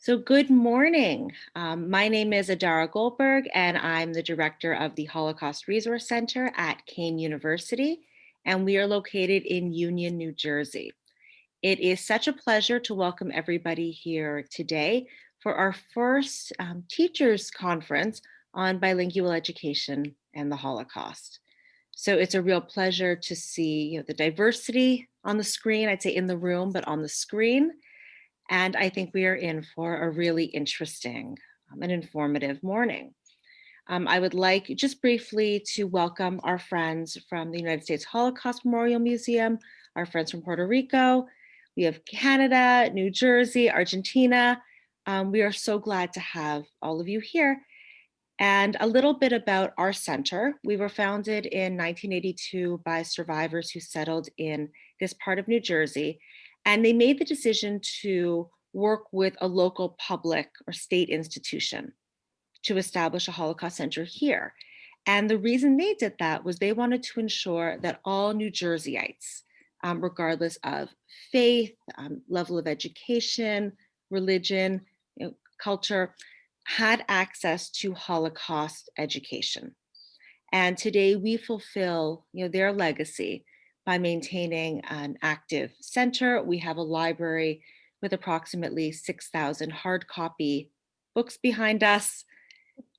So good morning. My name is Adara Goldberg, and I'm the director of the Holocaust Resource Center at Kean University, and we are located in Union, New Jersey. It is such a pleasure to welcome everybody here today for our first teachers conference on bilingual education and the Holocaust. So it's a real pleasure to see the diversity on the screen, I'd say in the room, but on the screen. And I think we are in for a really interesting and informative morning. I would like just briefly to welcome our friends from the United States Holocaust Memorial Museum, our friends from Puerto Rico. We have Canada, New Jersey, Argentina. We are so glad to have all of you here. And a little bit about our center. We were founded in 1982 by survivors who settled in this part of New Jersey. And they made the decision to work with a local public or state institution to establish a Holocaust Center here. And the reason they did that was they wanted to ensure that all New Jerseyites, regardless of faith, level of education, religion, culture, had access to Holocaust education. And today we fulfill their legacy by maintaining an active center. We have a library with approximately 6,000 hard copy books behind us.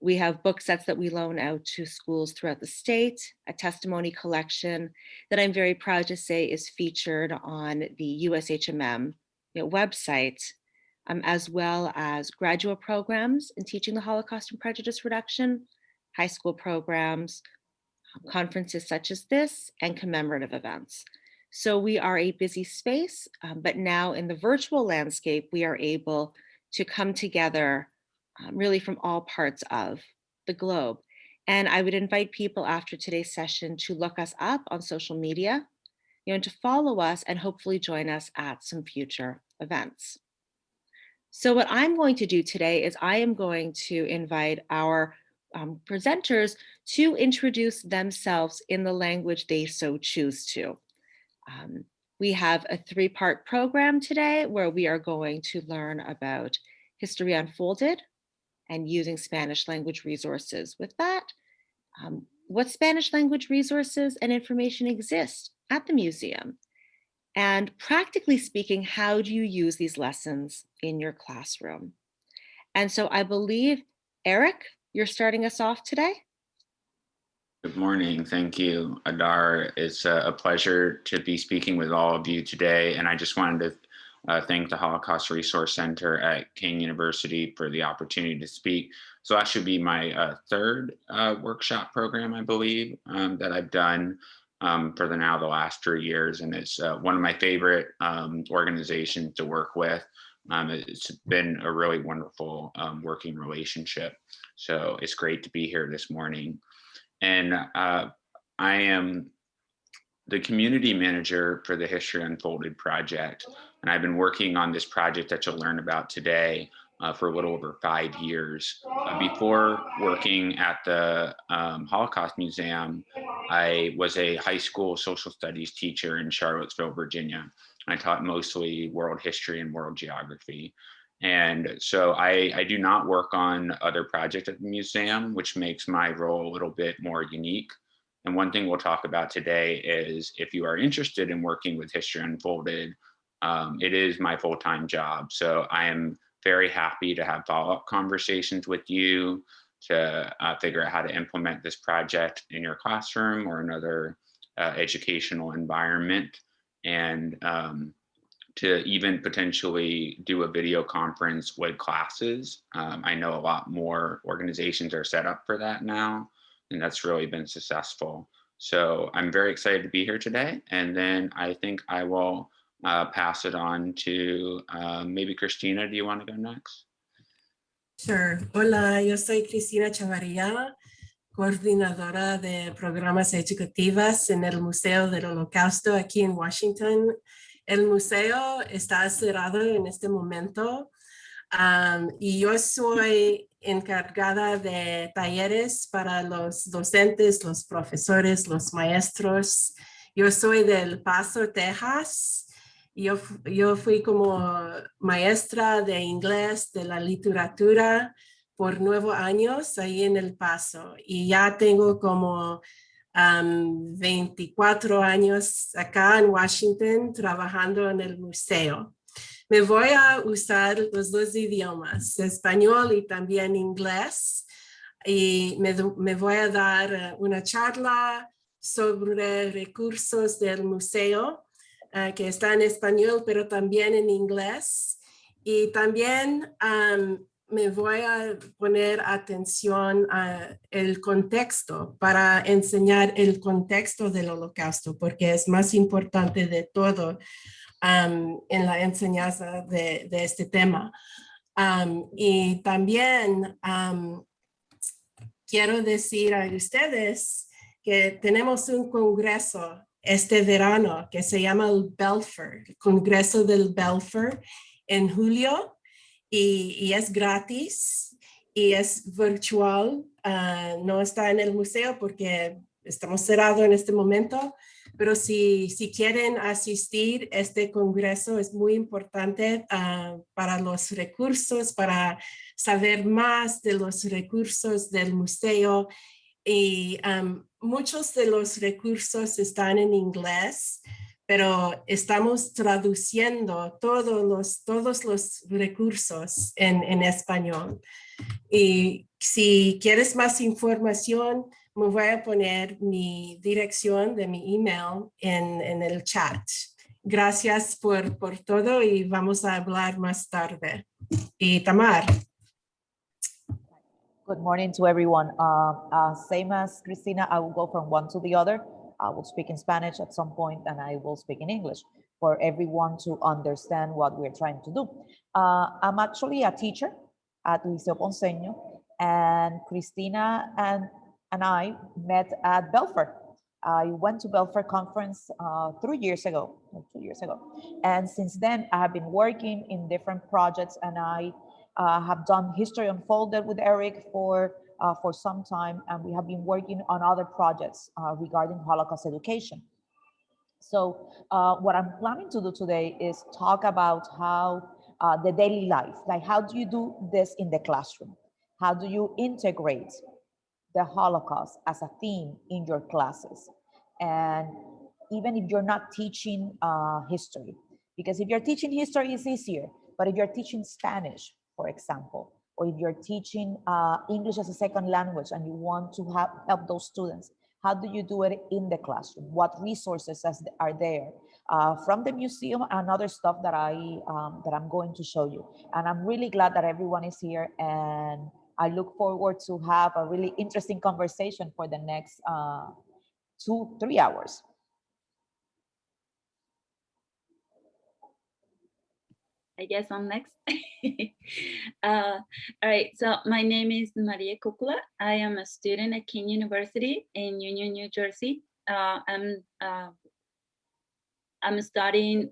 We have book sets that we loan out to schools throughout the state, a testimony collection that I'm very proud to say is featured on the USHMM website, as well as graduate programs in teaching the Holocaust and prejudice reduction, high school programs, conferences such as this, and commemorative events. So we are a busy space, but now in the virtual landscape, we are able to come together really from all parts of the globe. And I would invite people after today's session to look us up on social media, and to follow us and hopefully join us at some future events. So what I'm going to do today is I am going to invite our presenters to introduce themselves in the language they so choose to. We have a three-part program today where we are going to learn about History Unfolded and using Spanish language resources with that. What Spanish language resources and information exist at the museum? And practically speaking, how do you use these lessons in your classroom? And so I believe, Eric, you're starting us off today. Good morning. Thank you, Adar. It's a pleasure to be speaking with all of you today. And I just wanted to thank the Holocaust Resource Center at Kean University for the opportunity to speak. So that should be my third workshop program, I believe, that I've done for the last 3 years. And it's one of my favorite organizations to work with. It's been a really wonderful working relationship. So it's great to be here this morning. And I am the community manager for the History Unfolded project. And I've been working on this project that you'll learn about today for a little over 5 years. Before working at the Holocaust Museum, I was a high school social studies teacher in Charlottesville, Virginia. I taught mostly world history and world geography. And so I do not work on other projects at the museum, which makes my role a little bit more unique. And one thing we'll talk about today is if you are interested in working with History Unfolded, it is my full-time job. So I am very happy to have follow-up conversations with you to figure out how to implement this project in your classroom or another educational environment. And to even potentially do a video conference with classes. I know a lot more organizations are set up for that now, and that's really been successful. So I'm very excited to be here today. And then I think I will pass it on to maybe Christina. Do you want to go next? Sure. Hola, yo soy Christina Chavarria, coordinadora de programas educativas en el Museo del Holocausto aquí en Washington. El museo está cerrado en este momento y yo soy encargada de talleres para los docentes, los profesores, los maestros. Yo soy del Paso, Texas, Yo fui como maestra de inglés, de la literatura, por 9 años ahí en El Paso. Y ya tengo como 24 años acá en Washington trabajando en el museo. Me voy a usar los 2 idiomas, español y también inglés. Y me voy a dar una charla sobre recursos del museo, que está en español, pero también en inglés. Y también me voy a poner atención al contexto para enseñar el contexto del Holocausto, porque es más importante de todo en la enseñanza de este tema. Y también quiero decir a ustedes que tenemos un congreso este verano que se llama el Belfer, el Congreso del Belfer, en julio, y es gratis y es virtual. No está en el museo porque estamos cerrados en este momento, pero si quieren asistir a este congreso es muy importante para los recursos, para saber más de los recursos del museo. Y muchos de los recursos están en inglés, pero estamos traduciendo todos los recursos en español. Y si quieres más información, me voy a poner mi dirección de mi email en el chat. Gracias por todo y vamos a hablar más tarde. Y Thamar. Good morning to everyone. Same as Christina, I will go from one to the other. I will speak in Spanish at some point and I will speak in English for everyone to understand what we're trying to do. I'm actually a teacher at Liceo Ponceño, and Christina and I met at Belfer. I went to Belfer conference 2 years ago. And since then I have been working in different projects, and I have done History Unfolded with Eric for some time, and we have been working on other projects regarding Holocaust education. So what I'm planning to do today is talk about how the daily life, like how do you do this in the classroom? How do you integrate the Holocaust as a theme in your classes? And even if you're not teaching history, because if you're teaching history, it's easier, but if you're teaching Spanish, for example, or if you're teaching English as a second language and you want to help those students, how do you do it in the classroom? What resources are there from the museum and other stuff that I'm going to show you? And I'm really glad that everyone is here, and I look forward to have a really interesting conversation for the next 2-3 hours. I guess I'm next. All right, so my name is Maria Kukula. I am a student at Kean University in Union, New Jersey. I'm studying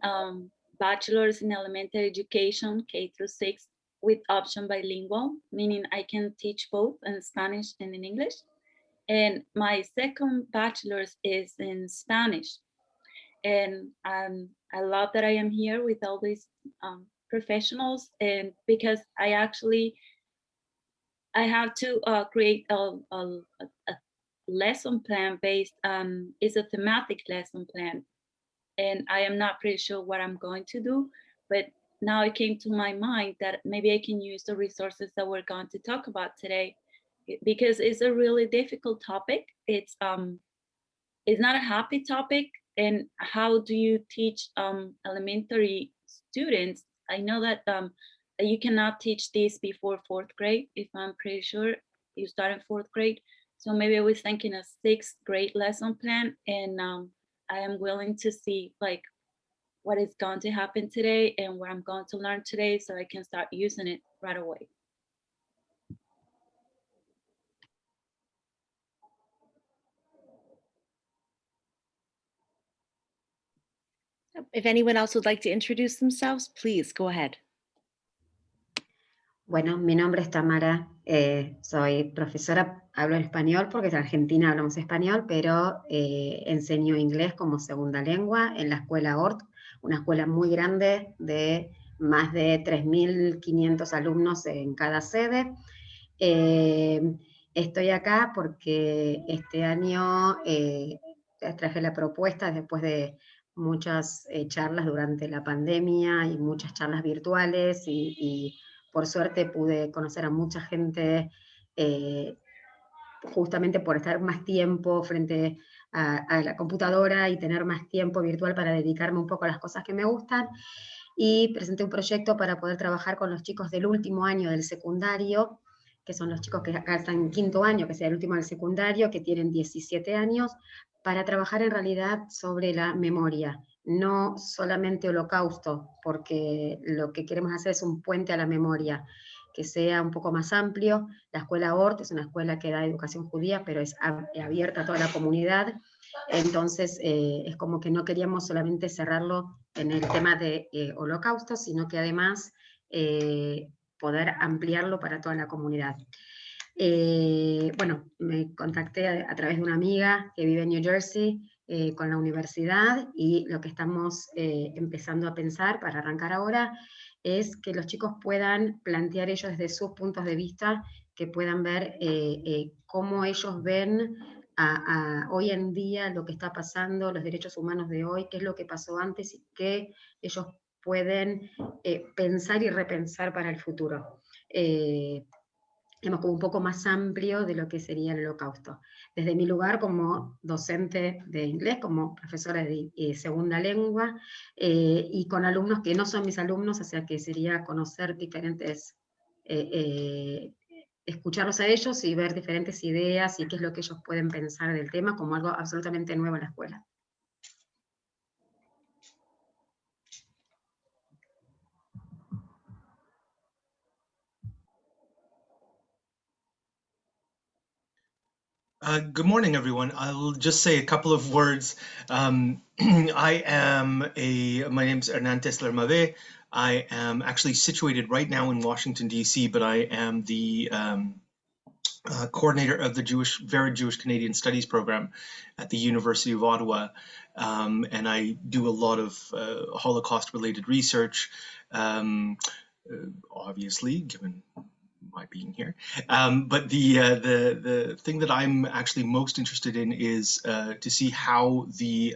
bachelor's in elementary education, K-6, with option bilingual, meaning I can teach both in Spanish and in English. And my second bachelor's is in Spanish. And I love that I am here with all these professionals, and because I have to create a lesson plan based it's a thematic lesson plan, and I am not pretty sure what I'm going to do, but now it came to my mind that maybe I can use the resources that we're going to talk about today, because it's a really difficult topic. It's not a happy topic. And how do you teach elementary students? I know that you cannot teach this before 4th grade, if I'm pretty sure you start in 4th grade. So maybe I was thinking a 6th grade lesson plan, and I am willing to see like what is going to happen today and what I'm going to learn today, so I can start using it right away. If anyone else would like to introduce themselves, please go ahead. Bueno, mi nombre es Thamar, soy profesora, hablo en español porque en Argentina hablamos español, pero enseño inglés como segunda lengua en la escuela ORT, una escuela muy grande de más de 3.500 alumnos en cada sede. Estoy acá porque este año traje la propuesta después de muchas charlas durante la pandemia y muchas charlas virtuales y por suerte pude conocer a mucha gente justamente por estar más tiempo frente a la computadora y tener más tiempo virtual para dedicarme un poco a las cosas que me gustan. Y presenté un proyecto para poder trabajar con los chicos del último año del secundario, que son los chicos que acá están en quinto año, que sea el último del secundario, que tienen 17 años, para trabajar en realidad sobre la memoria, no solamente Holocausto, porque lo que queremos hacer es un puente a la memoria, que sea un poco más amplio. La escuela ORT es una escuela que da educación judía, pero es abierta a toda la comunidad. Entonces, es como que no queríamos solamente cerrarlo en el tema de Holocausto, sino que además poder ampliarlo para toda la comunidad. Bueno, me contacté a través de una amiga que vive en New Jersey con la universidad, y lo que estamos empezando a pensar para arrancar ahora es que los chicos puedan plantear ellos desde sus puntos de vista, que puedan ver cómo ellos ven hoy en día lo que está pasando, los derechos humanos de hoy, qué es lo que pasó antes y qué ellos pueden pensar y repensar para el futuro. Como un poco más amplio de lo que sería el Holocausto. Desde mi lugar como docente de inglés, como profesora de segunda lengua, y con alumnos que no son mis alumnos, o sea que sería conocer diferentes, escucharlos a ellos y ver diferentes ideas y qué es lo que ellos pueden pensar del tema como algo absolutamente nuevo en la escuela. Good morning, everyone. I'll just say a couple of words. My name's Hernandes Lermave. I am actually situated right now in Washington, D.C., but I am the coordinator of the Very Jewish Canadian Studies program at the University of Ottawa. And I do a lot of Holocaust-related research, obviously, given my being here. But the thing that I'm actually most interested in is to see how the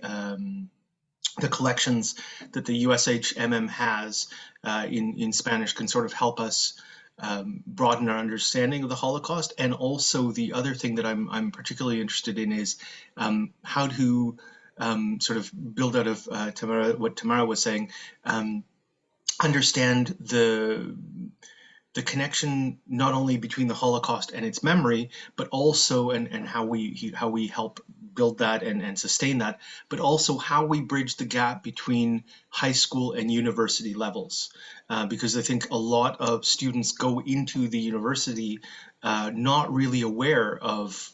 collections that the USHMM has in Spanish can sort of help us broaden our understanding of the Holocaust. And also the other thing that I'm particularly interested in is how to sort of build out of what Thamar was saying, understand the connection not only between the Holocaust and its memory, but also and how we help build that and sustain that, but also how we bridge the gap between high school and university levels. Because I think a lot of students go into the university not really aware of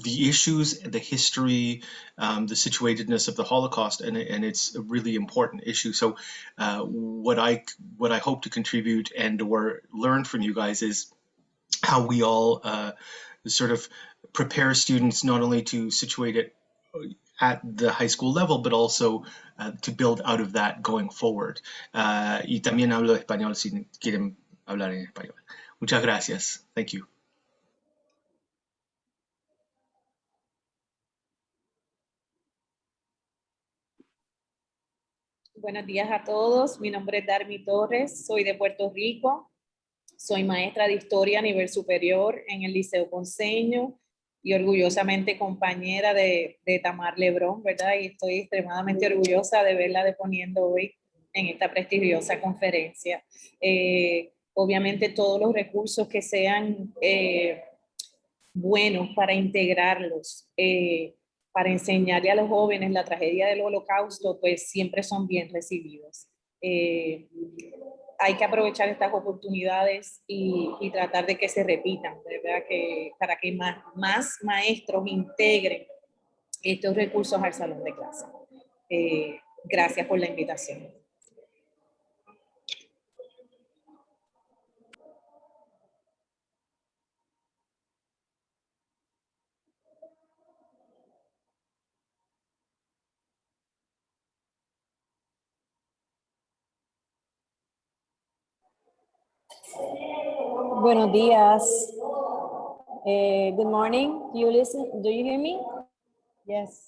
the issues, the history, the situatedness of the Holocaust, and it's a really important issue. So what I hope to contribute and or learn from you guys is how we all sort of prepare students not only to situate it at the high school level, but also to build out of that going forward. Y también hablo español si quieren hablar en español. Muchas gracias. Thank you. Buenos días a todos, mi nombre es Darmi Torres, soy de Puerto Rico, soy maestra de Historia a nivel superior en el Liceo Ponceño y orgullosamente compañera de Thamar Lebron, ¿verdad? Y estoy extremadamente orgullosa de verla deponiendo hoy en esta prestigiosa conferencia. Obviamente todos los recursos que sean buenos para integrarlos, para enseñarle a los jóvenes la tragedia del Holocausto, pues siempre son bien recibidos. Hay que aprovechar estas oportunidades y tratar de que se repitan, ¿verdad? Para que más maestros integren estos recursos al salón de clase. Gracias por la invitación. Buenos días. Good morning. Do you listen? Do you hear me? Yes.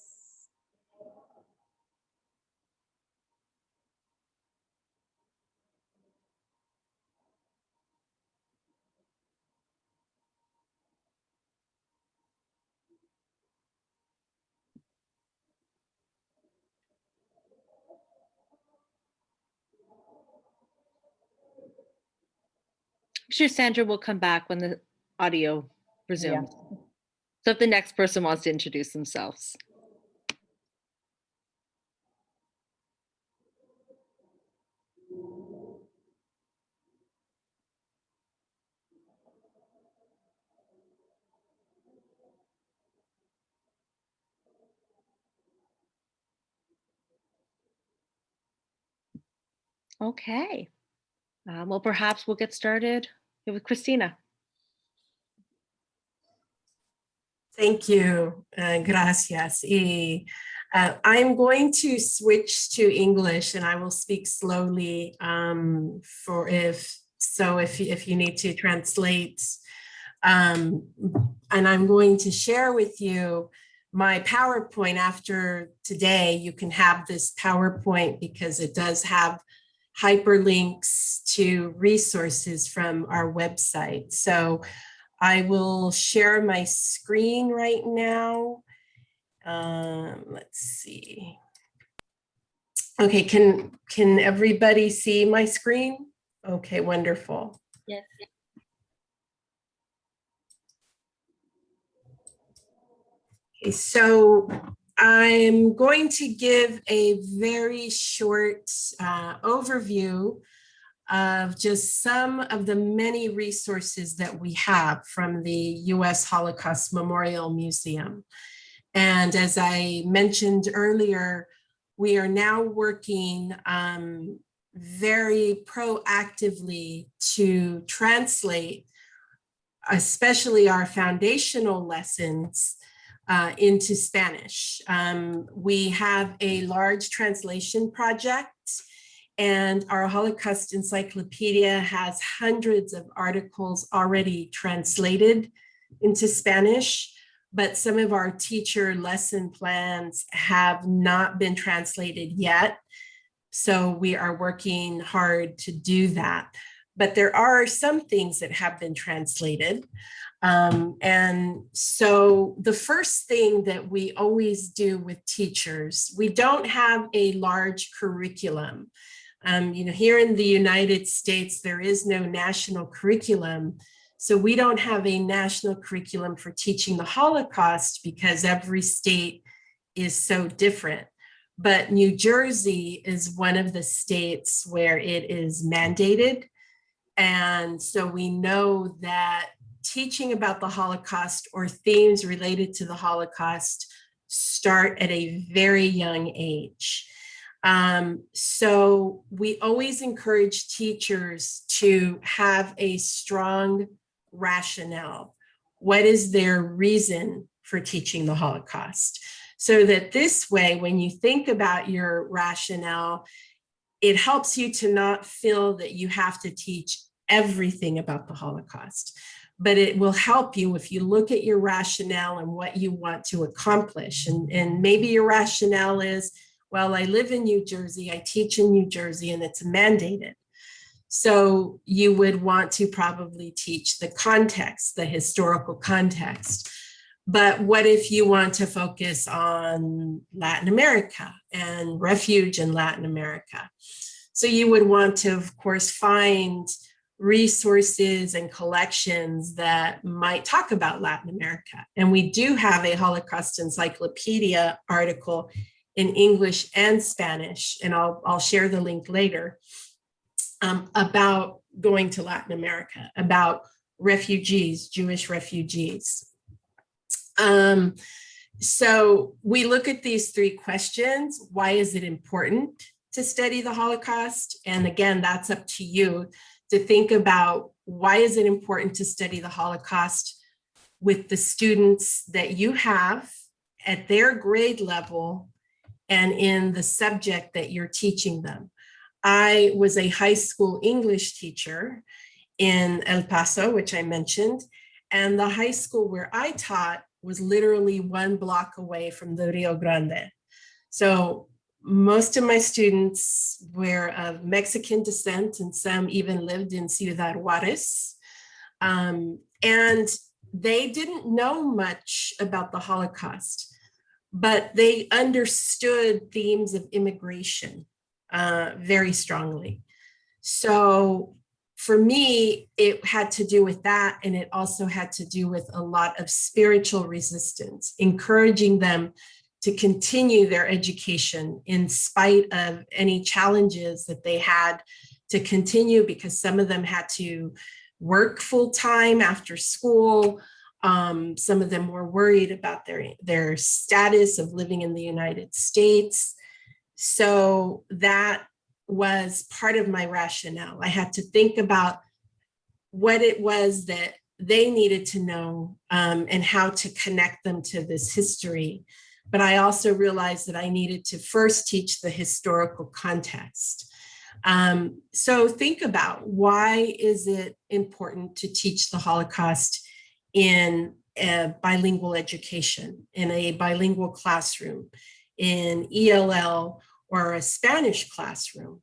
I'm sure Sandra will come back when the audio resumes. So if the next person wants to introduce themselves. Okay. Well, perhaps we'll get started with Christina. Thank you. Gracias. I'm going to switch to English and I will speak slowly if you need to translate. And I'm going to share with you my PowerPoint. After today, you can have this PowerPoint because it does have hyperlinks to resources from our website. So I will share my screen right now. Let's see. Okay, can everybody see my screen? Okay, wonderful. Yes. Okay, so I'm going to give a very short overview of just some of the many resources that we have from the U.S. Holocaust Memorial Museum. And as I mentioned earlier, we are now working very proactively to translate, especially our foundational lessons, into Spanish. We have a large translation project, and our Holocaust Encyclopedia has hundreds of articles already translated into Spanish, but some of our teacher lesson plans have not been translated yet. So we are working hard to do that. But there are some things that have been translated. And so the first thing that we always do with teachers, we don't have a large curriculum. Here in the United States, there is no national curriculum. So we don't have a national curriculum for teaching the Holocaust because every state is so different. But New Jersey is one of the states where it is mandated. And so we know that teaching about the Holocaust or themes related to the Holocaust start at a very young age. So we always encourage teachers to have a strong rationale. What is their reason for teaching the Holocaust? So that this way, when you think about your rationale, it helps you to not feel that you have to teach everything about the Holocaust, but it will help you if you look at your rationale and what you want to accomplish. And maybe your rationale is, well, I live in New Jersey, I teach in New Jersey, and it's mandated. So you would want to probably teach the context, the historical context. But what if you want to focus on Latin America and refuge in Latin America? So you would want to, of course, find resources and collections that might talk about Latin America. And we do have a Holocaust Encyclopedia article in English and Spanish, and I'll share the link later, about going to Latin America, about refugees, Jewish refugees. So we look at these three questions. Why is it important to study the Holocaust? And again, that's up to you to think about why is it important to study the Holocaust with the students that you have at their grade level and in the subject that you're teaching them. I was a high school English teacher, in El Paso, which I mentioned. And the high school where I taught was literally 1 block away from the Rio Grande. So most of my students were of Mexican descent, and some even lived in Ciudad Juarez. And they didn't know much about the Holocaust, but they understood themes of immigration very strongly. So for me, it had to do with that, and it also had to do with a lot of spiritual resistance, encouraging them to continue their education in spite of any challenges that they had to continue, because some of them had to work full time after school. Some of them were worried about their status of living in the United States. So that was part of my rationale. I had to think about what it was that they needed to know and how to connect them to this history. But I also realized that I needed to first teach the historical context. So think about, why is it important to teach the Holocaust in a bilingual education, in a bilingual classroom, in ELL or a Spanish classroom?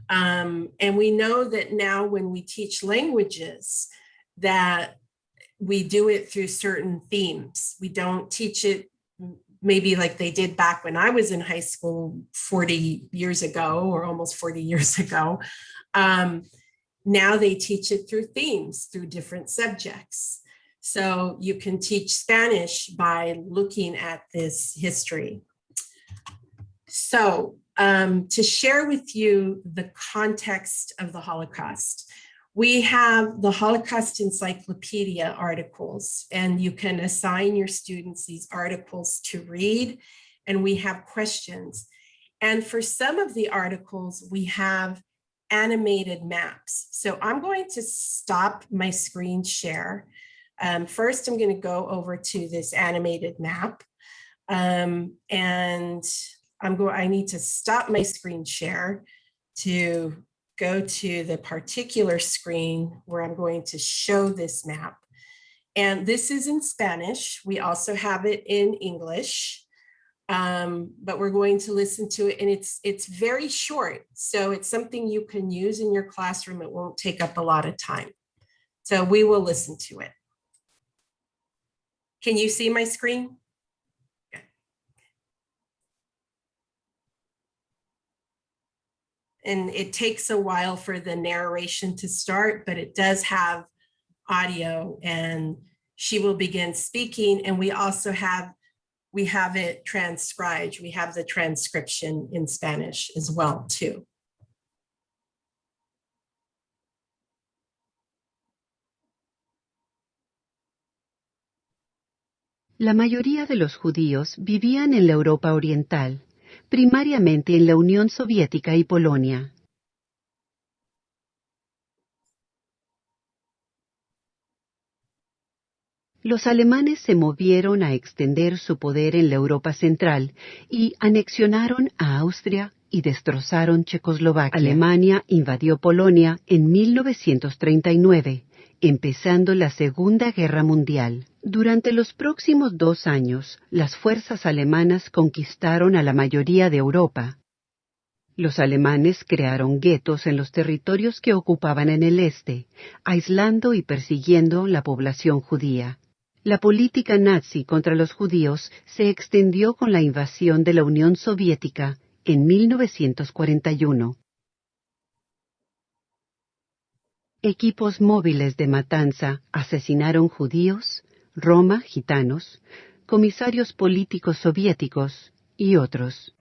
And we know that now when we teach languages, that we do it through certain themes. We don't teach it maybe like they did back when I was in high school 40 years ago, or almost 40 years ago. Now they teach it through themes, through different subjects. So you can teach Spanish by looking at this history. So to share with you the context of the Holocaust, we have the Holocaust Encyclopedia articles, and you can assign your students these articles to read, and we have questions. And for some of the articles, we have animated maps. So I'm going to stop my screen share. First, I'm going to go over to this animated map, and I need to stop my screen share to go to the particular screen where I'm going to show this map. And this is in Spanish. We also have it in English, but we're going to listen to it, and it's very short. So it's something you can use in your classroom. It won't take up a lot of time. So we will listen to it. Can you see my screen? And it takes a while for the narration to start, but it does have audio, and she will begin speaking. And we also have it transcribed. We have the transcription in Spanish as well, too. La mayoría de los judíos vivían en la Europa Oriental, primariamente en la Unión Soviética y Polonia. Los alemanes se movieron a extender su poder en la Europa Central y anexionaron a Austria y destrozaron Checoslovaquia. Alemania invadió Polonia en 1939, empezando la Segunda Guerra Mundial. Durante los próximos 2 años, las fuerzas alemanas conquistaron a la mayoría de Europa. Los alemanes crearon guetos en los territorios que ocupaban en el este, aislando y persiguiendo la población judía. La política nazi contra los judíos se extendió con la invasión de la Unión Soviética en 1941. Equipos móviles de matanza asesinaron judíos, Roma, gitanos, comisarios políticos soviéticos y otros.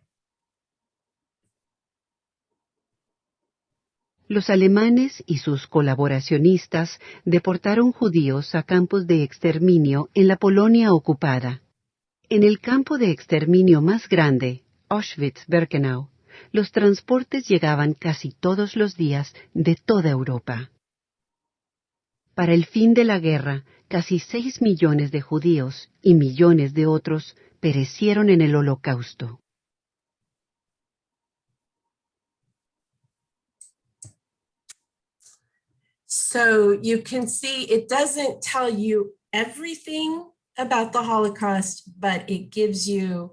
Los alemanes y sus colaboracionistas deportaron judíos a campos de exterminio en la Polonia ocupada. En el campo de exterminio más grande, Auschwitz-Birkenau, los transportes llegaban casi todos los días de toda Europa. Para el fin de la guerra, casi 6 millones de judíos y millones de otros perecieron en el Holocausto. So you can see it doesn't tell you everything about the Holocaust, but it gives you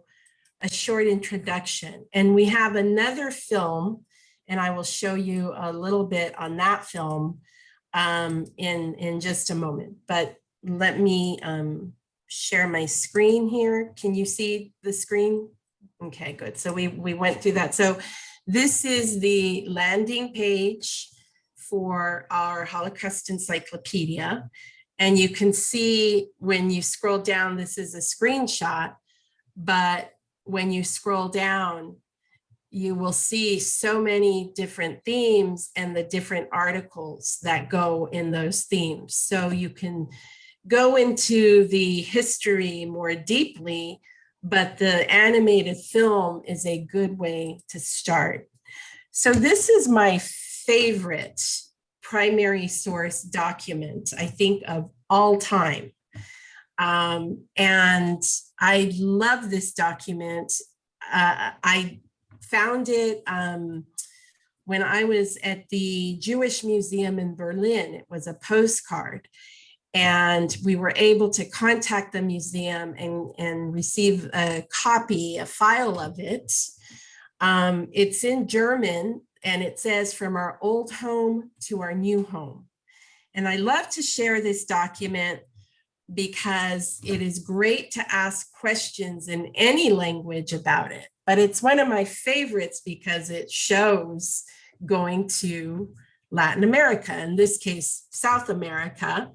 a short introduction. And we have another film, and I will show you a little bit on that film in just a moment. But let me share my screen here. Can you see the screen? Okay, good. So we went through that. So this is the landing page for our Holocaust Encyclopedia. And you can see when you scroll down, this is a screenshot, but when you scroll down, you will see so many different themes and the different articles that go in those themes. So you can go into the history more deeply, but the animated film is a good way to start. So this is my favorite primary source document, I think, of all time. And I love this document. I found it when I was at the Jewish Museum in Berlin. It was a postcard. And we were able to contact the museum and receive a copy, a file of it. It's in German, and it says, "From our old home to our new home." And I love to share this document because it is great to ask questions in any language about it. But it's one of my favorites because it shows going to Latin America, in this case, South America.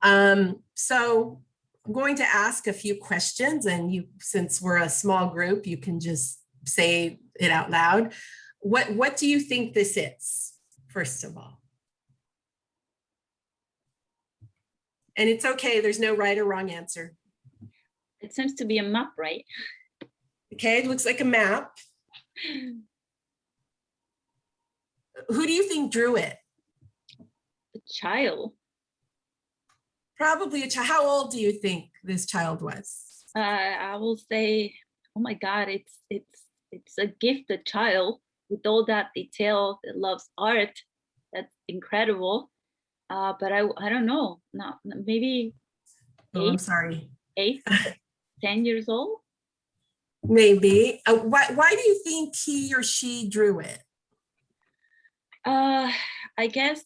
So I'm going to ask a few questions, and you, since we're a small group, you can just say it out loud. What do you think this is, first of all? And it's okay, there's no right or wrong answer. It seems to be a map, right? Okay, it looks like a map. Who do you think drew it? A child. Probably a child. How old do you think this child was? I will say, oh my God, it's a gifted child with all that detail that loves art. That's incredible. But I don't know. Not maybe. Oh, I'm sorry. 8, 10 years old. Maybe. Why do you think he or she drew it? I guess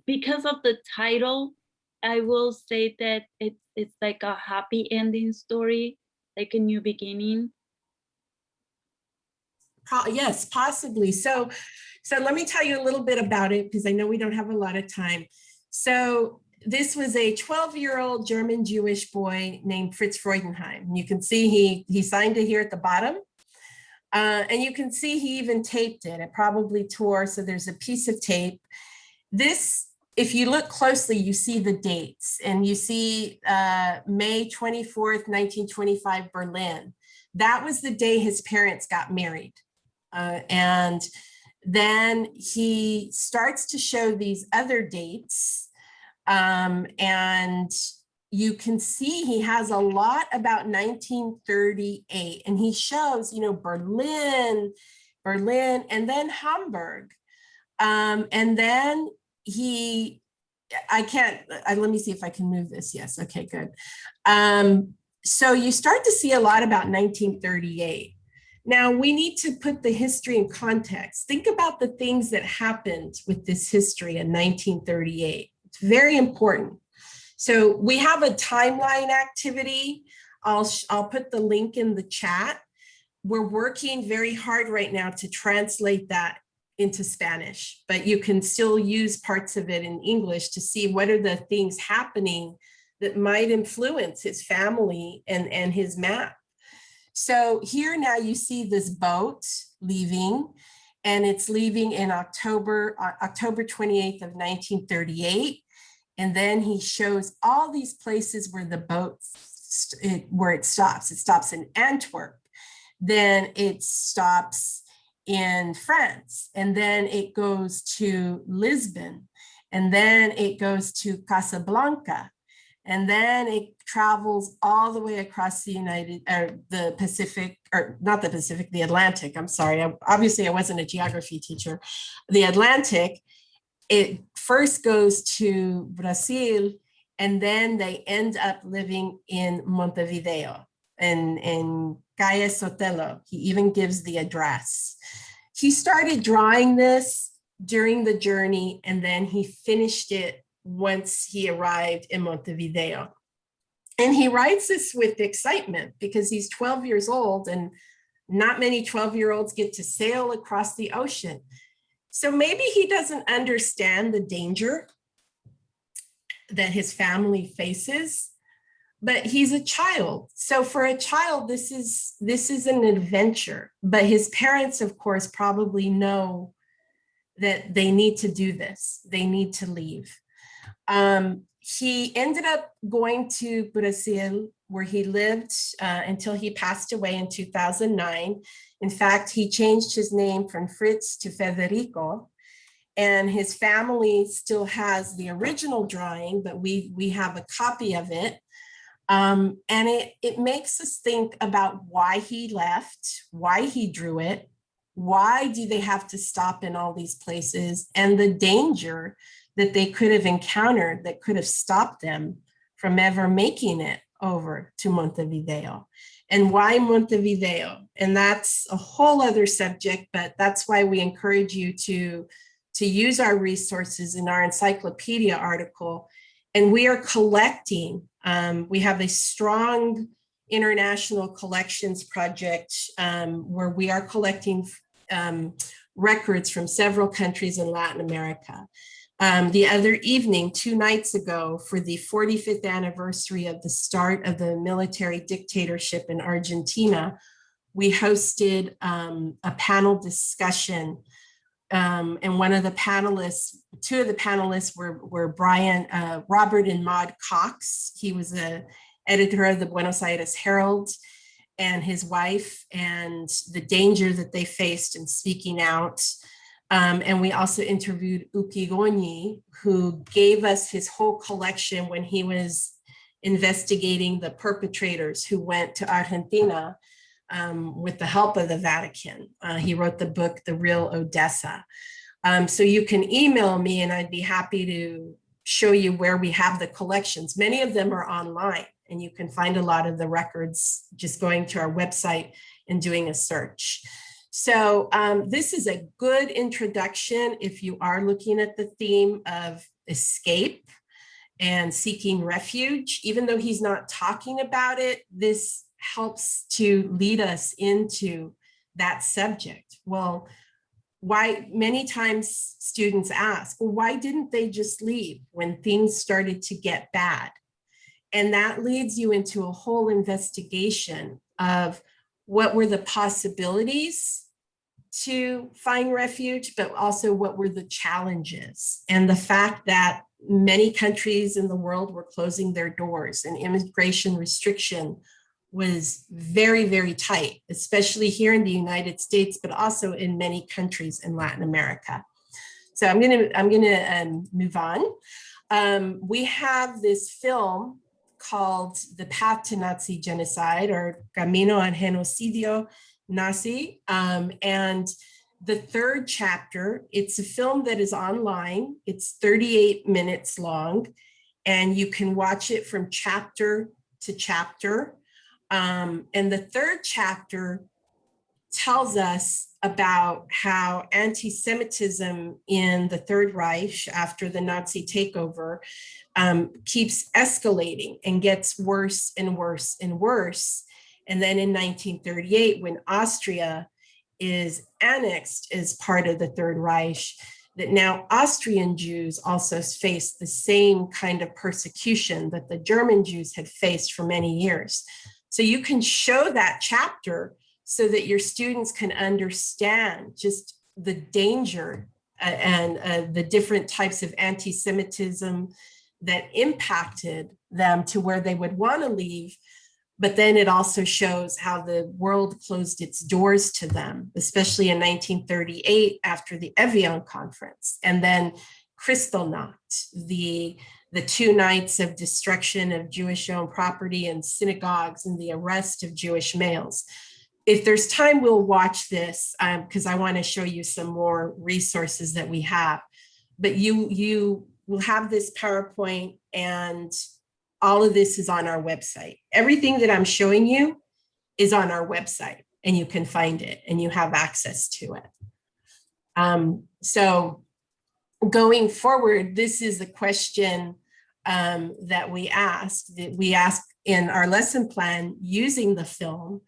because of the title. I will say that it's like a happy ending story, like a new beginning. Yes, possibly. So let me tell you a little bit about it, because I know we don't have a lot of time. So this was a 12-year-old German Jewish boy named Fritz Freudenheim. You can see he signed it here at the bottom. And you can see he even taped it. It probably tore, so there's a piece of tape. This, if you look closely, you see the dates, and you see May 24th, 1925, Berlin. That was the day his parents got married. And then he starts to show these other dates. And you can see he has a lot about 1938. And he shows, Berlin, and then Hamburg. And then let me see if I can move this. Yes, okay, good. So you start to see a lot about 1938. Now we need to put the history in context. Think about the things that happened with this history in 1938. It's very important. So we have a timeline activity. I'll put the link in the chat. We're working very hard right now to translate that into Spanish, but you can still use parts of it in English to see what are the things happening that might influence his family and his map. So here now you see this boat leaving, and it's leaving in October 28th of 1938. And then he shows all these places where the boat, where it stops. It stops in Antwerp, then it stops in France, and then it goes to Lisbon, and then it goes to Casablanca, and then it travels all the way across the Atlantic. I'm sorry, obviously I wasn't a geography teacher. The Atlantic, it first goes to Brazil, and then they end up living in Montevideo in Calle Sotelo. He even gives the address. He started drawing this during the journey, and then he finished it once he arrived in Montevideo. And he writes this with excitement because he's 12 years old, and not many 12-year-olds get to sail across the ocean. So maybe he doesn't understand the danger that his family faces, but he's a child. So for a child, this is an adventure. But his parents, of course, probably know that they need to do this. They need to leave. He ended up going to Brazil, where he lived until he passed away in 2009. In fact, he changed his name from Fritz to Federico, and his family still has the original drawing, but we have a copy of it. And it makes us think about why he left, why he drew it, why do they have to stop in all these places, and the danger that they could have encountered that could have stopped them from ever making it over to Montevideo. And why Montevideo? And that's a whole other subject, but that's why we encourage you to use our resources in our encyclopedia article. And we are collecting, we have a strong international collections project where we are collecting records from several countries in Latin America. The other evening, 2 nights ago, for the 45th anniversary of the start of the military dictatorship in Argentina, we hosted a panel discussion. And one of the panelists, 2 of the panelists were Robert and Maud Cox. He was the editor of the Buenos Aires Herald, and his wife, and the danger that they faced in speaking out. And we also interviewed Uki Goni, who gave us his whole collection when he was investigating the perpetrators who went to Argentina with the help of the Vatican. He wrote the book, The Real Odessa. So you can email me and I'd be happy to show you where we have the collections. Many of them are online, and you can find a lot of the records just going to our website and doing a search. So this is a good introduction if you are looking at the theme of escape and seeking refuge. Even though he's not talking about it, this helps to lead us into that subject. Well, why, many times students ask, well, why didn't they just leave when things started to get bad? And that leads you into a whole investigation of what were the possibilities to find refuge, but also what were the challenges. And the fact that many countries in the world were closing their doors, and immigration restriction was very, very tight, especially here in the United States, but also in many countries in Latin America. So I'm gonna move on. We have this film called The Path to Nazi Genocide, or Camino al Genocidio Nazi. And the 3rd chapter, it's a film that is online. It's 38 minutes long, and you can watch it from chapter to chapter. And the 3rd chapter tells us about how anti-Semitism in the Third Reich after the Nazi takeover keeps escalating and gets worse and worse and worse. And then in 1938, when Austria is annexed as part of the Third Reich, that now Austrian Jews also face the same kind of persecution that the German Jews had faced for many years. So you can show that chapter so that your students can understand just the danger and the different types of anti-Semitism that impacted them to where they would want to leave. But then it also shows how the world closed its doors to them, especially in 1938 after the Evian Conference. And then Kristallnacht, the 2 nights of destruction of Jewish-owned property and synagogues and the arrest of Jewish males. If there's time, we'll watch this because I want to show you some more resources that we have. but you will have this PowerPoint, and all of this is on our website. Everything that I'm showing you is on our website, and you can find it and you have access to it. So going forward, this is the question that we asked in our lesson plan using the film.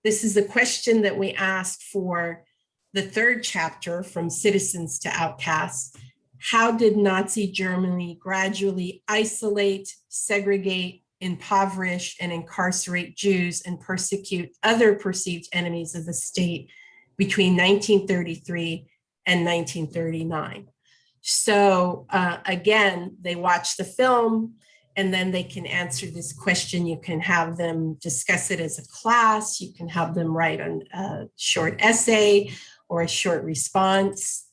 This is the question that we asked for the third chapter, From Citizens to Outcasts. How did Nazi Germany gradually isolate, segregate, impoverish, and incarcerate Jews and persecute other perceived enemies of the state between 1933 and 1939? So again, they watch the film and then they can answer this question. You can have them discuss it as a class. You can have them write a short essay or a short response.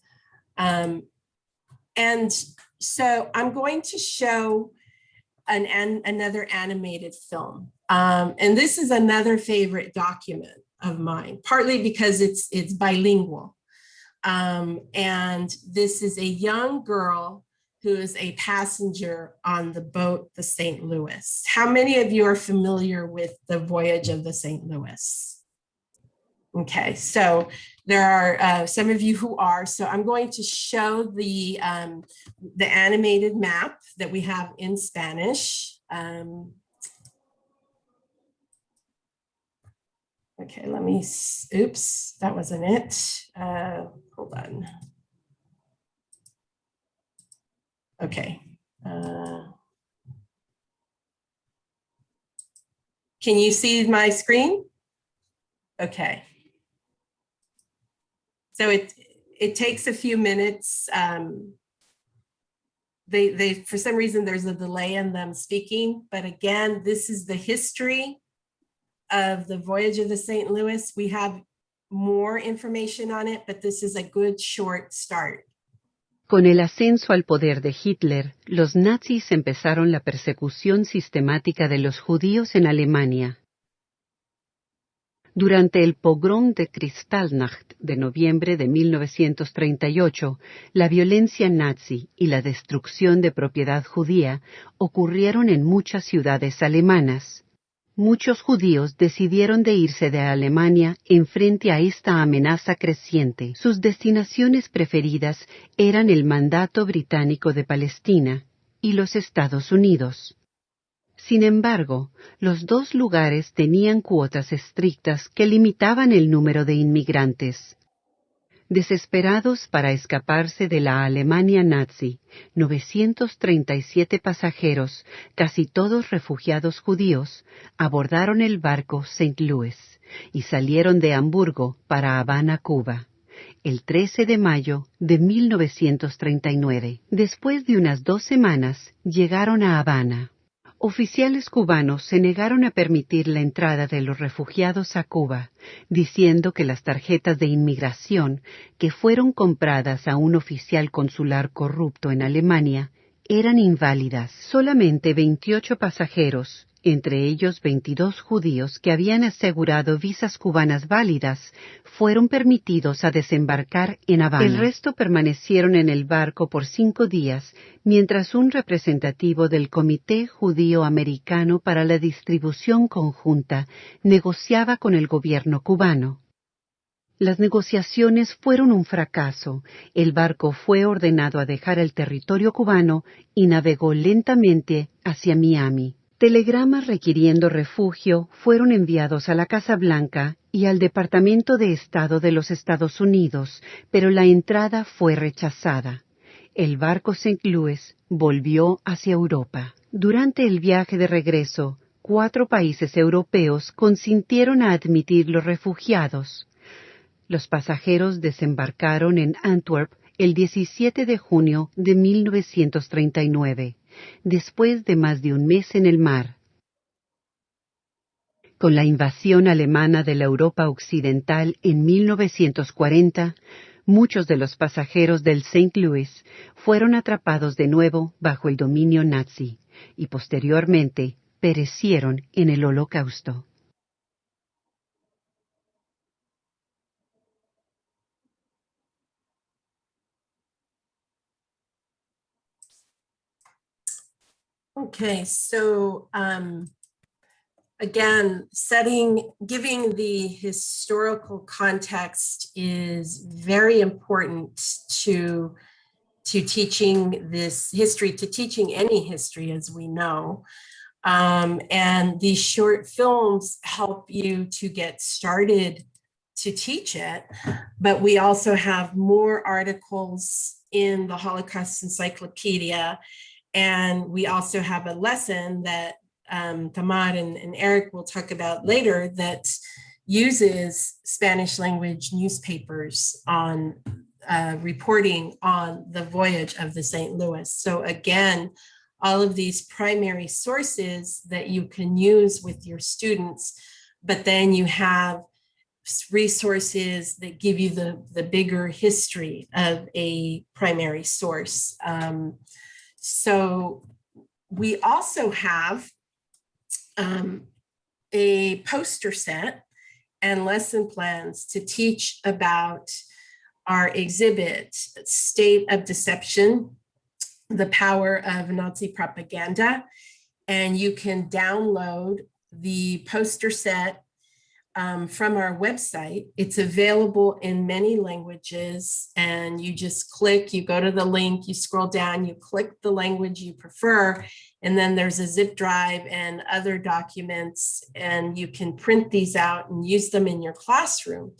And so I'm going to show another animated film. And this is another favorite document of mine, partly because it's bilingual. And this is a young girl who is a passenger on the boat, the St. Louis. How many of you are familiar with the voyage of the St. Louis? Okay, so there are some of you who are. So I'm going to show the animated map that we have in Spanish. Okay, let me, oops, that wasn't it. Hold on. Okay. Can you see my screen? Okay. So it takes a few minutes. They for some reason there's a delay in them speaking, but again, this is the history of the voyage of the St. Louis. We have more information on it, but this is a good short start. Con el ascenso al poder de Hitler, los nazis empezaron la persecución sistemática de los judíos en Alemania. Durante el pogrom de Kristallnacht de noviembre de 1938, la violencia nazi y la destrucción de propiedad judía ocurrieron en muchas ciudades alemanas. Muchos judíos decidieron de irse de Alemania en frente a esta amenaza creciente. Sus destinaciones preferidas eran el Mandato Británico de Palestina y los Estados Unidos. Sin embargo, los dos lugares tenían cuotas estrictas que limitaban el número de inmigrantes. Desesperados para escaparse de la Alemania nazi, 937 pasajeros, casi todos refugiados judíos, abordaron el barco St. Louis y salieron de Hamburgo para Habana, Cuba, el 13 de mayo de 1939. Después de unas 2 semanas, llegaron a Habana. Oficiales cubanos se negaron a permitir la entrada de los refugiados a Cuba, diciendo que las tarjetas de inmigración que fueron compradas a un oficial consular corrupto en Alemania eran inválidas. Solamente 28 pasajeros, entre ellos 22 judíos que habían asegurado visas cubanas válidas, fueron permitidos a desembarcar en Habana. El resto permanecieron en el barco por 5 días, mientras un representativo del Comité Judío Americano para la Distribución Conjunta negociaba con el gobierno cubano. Las negociaciones fueron un fracaso. El barco fue ordenado a dejar el territorio cubano y navegó lentamente hacia Miami. Telegramas requiriendo refugio fueron enviados a la Casa Blanca y al Departamento de Estado de los Estados Unidos, pero la entrada fue rechazada. El barco St. Louis volvió hacia Europa. Durante el viaje de regreso, 4 países europeos consintieron a admitir los refugiados. Los pasajeros desembarcaron en Antwerp el 17 de junio de 1939, después de más de un mes en el mar. Con la invasión alemana de la Europa occidental en 1940, muchos de los pasajeros del St. Louis fueron atrapados de nuevo bajo el dominio nazi y posteriormente perecieron en el Holocausto. Okay, so again, giving the historical context is very important to teaching this history, to teaching any history, as we know. And these short films help you to get started to teach it, but we also have more articles in the Holocaust Encyclopedia, and we also have a lesson that Thamar and Eric will talk about later that uses Spanish language newspapers on reporting on the voyage of the St. Louis. So again, all of these primary sources that you can use with your students, but then you have resources that give you the bigger history of a primary source. So we also have a poster set and lesson plans to teach about our exhibit, State of Deception, the Power of Nazi Propaganda. And you can download the poster set from our website. It's available in many languages, and you just click, you go to the link, you scroll down, you click the language you prefer, and then there's a zip drive and other documents, and you can print these out and use them in your classroom.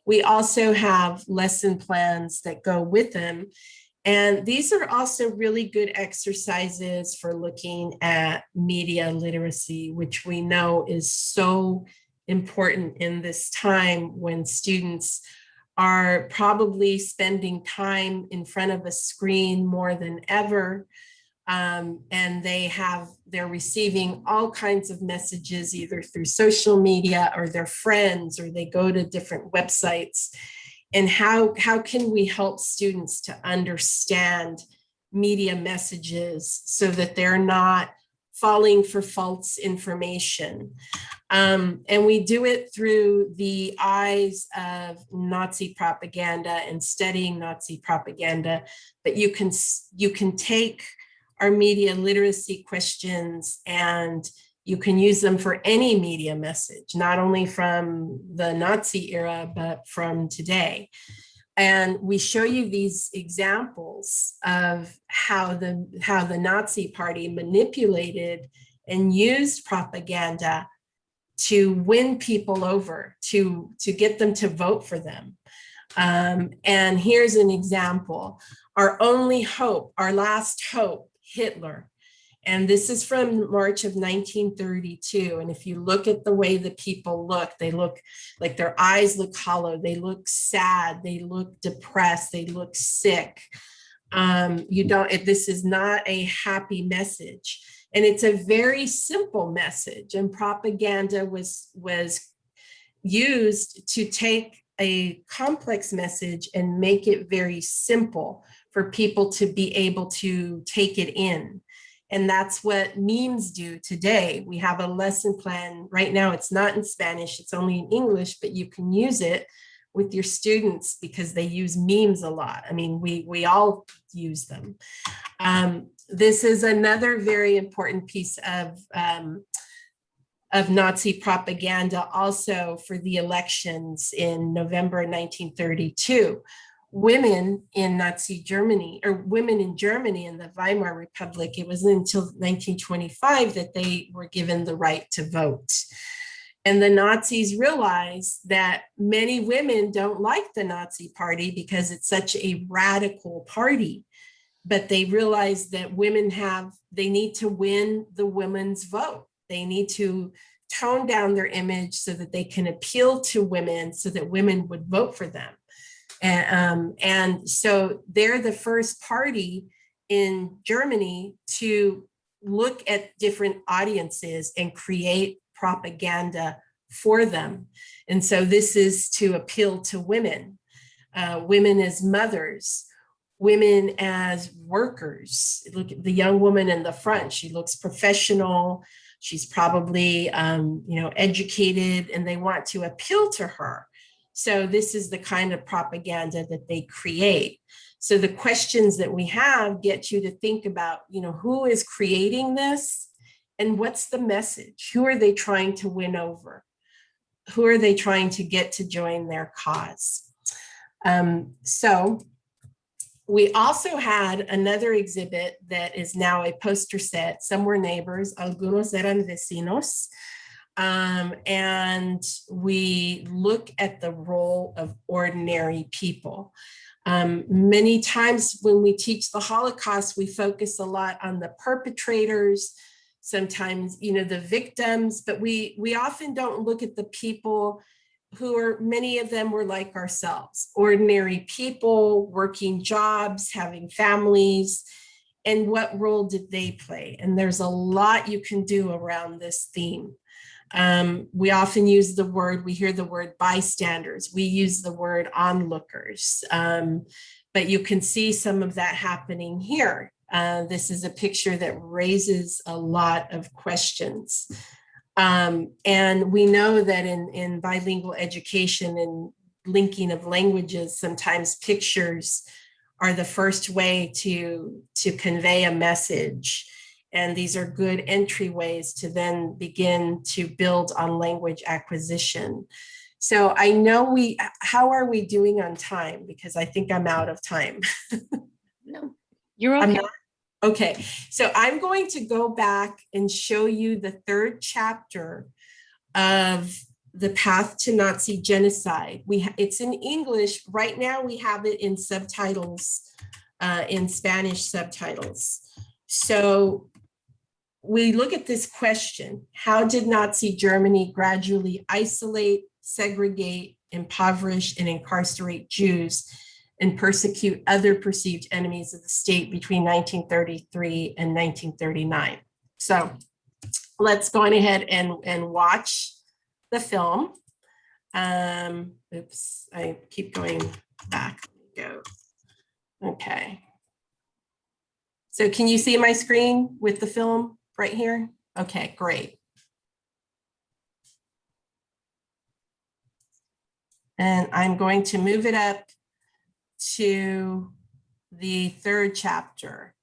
We also have lesson plans that go with them. And these are also really good exercises for looking at media literacy, which we know is so important in this time when students are probably spending time in front of a screen more than ever. And they're receiving all kinds of messages either through social media or their friends, or they go to different websites. And how can we help students to understand media messages so that they're not falling for false information? And we do it through the eyes of Nazi propaganda and studying Nazi propaganda. But you can take our media literacy questions and you can use them for any media message, not only from the Nazi era, but from today. And we show you these examples of how the Nazi Party manipulated and used propaganda to win people over, to get them to vote for them. And here's an example. Our only hope, our last hope, Hitler. And this is from March of 1932. And if you look at the way the people look, they look like their eyes look hollow, they look sad, they look depressed, they look sick. This is not a happy message. And it's a very simple message. And propaganda was used to take a complex message and make it very simple for people to be able to take it in. And that's what memes do today. We have a lesson plan right now. It's not in Spanish, it's only in English, but you can use it with your students because they use memes a lot. I mean, we all use them. This is another very important piece of Nazi propaganda also for the elections in November 1932. Women in Nazi Germany, or women in Germany in the Weimar Republic, it wasn't until 1925 that they were given the right to vote. And the Nazis realized that many women don't like the Nazi Party because it's such a radical party. But they realized that they need to win the women's vote. They need to tone down their image so that they can appeal to women so that women would vote for them. And so they're the first party in Germany to look at different audiences and create propaganda for them. And so this is to appeal to women, women as mothers, women as workers. Look at the young woman in the front. She looks professional. She's probably, educated, and they want to appeal to her. So this is the kind of propaganda that they create. So the questions that we have get you to think about, who is creating this and what's the message? Who are they trying to win over? Who are they trying to get to join their cause? So we also had another exhibit that is now a poster set, Some Were Neighbors, Algunos eran vecinos. And we look at the role of ordinary people. Many times when we teach the Holocaust, we focus a lot on the perpetrators, sometimes, the victims, but we often don't look at the people many of them were like ourselves, ordinary people, working jobs, having families, and what role did they play? And there's a lot you can do around this theme. We often use we hear the word bystanders. We use the word onlookers, but you can see some of that happening here. This is a picture that raises a lot of questions. And we know that in bilingual education and linking of languages, sometimes pictures are the first way to convey a message. And these are good entryways to then begin to build on language acquisition. So I know how are we doing on time? Because I think I'm out of time. No, you're okay. Okay, so I'm going to go back and show you the third chapter of The Path to Nazi Genocide. It's in English. Right now we have it in subtitles, in Spanish subtitles. So we look at this question: how did Nazi Germany gradually isolate, segregate, impoverish, and incarcerate Jews and persecute other perceived enemies of the state between 1933 and 1939? So let's go on ahead and watch the film. Oops, I keep going back. Go. Okay. So can you see my screen with the film right here? Okay, great. And I'm going to move it up to the third chapter.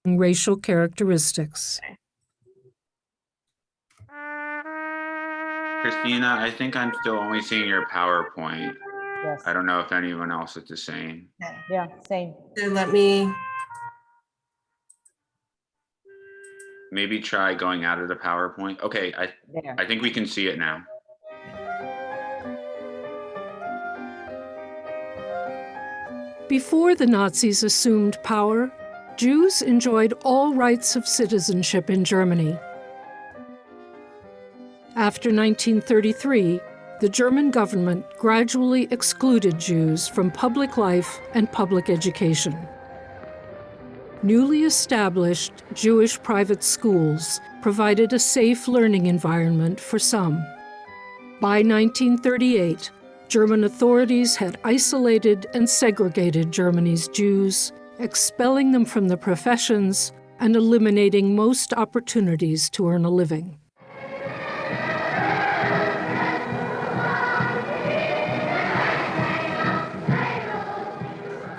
Racial characteristics. Christina, I think I'm still only seeing your PowerPoint. Yes. I don't know if anyone else is the same. Yeah, same. So let me. Maybe try going out of the PowerPoint. Okay, I think we can see it now. Before the Nazis assumed power, Jews enjoyed all rights of citizenship in Germany. After 1933, the German government gradually excluded Jews from public life and public education. Newly established Jewish private schools provided a safe learning environment for some. By 1938, German authorities had isolated and segregated Germany's Jews, expelling them from the professions and eliminating most opportunities to earn a living.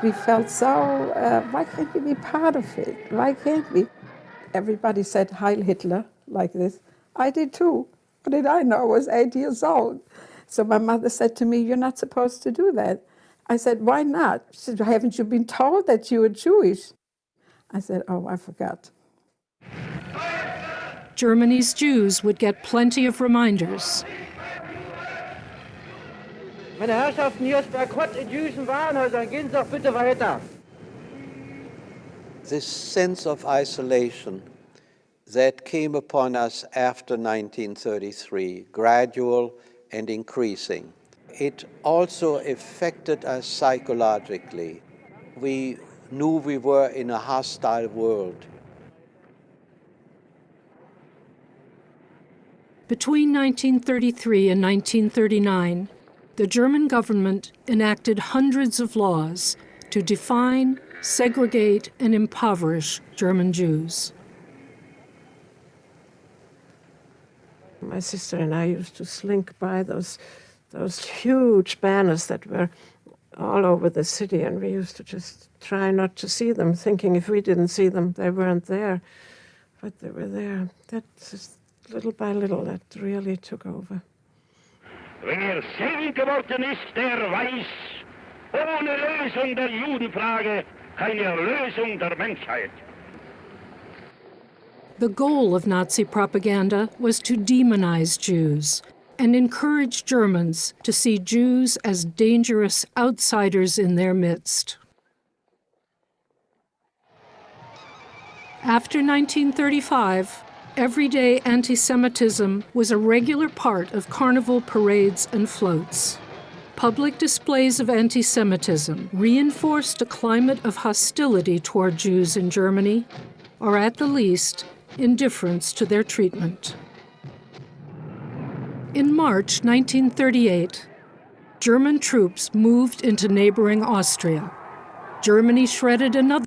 We felt so, why can't we be part of it? Why can't we? Everybody said Heil Hitler like this. I did too. What did I know? I was 8 years old. So my mother said to me, you're not supposed to do that. I said, why not? She said, haven't you been told that you are Jewish? I said, oh, I forgot. Germany's Jews would get plenty of reminders. Meine Herrschaften, hier ist Bergkott in jüdischen Warenhäusern. Gehen Sie doch bitte weiter. This sense of isolation that came upon us after 1933, gradual and increasing, it also affected us psychologically. We knew we were in a hostile world. Between 1933 and 1939, the German government enacted hundreds of laws to define, segregate, and impoverish German Jews. My sister and I used to slink by those huge banners that were all over the city, and we used to just try not to see them, thinking if we didn't see them, they weren't there. But they were there. That just little by little, that really took over. Wer selig geworden ist, der weiß, ohne Lösung der Judenfrage keine Erlösung der Menschheit. The goal of Nazi propaganda was to demonize Jews and encourage Germans to see Jews as dangerous outsiders in their midst. After 1935, everyday anti-Semitism was a regular part of carnival parades and floats. Public displays of anti-Semitism reinforced a climate of hostility toward Jews in Germany, or at the least, indifference to their treatment. In March 1938, German troops moved into neighboring Austria. Germany shredded another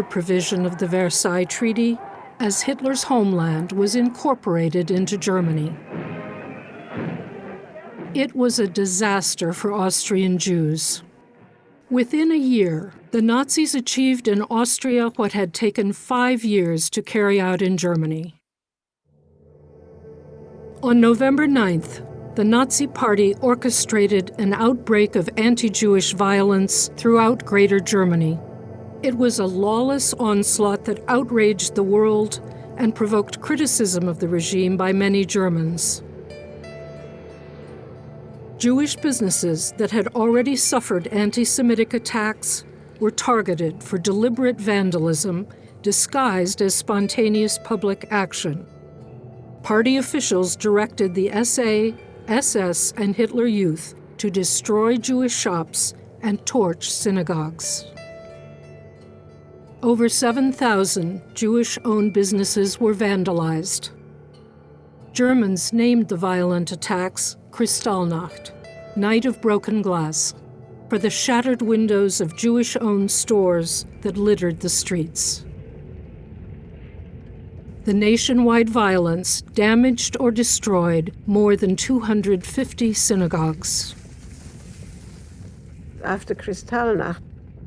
provision of the Versailles Treaty as Hitler's homeland was incorporated into Germany. It was a disaster for Austrian Jews. Within a year, the Nazis achieved in Austria what had taken 5 years to carry out in Germany. On November 9th, the Nazi Party orchestrated an outbreak of anti-Jewish violence throughout Greater Germany. It was a lawless onslaught that outraged the world and provoked criticism of the regime by many Germans. Jewish businesses that had already suffered anti-Semitic attacks were targeted for deliberate vandalism disguised as spontaneous public action. Party officials directed the SA, SS, and Hitler Youth to destroy Jewish shops and torch synagogues. Over 7,000 Jewish-owned businesses were vandalized. Germans named the violent attacks Kristallnacht, Night of Broken Glass, for the shattered windows of Jewish-owned stores that littered the streets. The nationwide violence damaged or destroyed more than 250 synagogues. After Kristallnacht,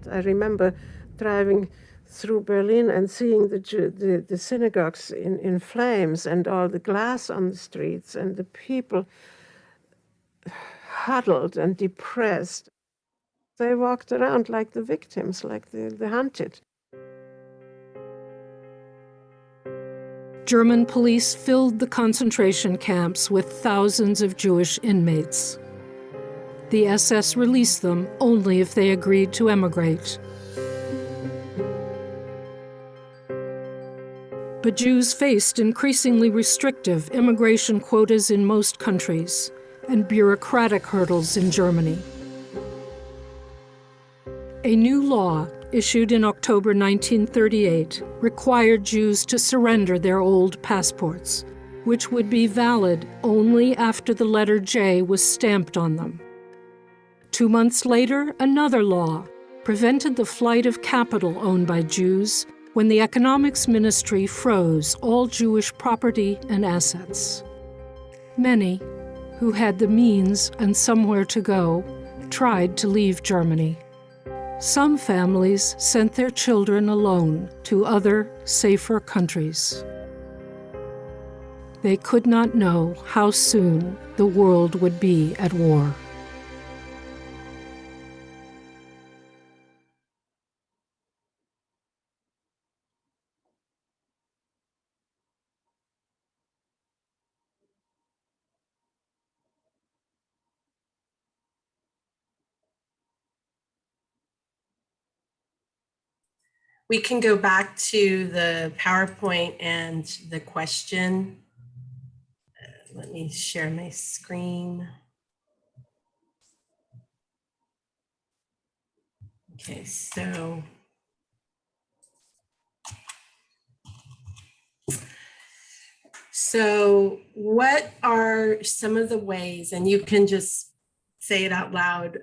I remember driving through Berlin and seeing the synagogues in flames and all the glass on the streets and the people huddled and depressed. They walked around like the victims, like the hunted. German police filled the concentration camps with thousands of Jewish inmates. The SS released them only if they agreed to emigrate. But Jews faced increasingly restrictive immigration quotas in most countries and bureaucratic hurdles in Germany. A new law, issued in October 1938, required Jews to surrender their old passports, which would be valid only after the letter J was stamped on them. 2 months later, another law prevented the flight of capital owned by Jews when the Economics Ministry froze all Jewish property and assets. Many, who had the means and somewhere to go, tried to leave Germany. Some families sent their children alone to other, safer countries. They could not know how soon the world would be at war. We can go back to the PowerPoint and the question. Let me share my screen. Okay, so what are some of the ways, and you can just say it out loud,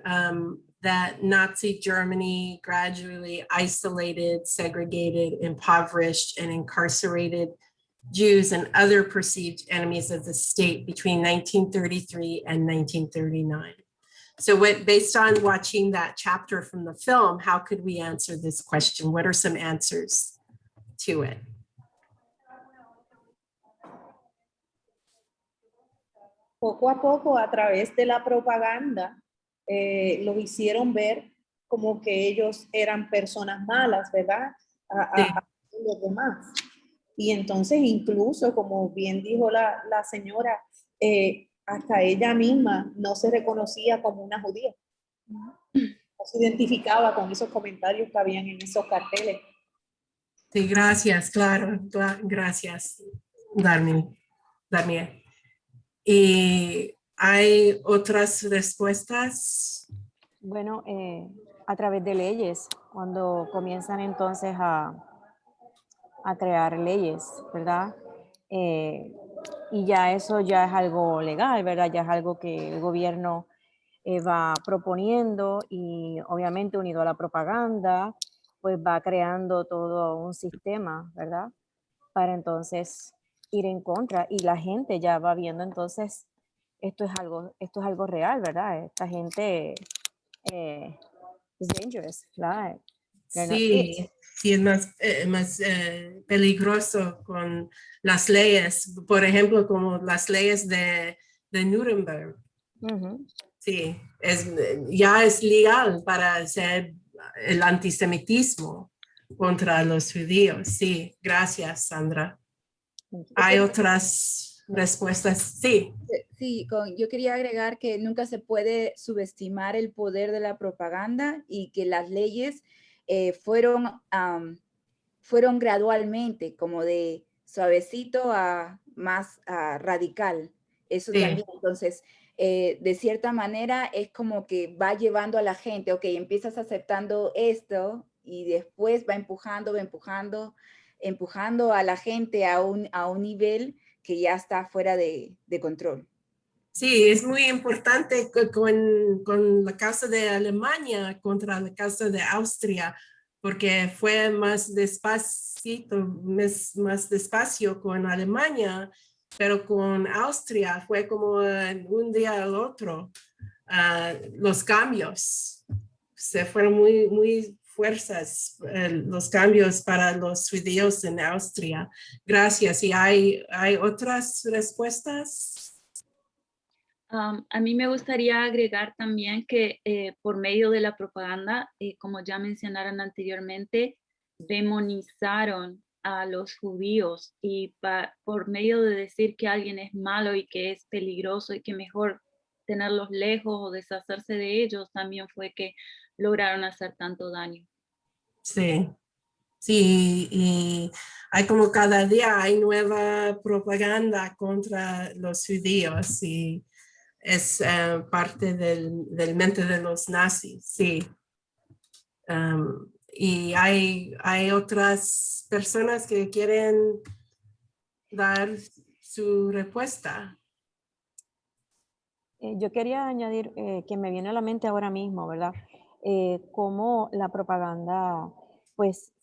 that Nazi Germany gradually isolated, segregated, impoverished, and incarcerated Jews and other perceived enemies of the state between 1933 and 1939. So based on watching that chapter from the film, how could we answer this question? What are some answers to it? Poco a poco, a través de la propaganda, los hicieron ver como que ellos eran personas malas, ¿verdad? A los demás. Y entonces incluso, como bien dijo la señora, hasta ella misma no se reconocía como una judía. No se identificaba con esos comentarios que habían en esos carteles. Sí, gracias, claro, gracias, Daniel. ¿Y hay otras respuestas? Bueno, a través de leyes, cuando comienzan entonces a crear leyes, ¿verdad? Y ya eso ya es algo legal, ¿verdad? Ya es algo que el gobierno va proponiendo y obviamente unido a la propaganda, pues va creando todo un sistema, ¿verdad? Para entonces ir en contra y la gente ya va viendo entonces esto es algo real, ¿verdad? Esta gente es dangerous, ¿verdad? Sí, sí, es más peligroso con las leyes, por ejemplo, como las leyes de Nuremberg. Sí, ya es legal para hacer el antisemitismo contra los judíos. Sí, gracias, Sandra. ¿Hay otras respuestas? Sí. Sí, yo quería agregar que nunca se puede subestimar el poder de la propaganda y que las leyes fueron gradualmente, como de suavecito a más radical. Eso también, entonces, de cierta manera es como que va llevando a la gente, ok, empiezas aceptando esto y después va empujando a la gente a un nivel que ya está fuera de control. Sí, es muy importante con la causa de Alemania contra la causa de Austria, porque fue más despacio con Alemania, pero con Austria fue como un día al otro. Los cambios se fueron muy fuerzas, los cambios para los judíos en Austria. Gracias. ¿Y hay otras respuestas? A mí me gustaría agregar también que por medio de la propaganda, como ya mencionaron anteriormente, demonizaron a los judíos y por medio de decir que alguien es malo y que es peligroso y que mejor tenerlos lejos o deshacerse de ellos, también fue que lograron hacer tanto daño. Sí, sí, y hay como cada día hay nueva propaganda contra los judíos y es parte del mente de los nazis, sí. Y hay otras personas que quieren dar su respuesta. Yo quería añadir que me viene a la mente ahora mismo, ¿verdad? Cómo la propaganda, pues,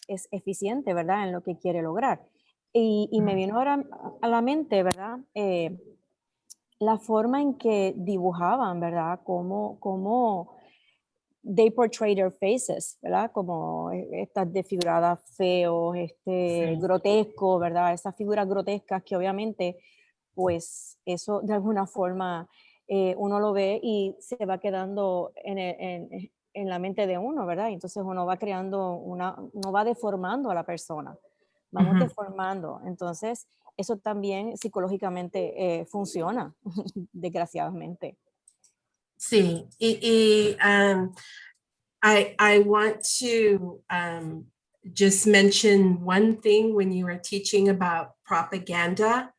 es eficiente, ¿verdad? En lo que quiere lograr. Y me vino ahora a la mente, ¿verdad? La forma en que dibujaban, ¿verdad? Cómo they portray their faces, ¿verdad? Como estas desfiguradas feos, grotesco, ¿verdad? Esas figuras grotescas que obviamente, pues eso de alguna forma uno lo ve y se va quedando en la mente de uno, ¿verdad? Entonces uno va creando uno va deformando a la persona, vamos deformando. Entonces eso también psicológicamente funciona, desgraciadamente. Sí, I want to just mention one thing when you are teaching about propaganda.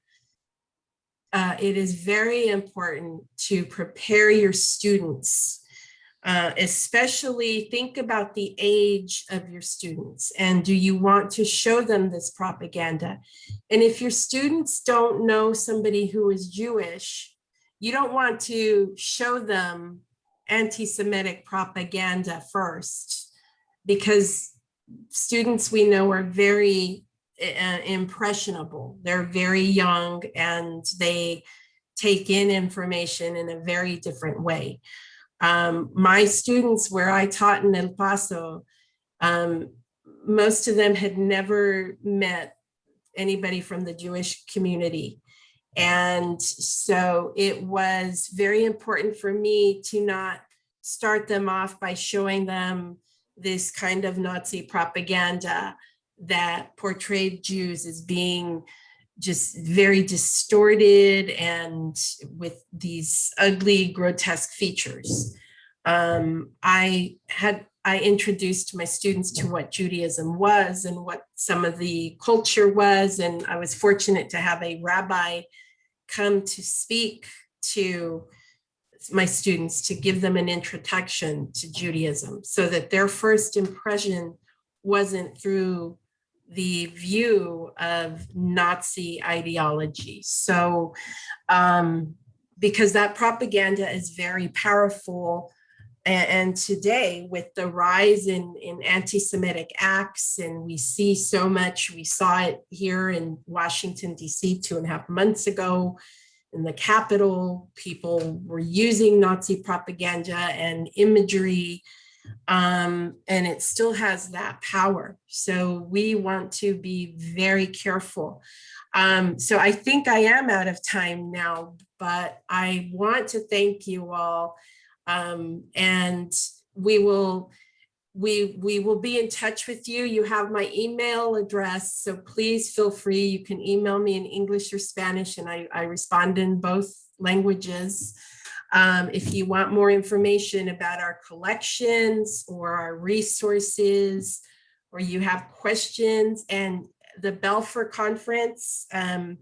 It is very important to prepare your students, especially think about the age of your students and do you want to show them this propaganda? And if your students don't know somebody who is Jewish, you don't want to show them anti-Semitic propaganda first, because students we know are very impressionable. They're very young and they take in information in a very different way. My students where I taught in El Paso, most of them had never met anybody from the Jewish community. And so it was very important for me to not start them off by showing them this kind of Nazi propaganda that portrayed Jews as being just very distorted and with these ugly, grotesque features. I introduced my students to what Judaism was and what some of the culture was. And I was fortunate to have a rabbi come to speak to my students to give them an introduction to Judaism so that their first impression wasn't through the view of Nazi ideology. So, because that propaganda is very powerful. And today, with the rise in anti-Semitic acts, and we see so much, we saw it here in Washington, D.C. 2.5 months ago in the Capitol, people were using Nazi propaganda and imagery, and it still has that power. So we want to be very careful. So I think I am out of time now, but I want to thank you all. And we will be in touch with you. You have my email address, so please feel free. You can email me in English or Spanish, and I respond in both languages. If you want more information about our collections or our resources, or you have questions, and the Balfour Conference, I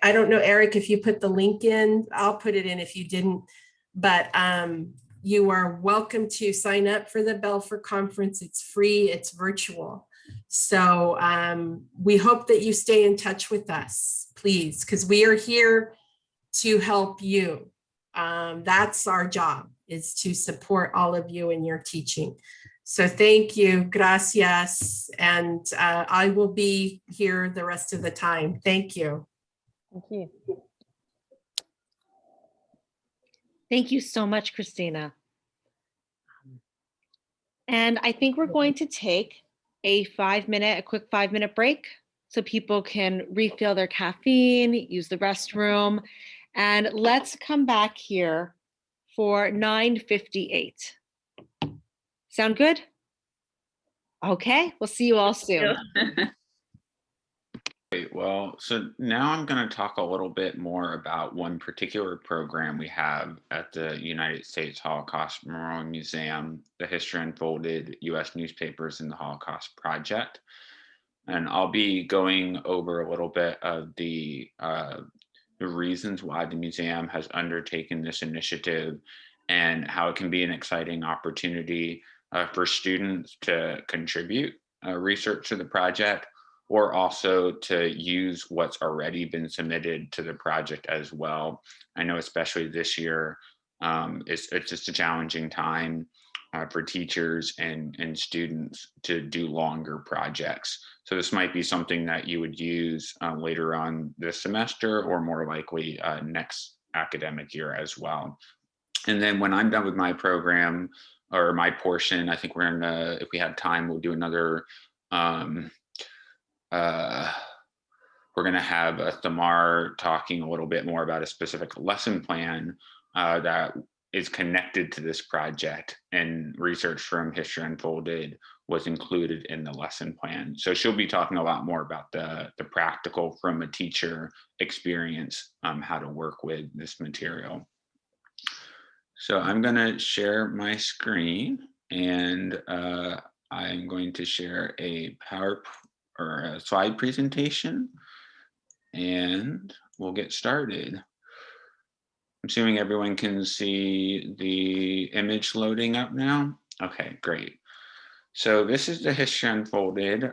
don't know, Eric, if you put the link in, I'll put it in if you didn't. But you are welcome to sign up for the Balfour Conference. It's free, it's virtual. So we hope that you stay in touch with us, please, because we are here to help you. That's our job, is to support all of you in your teaching. So thank you, gracias. And I will be here the rest of the time. Thank you. Thank you. Thank you so much, Christina. And I think we're going to take a quick 5-minute break so people can refill their caffeine, use the restroom, and let's come back here for 9:58. Sound good? Okay, we'll see you all soon. Great. Well, so now I'm going to talk a little bit more about one particular program we have at the United States Holocaust Memorial Museum, the History Unfolded, U.S. Newspapers in the Holocaust Project. And I'll be going over a little bit of the reasons why the museum has undertaken this initiative and how it can be an exciting opportunity for students to contribute research to the project, or also to use what's already been submitted to the project as well. I know especially this year, it's just a challenging time for teachers and students to do longer projects. So this might be something that you would use later on this semester, or more likely next academic year as well. And then when I'm done with my program or my portion, I think we're gonna, if we have time, we'll do another we're going to have Thamar talking a little bit more about a specific lesson plan that is connected to this project, and research from History Unfolded was included in the lesson plan. So she'll be talking a lot more about the practical from a teacher experience, how to work with this material. So I'm going to share my screen, and I'm going to share a a slide presentation, and we'll get started. I'm assuming everyone can see the image loading up now. Okay, great. So this is the History Unfolded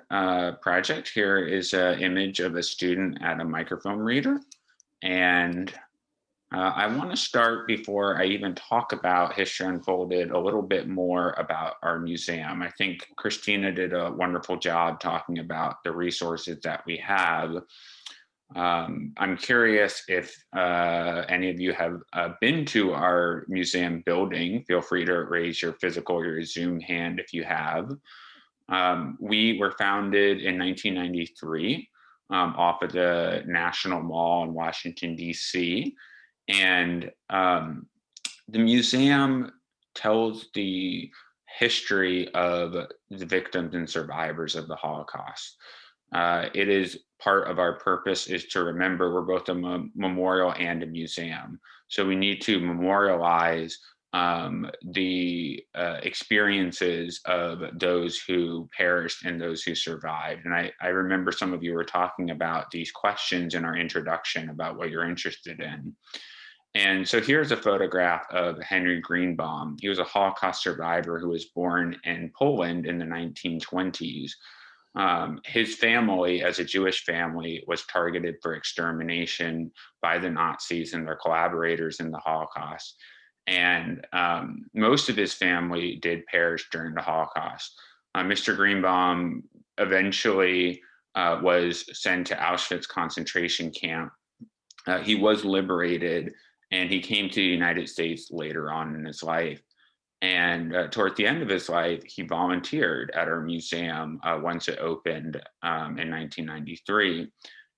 project. Here is an image of a student at a microfilm reader, and I want to start, before I even talk about History Unfolded, a little bit more about our museum. I think Christina did a wonderful job talking about the resources that we have. I'm curious if any of you have been to our museum building. Feel free to raise your physical or your Zoom hand if you have. We were founded in 1993 off of the National Mall in Washington, D.C. And the museum tells the history of the victims and survivors of the Holocaust. It is part of our purpose is to remember. We're both a memorial and a museum. So we need to memorialize the experiences of those who perished and those who survived. And I remember some of you were talking about these questions in our introduction about what you're interested in. And so here's a photograph of Henry Greenbaum. He was a Holocaust survivor who was born in Poland in the 1920s. His family, as a Jewish family, was targeted for extermination by the Nazis and their collaborators in the Holocaust. And most of his family did perish during the Holocaust. Mr. Greenbaum eventually was sent to Auschwitz concentration camp. He was liberated, and he came to the United States later on in his life. And toward the end of his life, he volunteered at our museum once it opened in 1993.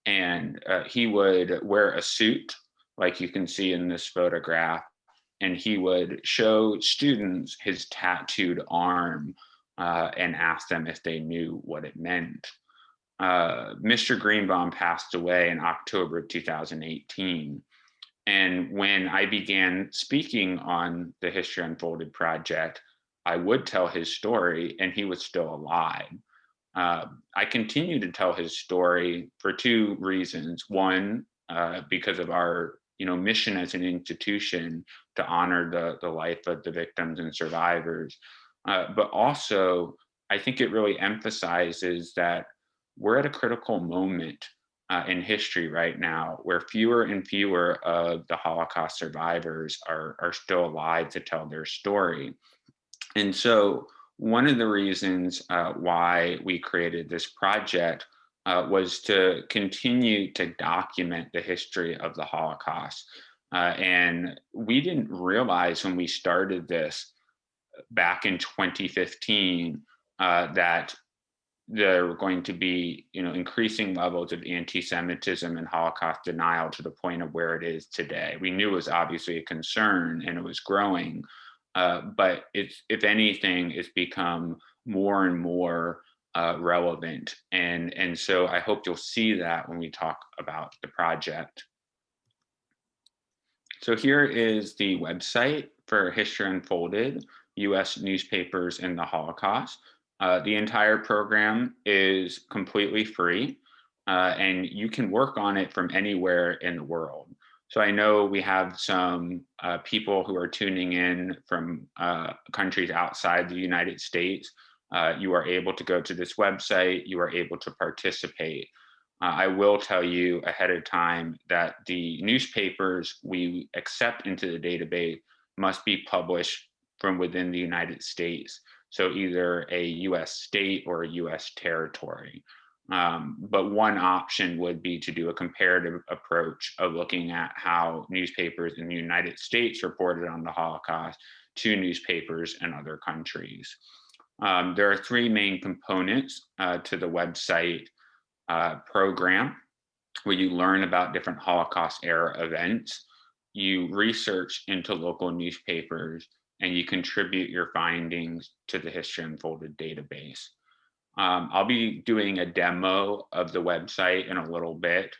And he would wear a suit, like you can see in this photograph, and he would show students his tattooed arm and ask them if they knew what it meant. Mr. Greenbaum passed away in October of 2018. And when I began speaking on the History Unfolded project, I would tell his story, and he was still alive. I continue to tell his story for two reasons. One, because of our mission as an institution to honor the life of the victims and survivors. But also, I think it really emphasizes that we're at a critical moment in history right now, where fewer and fewer of the Holocaust survivors are still alive to tell their story. And so one of the reasons why we created this project was to continue to document the history of the Holocaust. And we didn't realize when we started this back in 2015 that there were going to be increasing levels of anti-Semitism and Holocaust denial to the point of where it is today. We knew it was obviously a concern and it was growing, but if anything, it's become more and more relevant. And so I hope you'll see that when we talk about the project. So here is the website for History Unfolded, U.S. Newspapers in the Holocaust. The entire program is completely free, and you can work on it from anywhere in the world. So I know we have some people who are tuning in from countries outside the United States. You are able to go to this website. You are able to participate. I will tell you ahead of time that the newspapers we accept into the database must be published from within the United States. So either a US state or a US territory. But one option would be to do a comparative approach of looking at how newspapers in the United States reported on the Holocaust to newspapers in other countries. There are three main components to the website program, where you learn about different Holocaust era events, you research into local newspapers, and you contribute your findings to the History Unfolded database. I'll be doing a demo of the website in a little bit,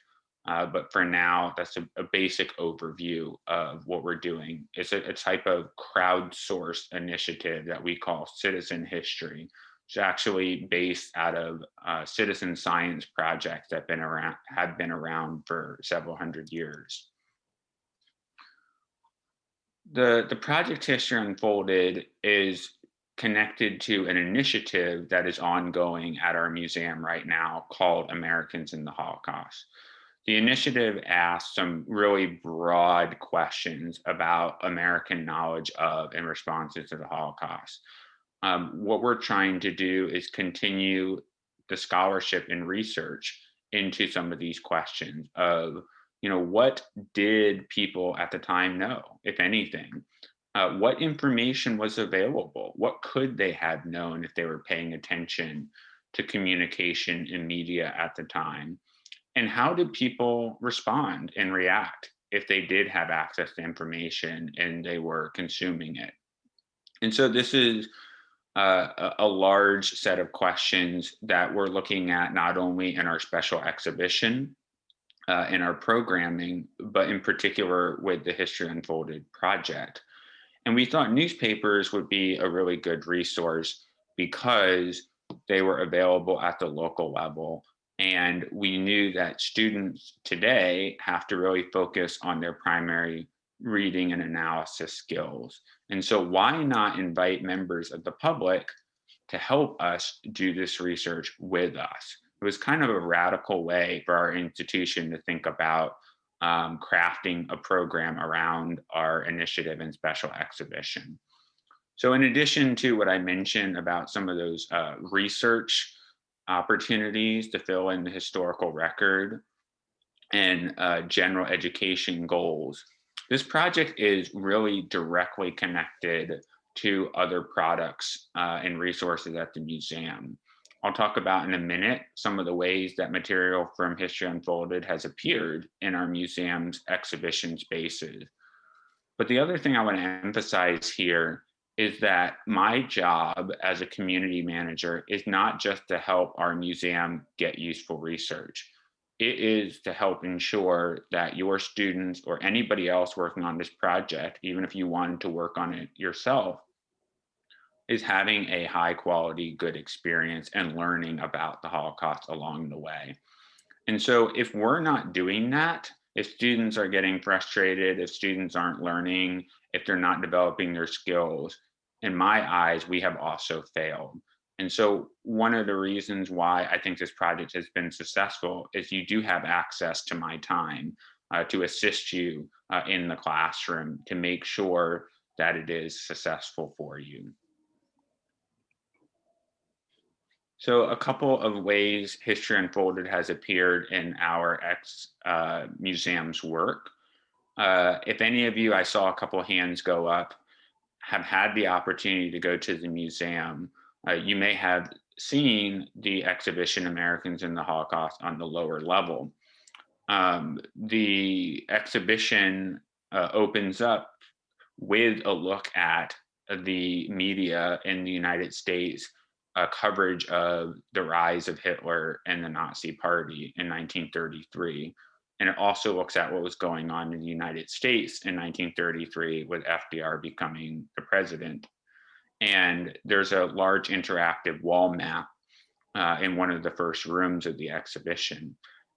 but for now, that's a basic overview of what we're doing. It's a type of crowdsourced initiative that we call Citizen History. It's actually based out of citizen science projects that have been around for several hundred years. The project History Unfolded is connected to an initiative that is ongoing at our museum right now called Americans in the Holocaust. The initiative asked some really broad questions about American knowledge of and responses to the Holocaust. What we're trying to do is continue the scholarship and research into some of these questions of, what did people at the time know, if anything? What information was available? What could they have known if they were paying attention to communication and media at the time? And how did people respond and react if they did have access to information and they were consuming it? And so this is a large set of questions that we're looking at not only in our special exhibition, in our programming, but in particular with the History Unfolded project. And we thought newspapers would be a really good resource because they were available at the local level. And we knew that students today have to really focus on their primary reading and analysis skills. And so why not invite members of the public to help us do this research with us? It was kind of a radical way for our institution to think about crafting a program around our initiative and special exhibition. So in addition to what I mentioned about some of those research opportunities to fill in the historical record and general education goals, this project is really directly connected to other products and resources at the museum. I'll talk about in a minute some of the ways that material from History Unfolded has appeared in our museum's exhibition spaces. But the other thing I want to emphasize here is that my job as a community manager is not just to help our museum get useful research. It is to help ensure that your students or anybody else working on this project, even if you wanted to work on it yourself, is having a high quality, good experience and learning about the Holocaust along the way. And so if we're not doing that, if students are getting frustrated, if students aren't learning, if they're not developing their skills, in my eyes, we have also failed. And so one of the reasons why I think this project has been successful is you do have access to my time to assist you in the classroom to make sure that it is successful for you. So a couple of ways History Unfolded has appeared in our museum's work. If any of you, I saw a couple hands go up, have had the opportunity to go to the museum, you may have seen the exhibition Americans in the Holocaust on the lower level. The exhibition opens up with a look at the media in the United States coverage of the rise of Hitler and the Nazi Party in 1933. And it also looks at what was going on in the United States in 1933 with FDR becoming the president. And there's a large interactive wall map in one of the first rooms of the exhibition.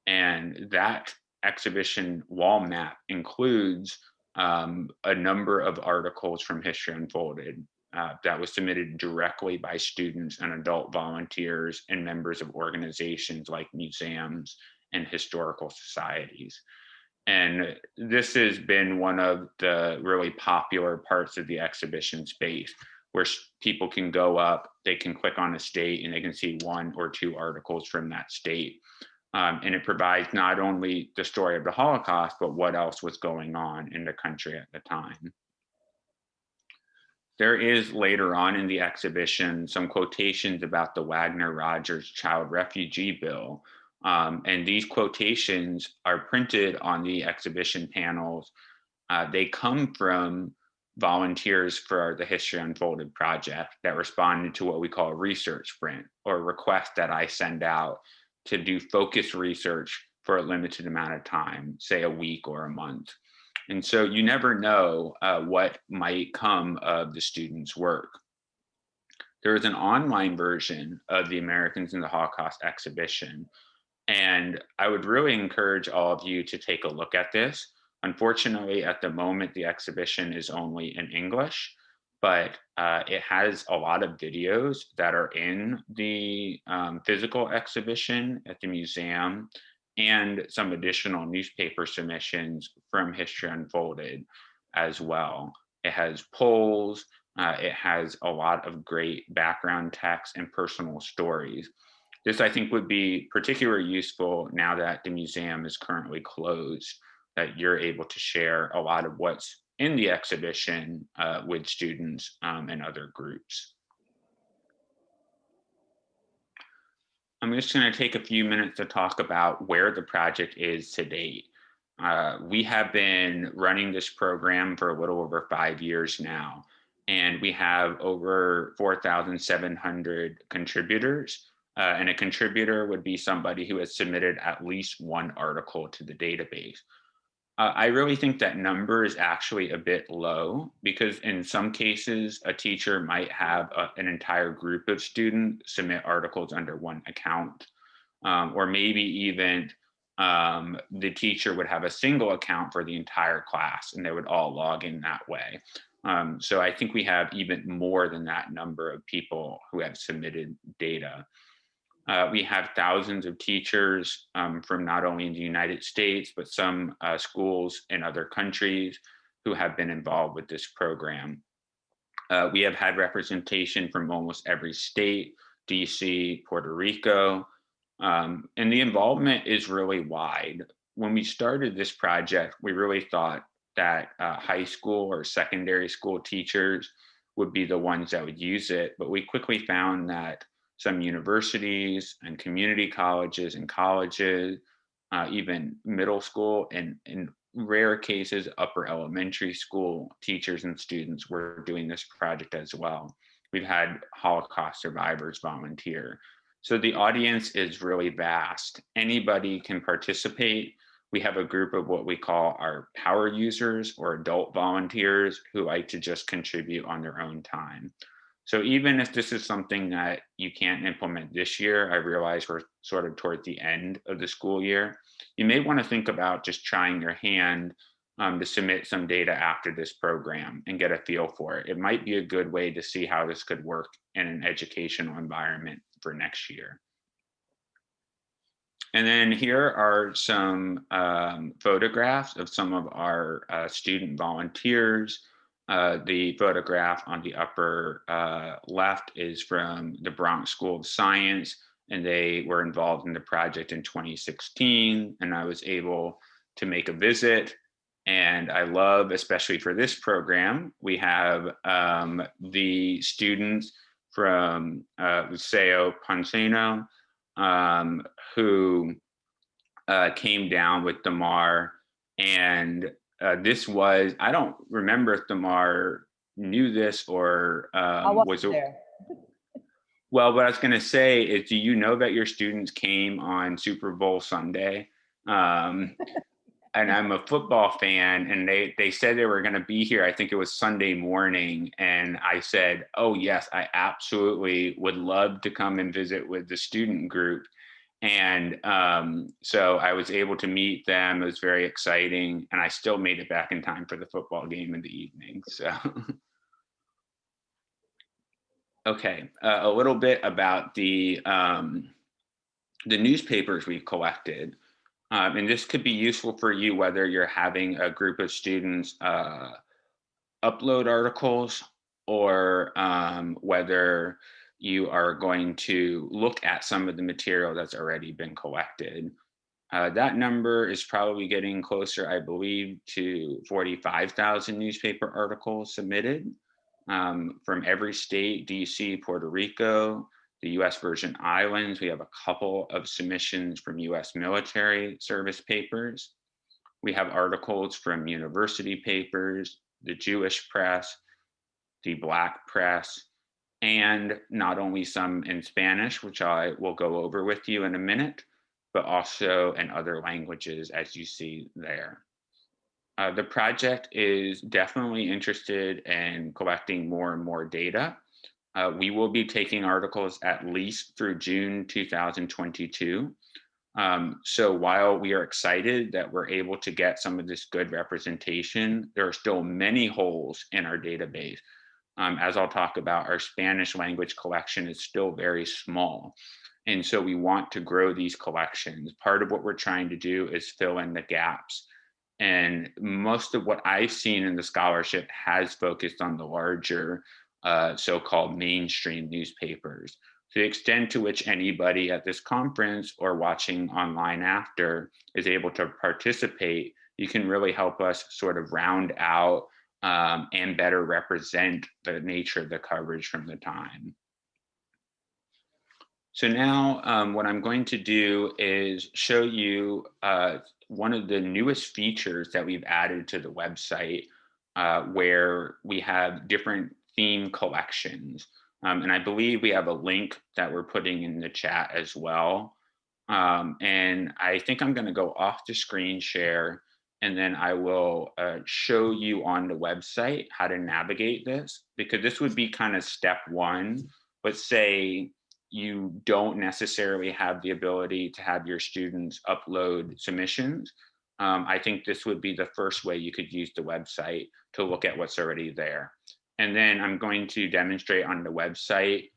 And that exhibition wall map includes a number of articles from History Unfolded that was submitted directly by students and adult volunteers and members of organizations like museums and historical societies. And this has been one of the really popular parts of the exhibition space, where people can go up, they can click on a state, and they can see one or two articles from that state. And it provides not only the story of the Holocaust, but what else was going on in the country at the time. There is later on in the exhibition some quotations about the Wagner-Rogers Child Refugee Bill. And these quotations are printed on the exhibition panels. They come from volunteers for the History Unfolded project that responded to what we call a research sprint, or a request that I send out to do focused research for a limited amount of time, say a week or a month. And so you never know what might come of the students' work. There is an online version of the Americans in the Holocaust exhibition, and I would really encourage all of you to take a look at this. Unfortunately, at the moment, the exhibition is only in English, but it has a lot of videos that are in the physical exhibition at the museum and some additional newspaper submissions from History Unfolded as well. It has polls, it has a lot of great background text and personal stories. This, I think, would be particularly useful now that the museum is currently closed, that you're able to share a lot of what's in the exhibition with students and other groups. I'm just going to take a few minutes to talk about where the project is to date. We have been running this program for a little over 5 years now, and we have over 4,700 contributors. And a contributor would be somebody who has submitted at least one article to the database. I really think that number is actually a bit low, because in some cases, a teacher might have an entire group of students submit articles under one account, or maybe even the teacher would have a single account for the entire class and they would all log in that way. So I think we have even more than that number of people who have submitted data. We have thousands of teachers from not only in the United States, but some schools in other countries who have been involved with this program. We have had representation from almost every state, DC, Puerto Rico, and the involvement is really wide. When we started this project, we really thought that high school or secondary school teachers would be the ones that would use it, but we quickly found that some universities and community colleges and colleges, even middle school, and in rare cases, upper elementary school teachers and students were doing this project as well. We've had Holocaust survivors volunteer. So the audience is really vast. Anybody can participate. We have a group of what we call our power users or adult volunteers who like to just contribute on their own time. So even if this is something that you can't implement this year, I realize we're sort of toward the end of the school year, you may want to think about just trying your hand to submit some data after this program and get a feel for it. It might be a good way to see how this could work in an educational environment for next year. And then here are some photographs of some of our student volunteers. The photograph on the upper left is from the Bronx School of Science, and they were involved in the project in 2016, and I was able to make a visit. And I love, especially for this program, we have the students from Liceo Ponceno who came down with Thamar, and this was, I don't remember if Thamar knew this or was there. Well, what I was going to say is, do you know that your students came on Super Bowl Sunday? And I'm a football fan, and they said they were going to be here. I think it was Sunday morning. And I said, oh, yes, I absolutely would love to come and visit with the student group. And so I was able to meet them. It was very exciting. And I still made it back in time for the football game in the evening. So, okay, a little bit about the newspapers we've collected. And this could be useful for you, whether you're having a group of students upload articles or whether you are going to look at some of the material that's already been collected. That number is probably getting closer, I believe, to 45,000 newspaper articles submitted from every state, DC, Puerto Rico, the US Virgin Islands. We have a couple of submissions from US military service papers. We have articles from university papers, the Jewish press, the Black press, and not only some in Spanish, which I will go over with you in a minute, but also in other languages, as you see there. The project is definitely interested in collecting more and more data. We will be taking articles at least through June 2022. So while we are excited that we're able to get some of this good representation, there are still many holes in our database. As I'll talk about, our Spanish language collection is still very small. And so we want to grow these collections. Part of what we're trying to do is fill in the gaps. And most of what I've seen in the scholarship has focused on the larger so-called mainstream newspapers. To the extent to which anybody at this conference or watching online after is able to participate, you can really help us sort of round out and better represent the nature of the coverage from the time. So now what I'm going to do is show you one of the newest features that we've added to the website where we have different theme collections. And I believe we have a link that we're putting in the chat as well. And I think I'm going to go off the screen share, and then I will show you on the website how to navigate this, because this would be kind of step one. Let's say you don't necessarily have the ability to have your students upload submissions. I think this would be the first way you could use the website to look at what's already there. And then I'm going to demonstrate on the website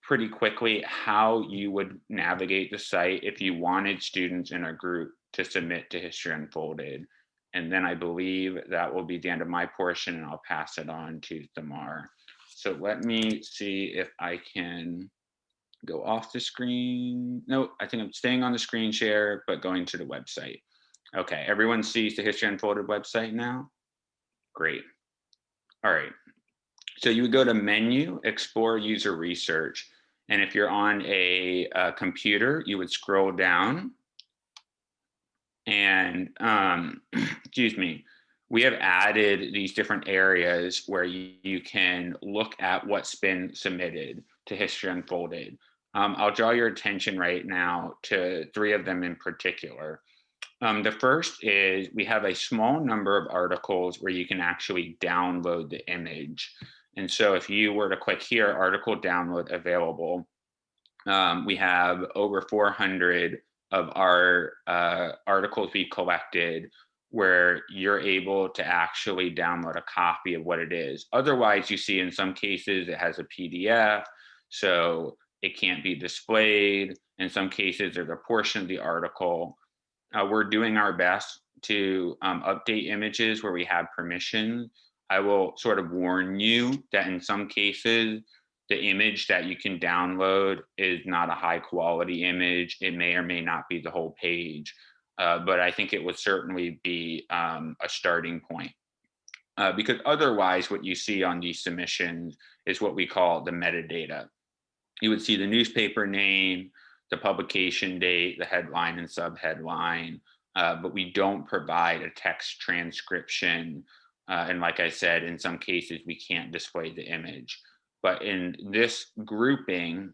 pretty quickly how you would navigate the site if you wanted students in a group to submit to History Unfolded. And then I believe that will be the end of my portion, and I'll pass it on to Thamar. So let me see if I can go off the screen. No, I think I'm staying on the screen share, but going to the website. Okay, everyone sees the History Unfolded website now? Great. All right. So you would go to Menu, Explore User Research. And if you're on a computer, you would scroll down. And, excuse me, we have added these different areas where you can look at what's been submitted to History Unfolded. I'll draw your attention right now to 3 of them in particular. The first is we have a small number of articles where you can actually download the image. And so if you were to click here, article download available, we have over 400 of our articles we collected where you're able to actually download a copy of what it is. Otherwise, you see in some cases it has a PDF, so it can't be displayed. In some cases, there's a portion of the article. We're doing our best to update images where we have permission. I will sort of warn you that in some cases, the image that you can download is not a high quality image. It may or may not be the whole page, but I think it would certainly be a starting point. Because otherwise what you see on these submissions is what we call the metadata. You would see the newspaper name, the publication date, the headline and subheadline, but we don't provide a text transcription. And like I said, in some cases, we can't display the image. But in this grouping,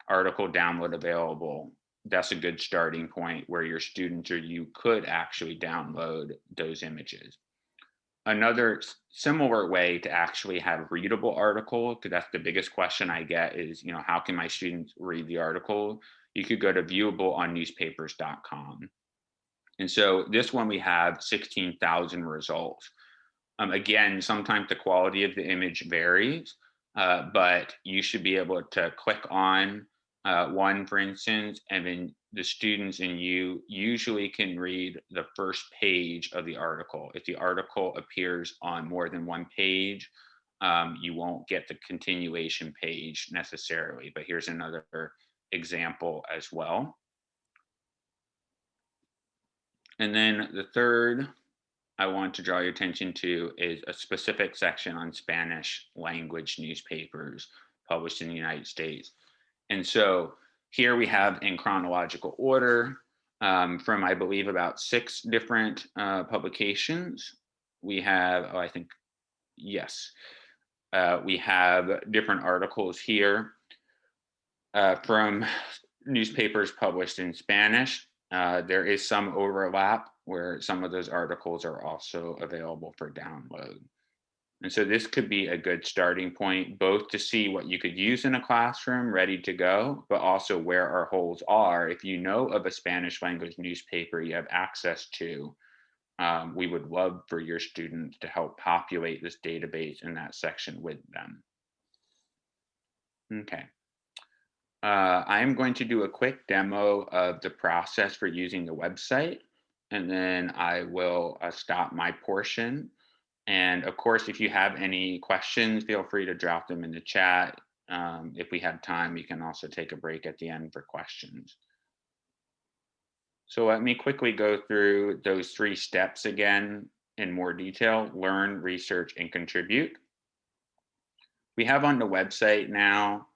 article download available, that's a good starting point where your students or you could actually download those images. Another similar way to actually have readable article, because that's the biggest question I get is, you know, how can my students read the article? You could go to viewable on newspapers.com. And so this one we have 16,000 results. Again, sometimes the quality of the image varies, but you should be able to click on one, for instance, and then the students and you usually can read the first page of the article. If the article appears on more than one page, you won't get the continuation page necessarily, but here's another example as well. And then the third I want to draw your attention to is a specific section on Spanish language newspapers published in the United States. And so here we have in chronological order from, I believe, about 6 different publications. We have, oh, I think, yes, we have different articles here from newspapers published in Spanish. There is some overlap where some of those articles are also available for download. And so this could be a good starting point, both to see what you could use in a classroom ready to go, but also where our holes are. If you know of a Spanish language newspaper you have access to, we would love for your students to help populate this database in that section with them. Okay. I'm going to do a quick demo of the process for using the website, and then I will stop my portion. And of course, if you have any questions, feel free to drop them in the chat. If we have time, we can also take a break at the end for questions. So let me quickly go through those 3 steps again in more detail: learn, research, and contribute. We have on the website now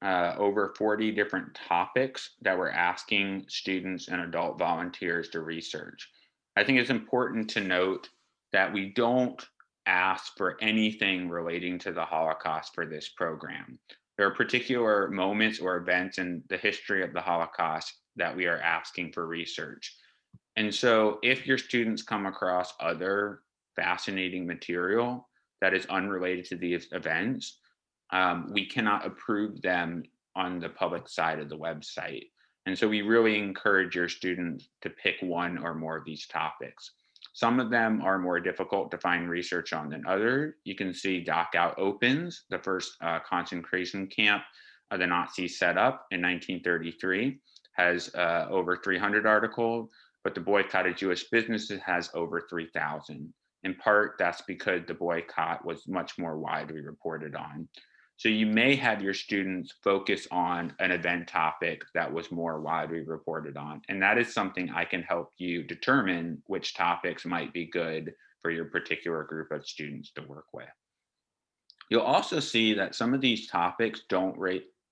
over 40 different topics that we're asking students and adult volunteers to research. I think it's important to note that we don't ask for anything relating to the Holocaust for this program. There are particular moments or events in the history of the Holocaust that we are asking for research. And so if your students come across other fascinating material that is unrelated to these events, we cannot approve them on the public side of the website. And so we really encourage your students to pick one or more of these topics. Some of them are more difficult to find research on than others. You can see Dachau Opens, the first concentration camp the Nazis set up in 1933, has over 300 articles, but the boycott of Jewish businesses has over 3,000. In part, that's because the boycott was much more widely reported on. So you may have your students focus on an event topic that was more widely reported on. And that is something I can help you determine which topics might be good for your particular group of students to work with. You'll also see that some of these topics don't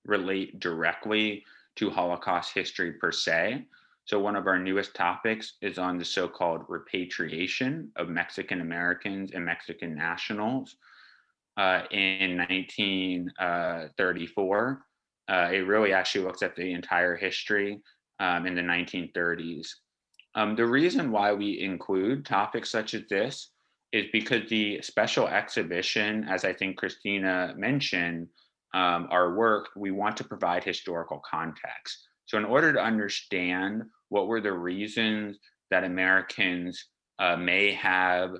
relate directly to Holocaust history per se. So one of our newest topics is on the so-called repatriation of Mexican Americans and Mexican nationals in 1934. It really actually looks at the entire history in the 1930s. The reason why we include topics such as this is because the special exhibition, as I think Christina mentioned, our work, we want to provide historical context. So in order to understand what were the reasons that Americans may have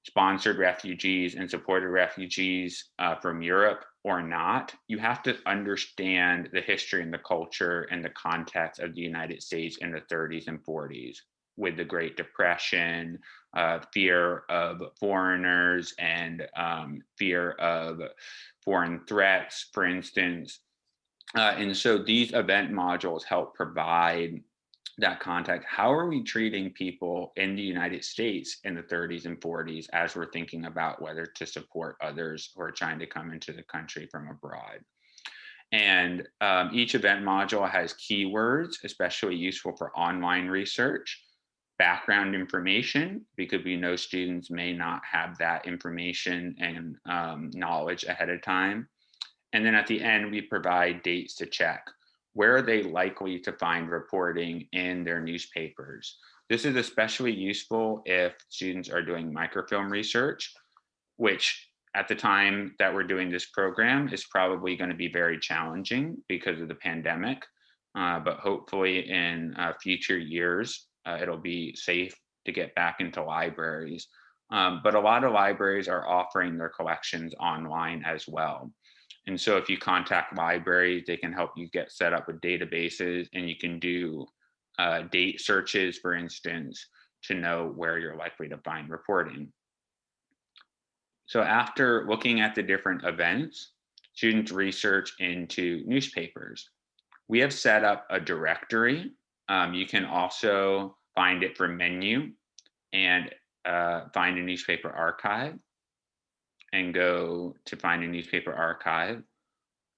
sponsored refugees and supported refugees from Europe or not, you have to understand the history and the culture and the context of the United States in the 30s and 40s with the Great Depression, fear of foreigners and fear of foreign threats, for instance. And so these event modules help provide that context. How are we treating people in the United States in the 30s and 40s as we're thinking about whether to support others who are trying to come into the country from abroad? And each event module has keywords, especially useful for online research, background information, because we know students may not have that information and knowledge ahead of time. And then at the end, we provide dates to check. Where are they likely to find reporting in their newspapers? This is especially useful if students are doing microfilm research, which at the time that we're doing this program is probably going to be very challenging because of the pandemic. But hopefully in future years, it'll be safe to get back into libraries. But a lot of libraries are offering their collections online as well. And so if you contact libraries, they can help you get set up with databases, and you can do date searches, for instance, to know where you're likely to find reporting. So after looking at the different events, students research into newspapers. We have set up a directory. You can also find it from menu and find a newspaper archive, and go to find a newspaper archive,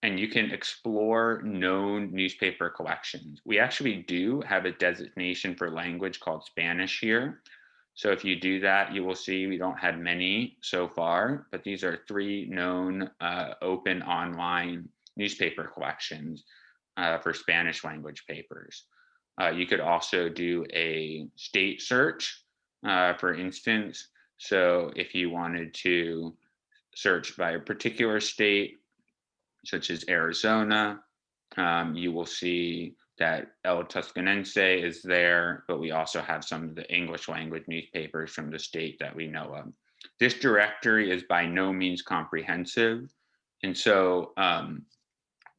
and you can explore known newspaper collections. We actually do have a designation for language called Spanish here. So if you do that, you will see we don't have many so far, but these are 3 known open online newspaper collections for Spanish language papers. You could also do a state search, for instance. So if you wanted to search by a particular state, such as Arizona, you will see that El Tuscanense is there, but we also have some of the English language newspapers from the state that we know of. This directory is by no means comprehensive. And so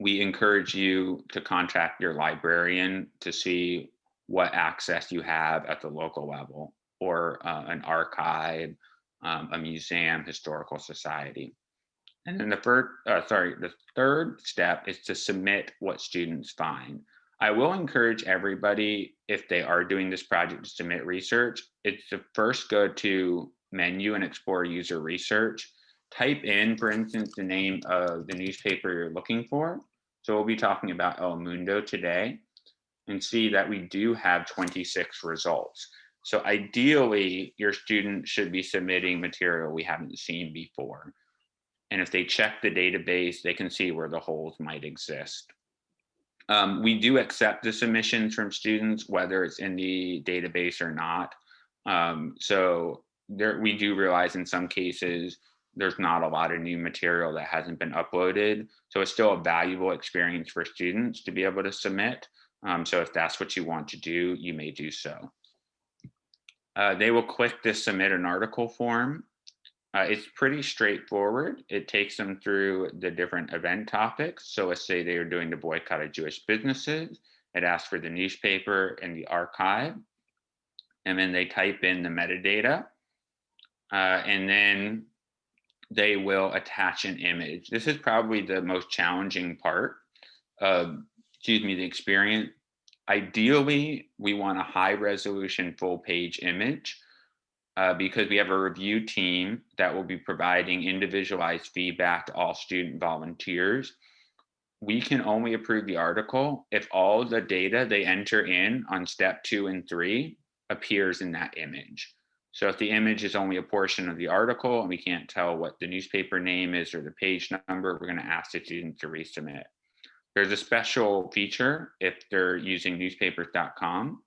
we encourage you to contact your librarian to see what access you have at the local level, or an archive, a museum, historical society. And then the third step is to submit what students find. I will encourage everybody, if they are doing this project, to submit research. It's to first go to menu and explore user research. Type in, for instance, the name of the newspaper you're looking for. So we'll be talking about El Mundo today, and see that we do have 26 results. So ideally, your student should be submitting material we haven't seen before. And if they check the database, they can see where the holes might exist. We do accept the submissions from students, whether it's in the database or not. So we do realize in some cases, there's not a lot of new material that hasn't been uploaded. So it's still a valuable experience for students to be able to submit. So if that's what you want to do, you may do so. They will click the submit an article form. It's pretty straightforward. It takes them through the different event topics. So let's say they are doing the boycott of Jewish businesses. It asks for the newspaper and the archive. And then they type in the metadata. And then they will attach an image. This is probably the most challenging part of, the experience. Ideally, we want a high resolution full page image because we have a review team that will be providing individualized feedback to all student volunteers. We can only approve the article if all the data they enter in on step 2 and 3 appears in that image. So if the image is only a portion of the article and we can't tell what the newspaper name is or the page number, we're going to ask the student to resubmit. There's a special feature if they're using newspapers.com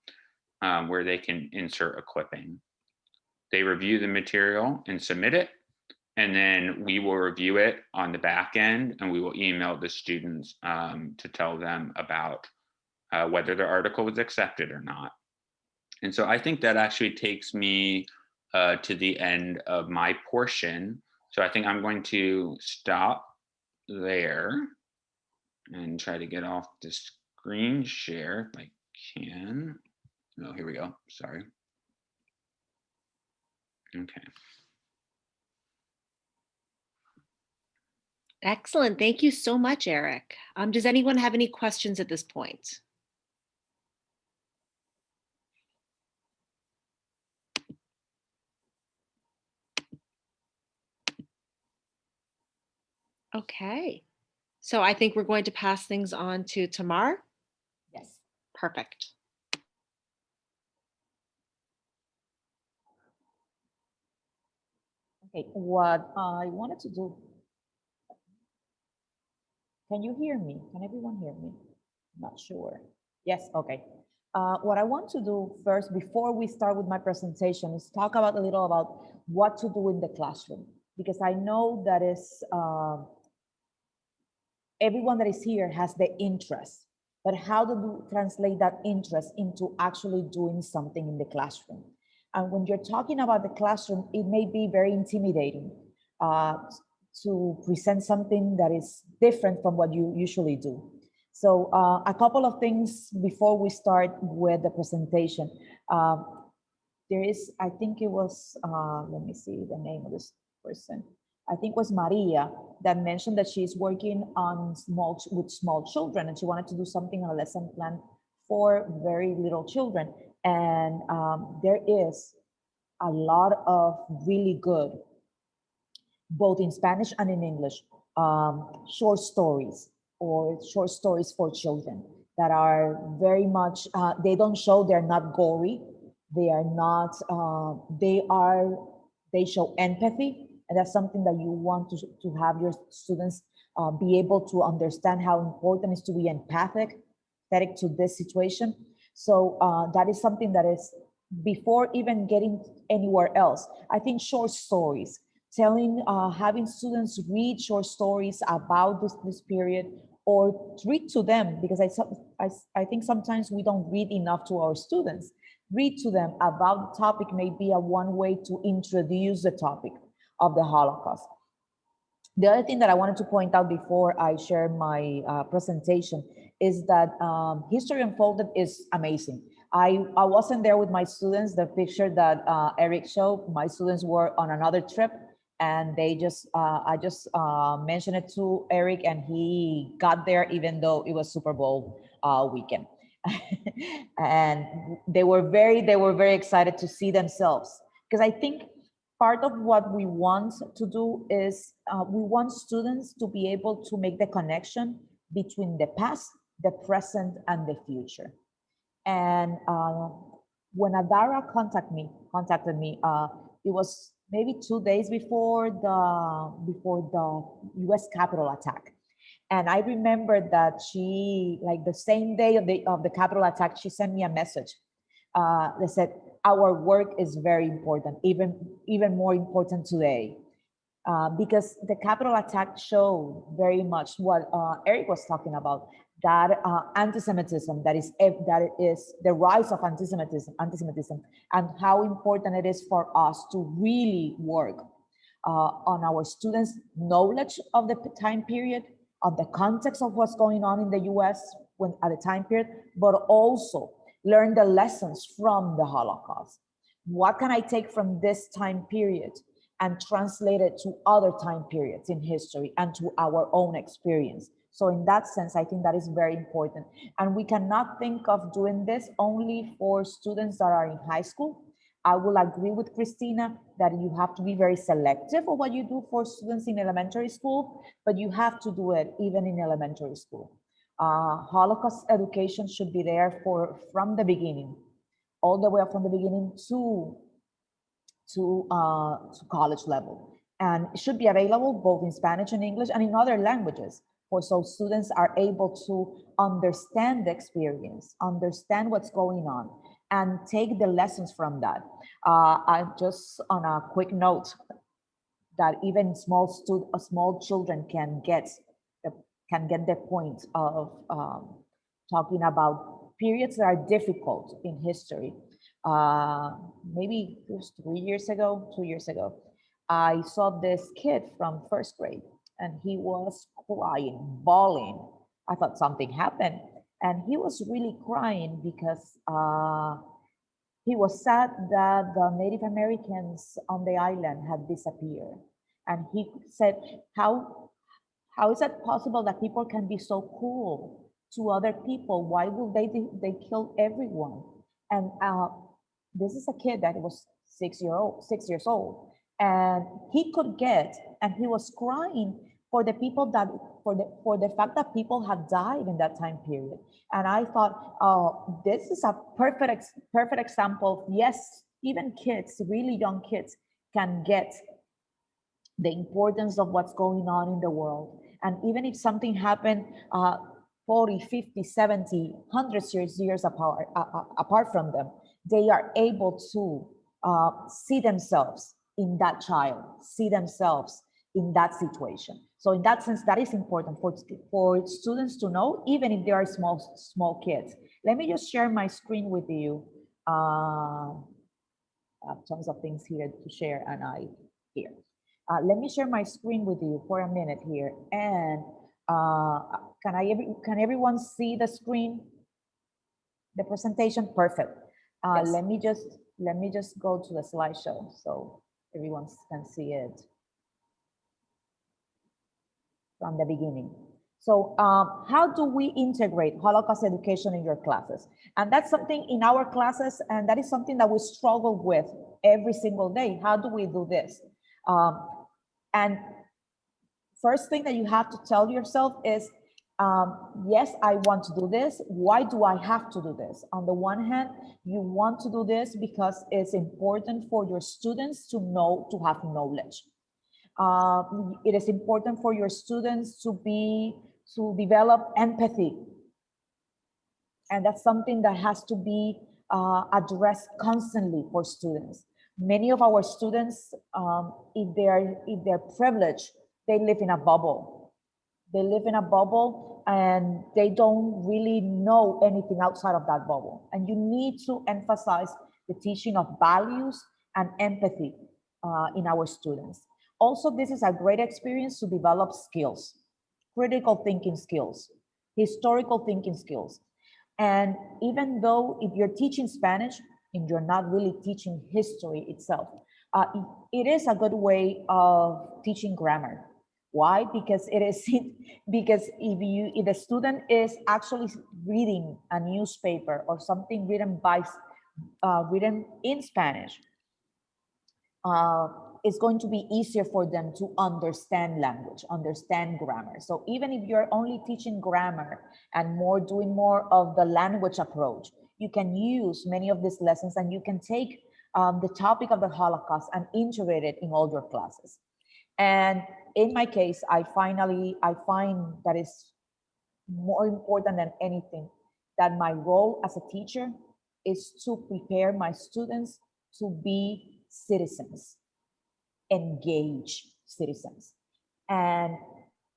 where they can insert a clipping. They review the material and submit it, and then we will review it on the back end, and we will email the students to tell them about whether their article was accepted or not. And so I think that actually takes me to the end of my portion. So I think I'm going to stop there and try to get off the screen share if I can. Oh, here we go. Sorry. Okay. Excellent. Thank you so much, Eric. Does anyone have any questions at this point? Okay. So I think we're going to pass things on to Thamar. Yes. Perfect. Okay, what I wanted to do, can you hear me? Can everyone hear me? Not sure. Yes, okay. What I want to do first, before we start with my presentation, is talk about a little about what to do in the classroom, because I know that is, everyone that is here has the interest, but how do you translate that interest into actually doing something in the classroom? And when you're talking about the classroom, it may be very intimidating to present something that is different from what you usually do. So a couple of things before we start with the presentation. There is, I think it was, let me see the name of this person. I think it was Maria that mentioned that she's working on with small children, and she wanted to do something on a lesson plan for very little children. And there is a lot of really good, both in Spanish and in English, short stories or short stories for children that are very much, they don't show, they're not gory. They are not, they show empathy. And that's something that you want to have your students be able to understand how important it is to be empathic to this situation. So that is something that is, before even getting anywhere else, I think short stories, having students read short stories about this period, or read to them, because I think sometimes we don't read enough to our students. Read to them about the topic may be one way to introduce the topic of the Holocaust. The other thing that I wanted to point out before I share my presentation is that History Unfolded is amazing. I wasn't there with my students. The picture that Eric showed, my students were on another trip, and they just, I just mentioned it to Eric, and he got there even though it was Super Bowl weekend. And they were very excited to see themselves, because I think part of what we want to do is we want students to be able to make the connection between the past, the present, and the future. And when Adara contacted me, it was maybe 2 days before the U.S. Capitol attack. And I remember that she, like the same day of the Capitol attack, she sent me a message that said, our work is very important, even more important today. Because the Capitol attack showed very much what Eric was talking about, that anti-Semitism, that is the rise of anti-Semitism, and how important it is for us to really work on our students' knowledge of the time period, of the context of what's going on in the US at the time period, but also learn the lessons from the Holocaust. What can I take from this time period and translate it to other time periods in history and to our own experience? So in that sense, I think that is very important. And we cannot think of doing this only for students that are in high school. I will agree with Christina that you have to be very selective of what you do for students in elementary school, but you have to do it even in elementary school. Holocaust education should be there from the beginning, all the way up from the beginning to college level. And it should be available both in Spanish and English and in other languages, so students are able to understand the experience, understand what's going on, and take the lessons from that. I just, on a quick note, that even small children can get the point of talking about periods that are difficult in history. Maybe it was 2 years ago, I saw this kid from first grade, and he was crying, bawling. I thought something happened. And he was really crying because he was sad that the Native Americans on the island had disappeared. And he said, how is it possible that people can be so cruel to other people? Why will they kill everyone? And this is a kid that was 6 years old. And he could get, and he was crying for the people that, for the fact that people had died in that time period. And I thought, oh, this is a perfect example. Yes, even kids, really young kids, can get the importance of what's going on in the world. And even if something happened 40, 50, 70, 100 years apart from them, they are able to see themselves in that child, see themselves in that situation. So in that sense, that is important for students to know, even if they are small kids. Let me just share my screen with you. I have tons of things here to share, and let me share my screen with you for a minute here. And can everyone see the screen, the presentation? Perfect. Yes. Let me just go to the slideshow so everyone can see it from the beginning. So how do we integrate Holocaust education in your classes? And that's something in our classes, and that is something that we struggle with every single day. How do we do this? And first thing that you have to tell yourself is, yes, I want to do this. Why do I have to do this? On the one hand, you want to do this because it's important for your students to know, to have knowledge. It is important for your students to develop empathy. And that's something that has to be addressed constantly for students. Many of our students, if they're privileged, they live in a bubble. They live in a bubble and they don't really know anything outside of that bubble. And you need to emphasize the teaching of values and empathy in our students. Also, this is a great experience to develop skills, critical thinking skills, historical thinking skills. And even though if you're teaching Spanish and you're not really teaching history itself, it is a good way of teaching grammar. Why? Because it is because if the student is actually reading a newspaper or something written in Spanish, it's going to be easier for them to understand language, understand grammar. So even if you're only teaching grammar and doing more of the language approach, you can use many of these lessons and you can take the topic of the Holocaust and integrate it in all your classes. And in my case, I find that it's more important than anything that my role as a teacher is to prepare my students to be citizens, engaged citizens. And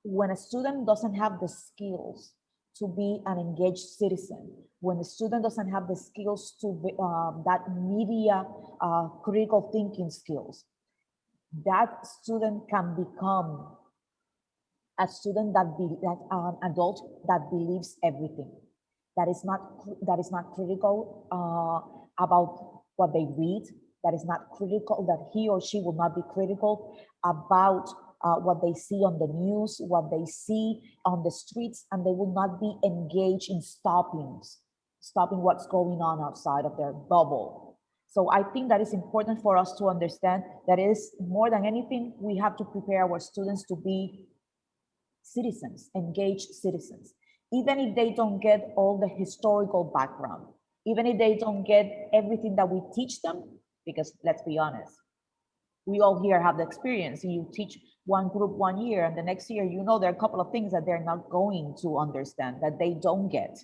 when a student doesn't have the skills to be an engaged citizen, when a student doesn't have the skills to be, that media critical thinking skills, that student can become a student an adult that believes everything, that is not critical about what they read, that is not critical, that he or she will not be critical about what they see on the news, what they see on the streets, and they will not be engaged in stopping what's going on outside of their bubble. So I think that is important for us to understand that it is more than anything, we have to prepare our students to be citizens, engaged citizens, even if they don't get all the historical background, even if they don't get everything that we teach them, because let's be honest, we all here have the experience. You teach one group 1 year and the next year, you know, there are a couple of things that they're not going to understand, that they don't get.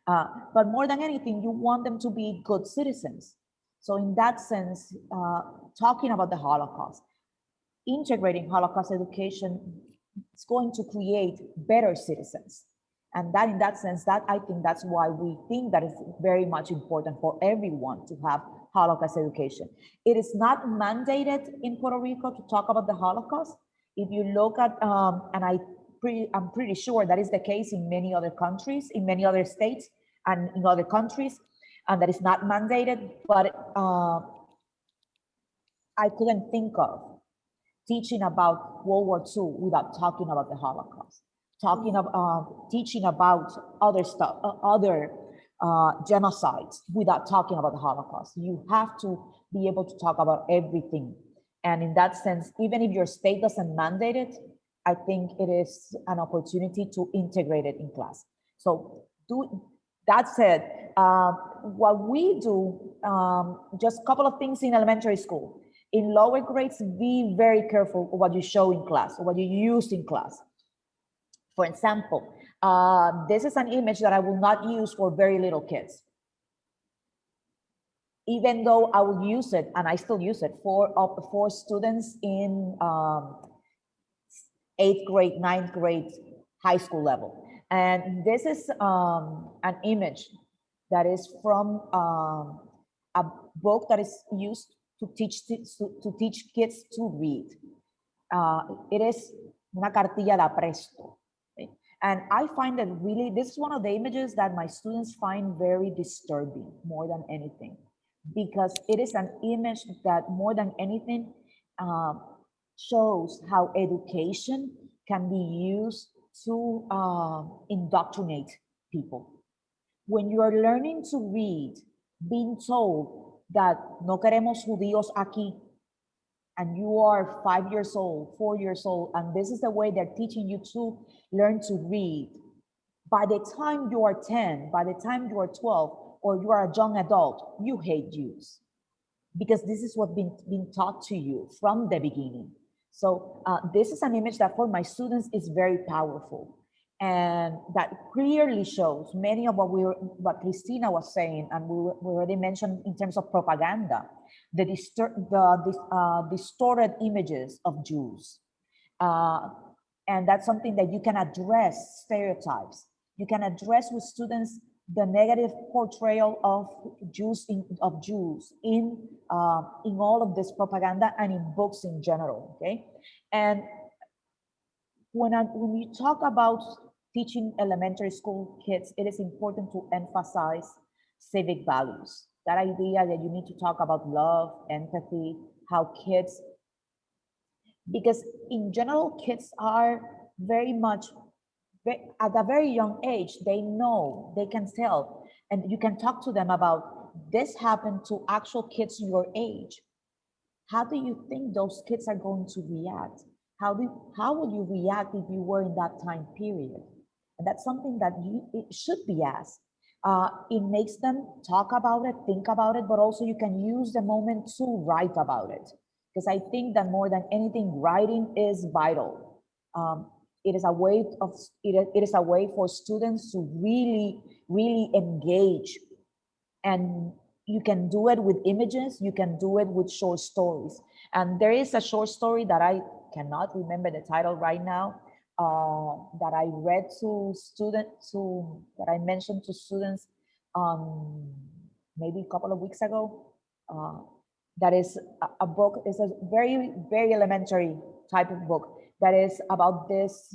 But more than anything, you want them to be good citizens. So in that sense, talking about the Holocaust, integrating Holocaust education is going to create better citizens. And that in that sense, that I think that's why we think that it's very much important for everyone to have Holocaust education. It is not mandated in Puerto Rico to talk about the Holocaust. If you look at, and I'm pretty sure that is the case in many other countries, in many other states and in other countries, and that is not mandated, but I couldn't think of teaching about World War II without talking about the Holocaust, teaching about other stuff, other genocides without talking about the Holocaust. You have to be able to talk about everything. And in that sense, even if your state doesn't mandate it, I think it is an opportunity to integrate it in class. So that said, what we do, just a couple of things in elementary school. In lower grades, be very careful what you show in class or what you use in class. For example, this is an image that I will not use for very little kids. Even though I will use it, and I still use it for students in 8th grade, 9th grade, high school level. And this is an image that is from a book that is used to teach kids to read. It is una cartilla de apresto. Okay? And I find that really, this is one of the images that my students find very disturbing more than anything, because it is an image that more than anything shows how education can be used to indoctrinate people. When you are learning to read, being told that no queremos judíos aquí, and you are 5 years old, 4 years old, and this is the way they're teaching you to learn to read, by the time you are 10, by the time you are 12, or you are a young adult, you hate Jews, because this is what's been taught to you from the beginning. So this is an image that for my students is very powerful, and that clearly shows many of what Christina was saying, and we already mentioned in terms of propaganda, the distorted images of Jews. And that's something that you can address stereotypes. You can address with students the negative portrayal of Jews in all of this propaganda and in books in general. Okay, and when you talk about teaching elementary school kids, it is important to emphasize civic values. That idea that you need to talk about love, empathy, how kids, because in general, kids are very much, at a very young age, they know, they can tell, and you can talk to them about this happened to actual kids your age. How do you think those kids are going to react? How will you react if you were in that time period? And that's something that it should be asked. It makes them talk about it, think about it, but also you can use the moment to write about it. Because I think that more than anything, writing is vital. It is a way for students to really, really engage. And you can do it with images, you can do it with short stories. And there is a short story that I cannot remember the title right now, that I read to students, that I mentioned to students maybe a couple of weeks ago. That is a book, it's a very, very elementary type of book that is about this.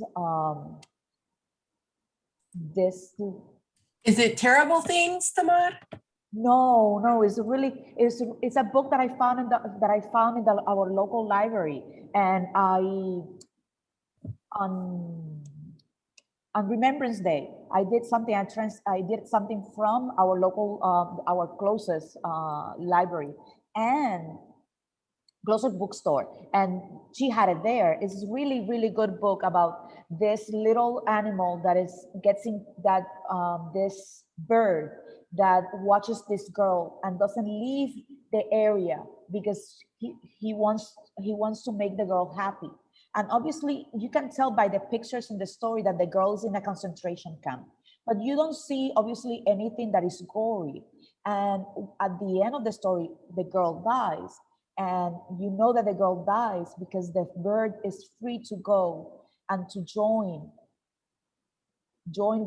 Is it Terrible Things, Thamar? No, it's it's a book that I found in our local library, and on Remembrance Day, I did something. I did something from our local, our closest library and closest bookstore, and she had it there. It's a really, really good book about this little animal that this bird that watches this girl and doesn't leave the area because he wants to make the girl happy. And obviously you can tell by the pictures in the story that the girl is in a concentration camp, but you don't see obviously anything that is gory. And at the end of the story, the girl dies, and you know that the girl dies because the bird is free to go and to join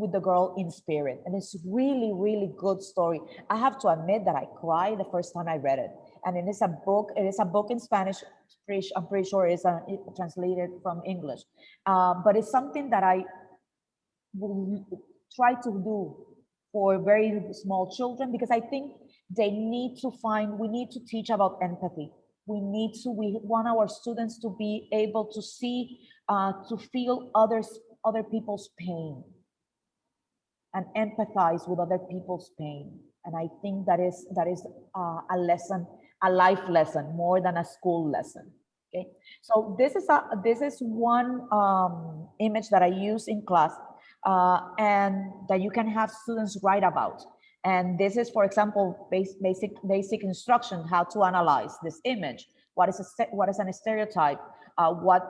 with the girl in spirit. And it's really, really good story. I have to admit that I cried the first time I read it. And it is a book in Spanish. I'm pretty sure it's translated from English. But it's something that I will try to do for very small children, because I think we need to teach about empathy. We want our students to be able to see, to feel other people's pain and empathize with other people's pain. And I think that is a lesson, a life lesson, more than a school lesson. Okay, so this is one image that I use in class, and that you can have students write about. And this is, for example, basic instruction, how to analyze this image. What is an stereotype? What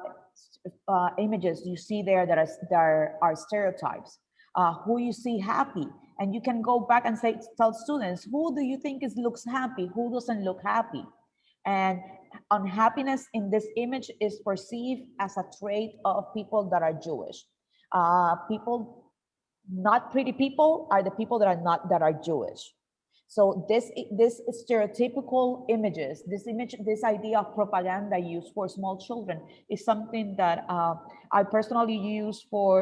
images you see there that are stereotypes? Who you see happy, and you can go back and tell students, who do you think looks happy, who doesn't look happy? And unhappiness in this image is perceived as a trait of people that are Jewish. Not pretty people are the people that are Jewish. So this stereotypical images, this idea of propaganda used for small children is something that I personally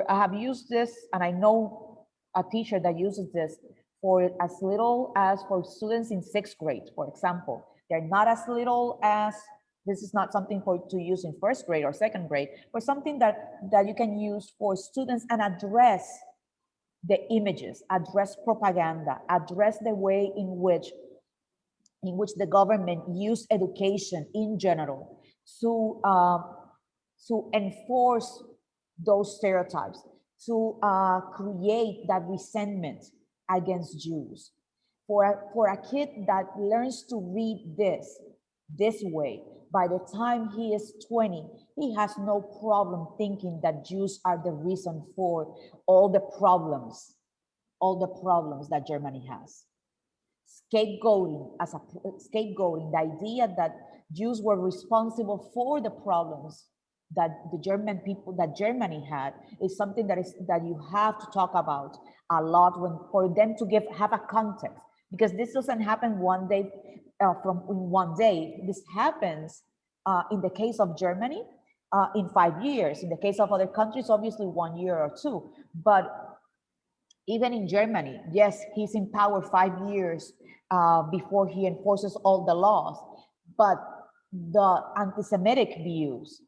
I have used this, and I know a teacher that uses this for as little as for students in 6th grade, for example. They're not as little as, this is not something to use in 1st grade or 2nd grade, but something that you can use for students and address the images, address propaganda, address the way in which the government use education in general to enforce those stereotypes, to create that resentment against Jews. For a kid that learns to read this way, by the time he is 20, he has no problem thinking that Jews are the reason for all the problems that Germany has. Scapegoating, the idea that Jews were responsible for the problems that Germany had, is something that you have to talk about a lot for them to have a context, because this doesn't happen one day in one day. This happens in the case of Germany in 5 years. In the case of other countries, obviously 1 year or 2. But even in Germany, yes, he's in power 5 years before he enforces all the laws. But the anti-Semitic views,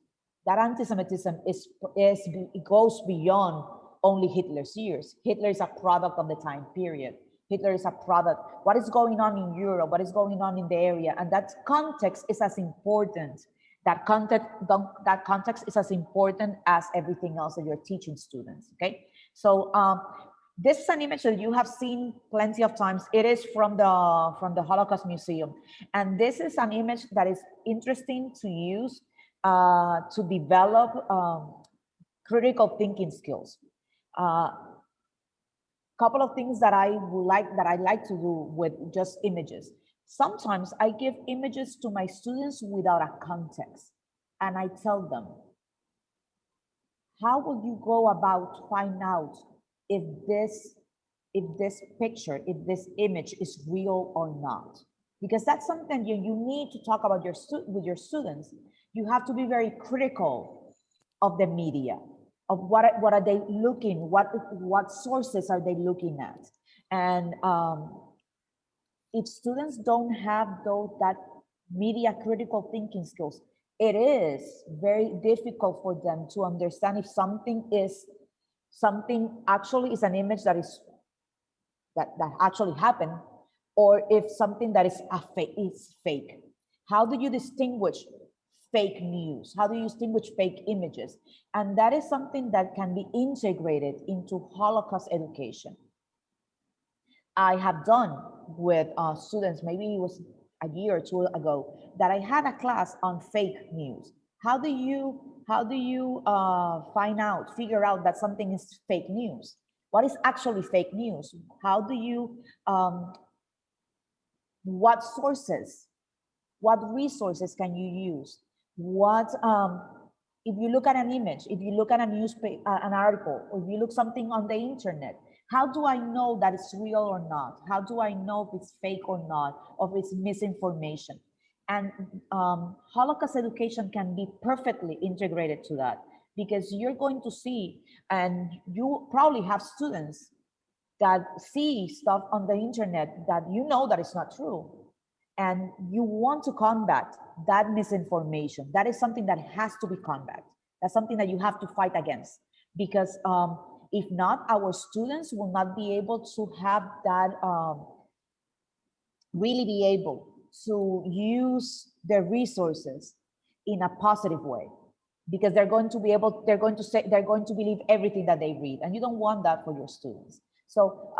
that anti-Semitism it goes beyond only Hitler's years. Hitler is a product of the time period. Hitler is a product. What is going on in Europe? What is going on in the area? And that context is as important. That context is as important as everything else that you're teaching students. Okay, so this is an image that you have seen plenty of times. It is from the Holocaust Museum, and this is an image that is interesting to use to develop critical thinking skills. Couple of things that I like to do with just images. Sometimes I give images to my students without a context, and I tell them, how will you go about find out if this picture, if this image is real or not? Because that's something you need to talk about with your students. You have to be very critical of the media, of what are they looking, what sources are they looking at. And if students don't have that media critical thinking skills, it is very difficult for them to understand if something actually is an image that actually happened, or if something that is fake. How do you distinguish fake news? How do you distinguish fake images? And that is something that can be integrated into Holocaust education. I have done with students, maybe it was a year or 2 ago, that I had a class on fake news. How do you figure out that something is fake news? What is actually fake news? How do you, what sources, what resources can you use? If you look at an image, if you look at a newspaper, an article, or if you look something on the internet, how do I know that it's real or not? How do I know if it's fake or not, or if it's misinformation? And Holocaust education can be perfectly integrated to that, because you're going to see, and you probably have students that see stuff on the internet that you know that it's not true, and you want to combat that misinformation. That is something that has to be combated. That's something that you have to fight against, because if not, our students will not be able to have that, really be able to use their resources in a positive way, because they're going to believe everything that they read, and you don't want that for your students. So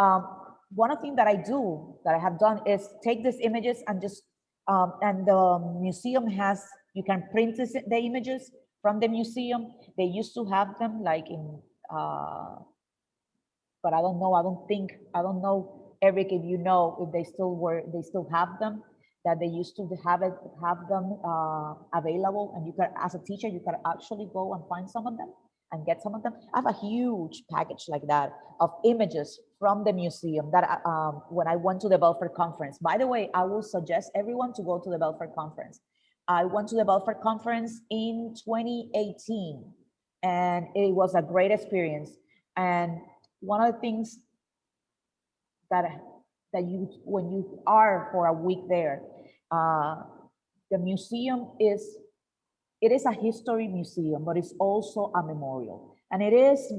one of the things that I have done is take these images and just, and the museum has, you can print the images from the museum. They used to have them like in, but I don't know, Eric, if you know, if they still have them, that they used to have them available, and you can, as a teacher, you can actually go and find some of them and get some of them. I have a huge package like that of images from the museum that when I went to the Belfort conference. By the way, I will suggest everyone to go to the Belfort conference. I went to the Belfort conference in 2018, and it was a great experience. And one of the things that when you are for a week there, the museum it is a history museum, but it's also a memorial. And it is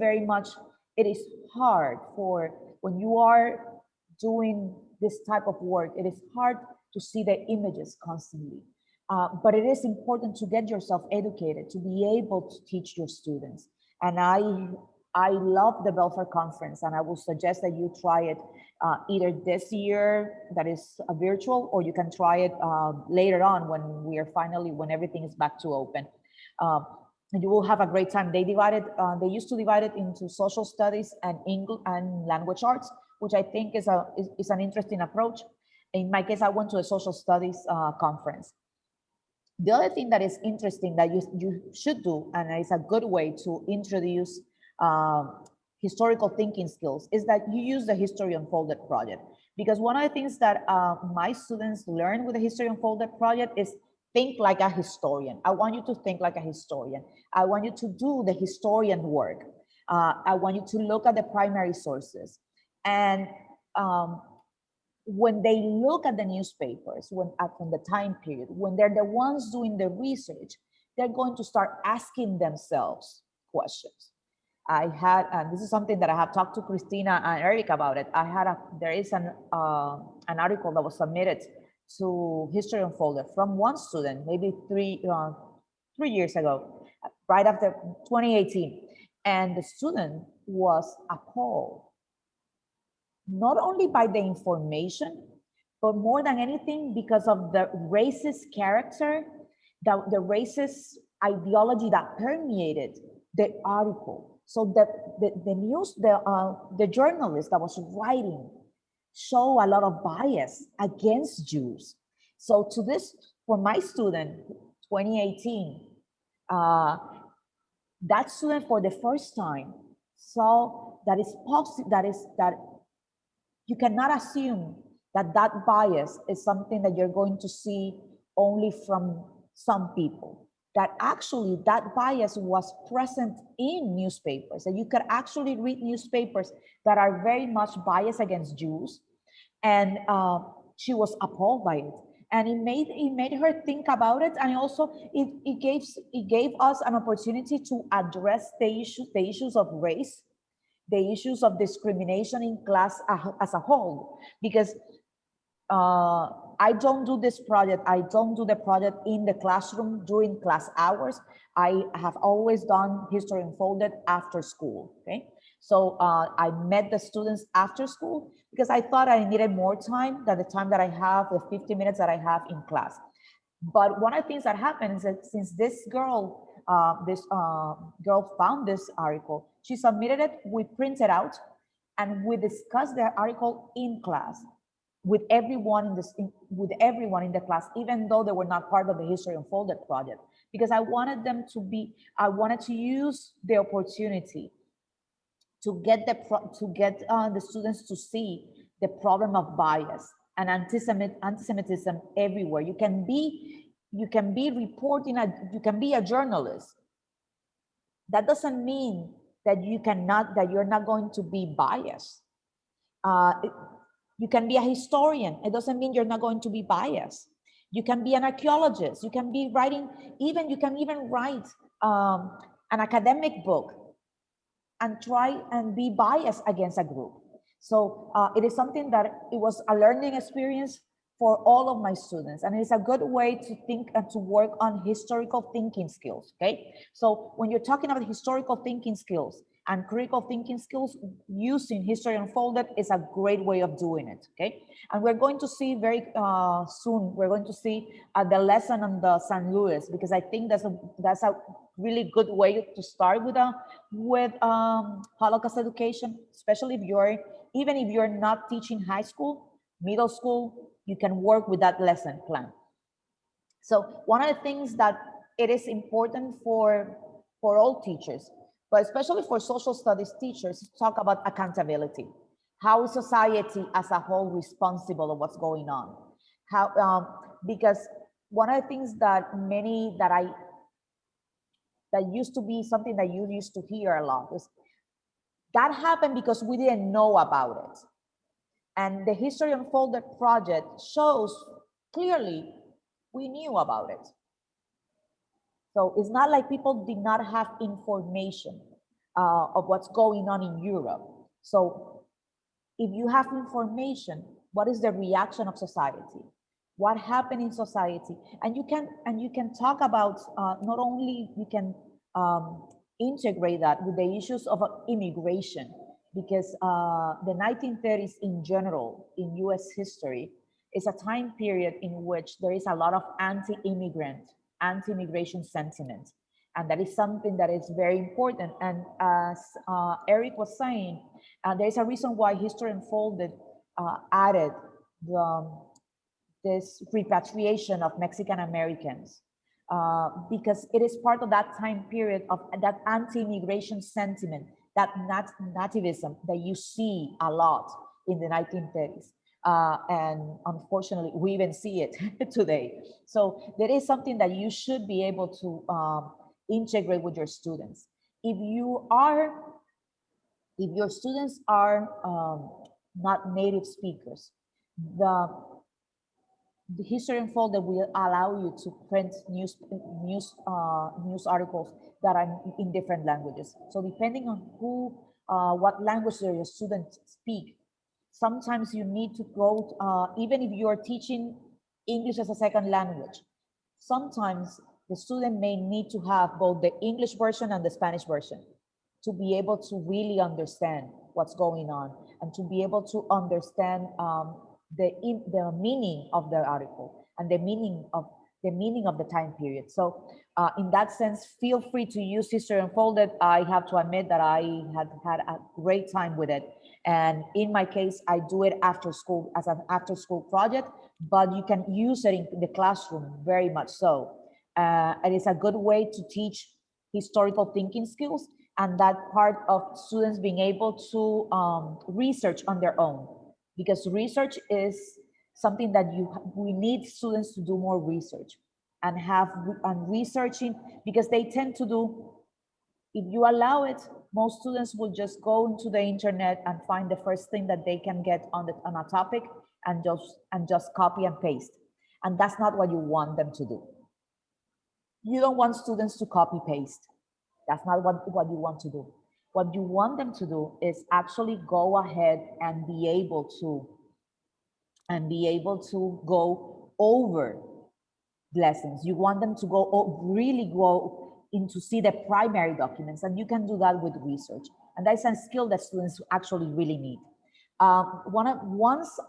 it is hard for, when you are doing this type of work, it is hard to see the images constantly. But it is important to get yourself educated, to be able to teach your students. And I love the Belfort conference, and I will suggest that you try it either this year, that is virtual, or you can try it later on when everything is back to open. And you will have a great time. They used to divide it into social studies and English and language arts, which I think is an interesting approach. In my case, I went to a social studies conference. The other thing that is interesting that you should do, and it's a good way to introduce historical thinking skills is that you use the History Unfolded project. Because one of the things that my students learn with the History Unfolded project is think like a historian. I want you to think like a historian. I want you to do the historian work. I want you to look at the primary sources. And when they look at the newspapers, from the time period, when they're the ones doing the research, they're going to start asking themselves questions. I had, and this is something that I have talked to Christina and Eric about it. There is an article that was submitted to History Unfolded from one student, maybe 3 years ago, right after 2018. And the student was appalled, not only by the information, but more than anything because of the racist character, the racist ideology that permeated the article. So the journalist that was writing show a lot of bias against Jews. So for my student, 2018, that student for the first time saw that it's possible, that you cannot assume that bias is something that you're going to see only from some people. That actually that bias was present in newspapers, and you could actually read newspapers that are very much biased against Jews. And she was appalled by it. And it made her think about it. And also it gave us an opportunity to address the issues of race, the issues of discrimination in class as a whole. Because I don't do this project. I don't do the project in the classroom during class hours. I have always done History Unfolded after school, okay? So I met the students after school because I thought I needed more time than the time that I have, the 50 minutes that I have in class. But one of the things that happened is that since this girl found this article, she submitted it, we printed out, and we discussed the article in class with everyone in the class, even though they were not part of the History Unfolded project, because I wanted to use the opportunity to get the students to see the problem of bias and antisemitism everywhere. You can be reporting, you can be a journalist. That doesn't mean that you're not going to be biased. You can be a historian. It doesn't mean you're not going to be biased. You can be an archaeologist. You can even write an academic book and try and be biased against a group. So it is something that it was a learning experience for all of my students. And it's a good way to think and to work on historical thinking skills, okay? So when you're talking about historical thinking skills and critical thinking skills, using History Unfolded is a great way of doing it, okay? And we're going to see very soon, we're going to see the lesson on the San Luis, because I think that's a really good way to start with Holocaust education, especially even if you're not teaching high school, middle school, you can work with that lesson plan. So one of the things that it is important for all teachers, but especially for social studies teachers, to talk about accountability. How is society as a whole responsible of what's going on? Because one of the things that used to be something that you used to hear a lot is that happened because we didn't know about it. And the History Unfolded project shows clearly we knew about it. So it's not like people did not have information of what's going on in Europe. So if you have information, what is the reaction of society? What happened in society? And you can talk about not only you can integrate that with the issues of immigration, because the 1930s in general in US history is a time period in which there is a lot of anti-immigration sentiment. And that is something that is very important. And as Eric was saying, there is a reason why History Unfolded added this repatriation of Mexican Americans, because it is part of that time period of that anti-immigration sentiment that nativism that you see a lot in the 1930s. And unfortunately, we even see it today. So there is something that you should be able to integrate with your students. If your students are not native speakers, the History Unfolded will allow you to print news articles that are in different languages. So depending on what language your students speak, sometimes you need to go, even if you're teaching English as a second language, sometimes the student may need to have both the English version and the Spanish version to be able to really understand what's going on and to be able to understand the meaning of the article and the meaning of the time period. So in that sense, feel free to use History Unfolded. I have to admit that I had a great time with it. And in my case, I do it after school as an after school project, but you can use it in the classroom very much so. And it's a good way to teach historical thinking skills and that part of students being able to research on their own. Because research is something that we need students to do more research and researching, because they tend to do, if you allow it, most students will just go into the internet and find the first thing that they can get on a topic and just copy and paste. And that's not what you want them to do. You don't want students to copy paste. That's not what you want to do. What you want them to do is actually go ahead and be able to go over lessons. You want them to really go into see the primary documents, and you can do that with research. And that's a skill that students actually really need. Once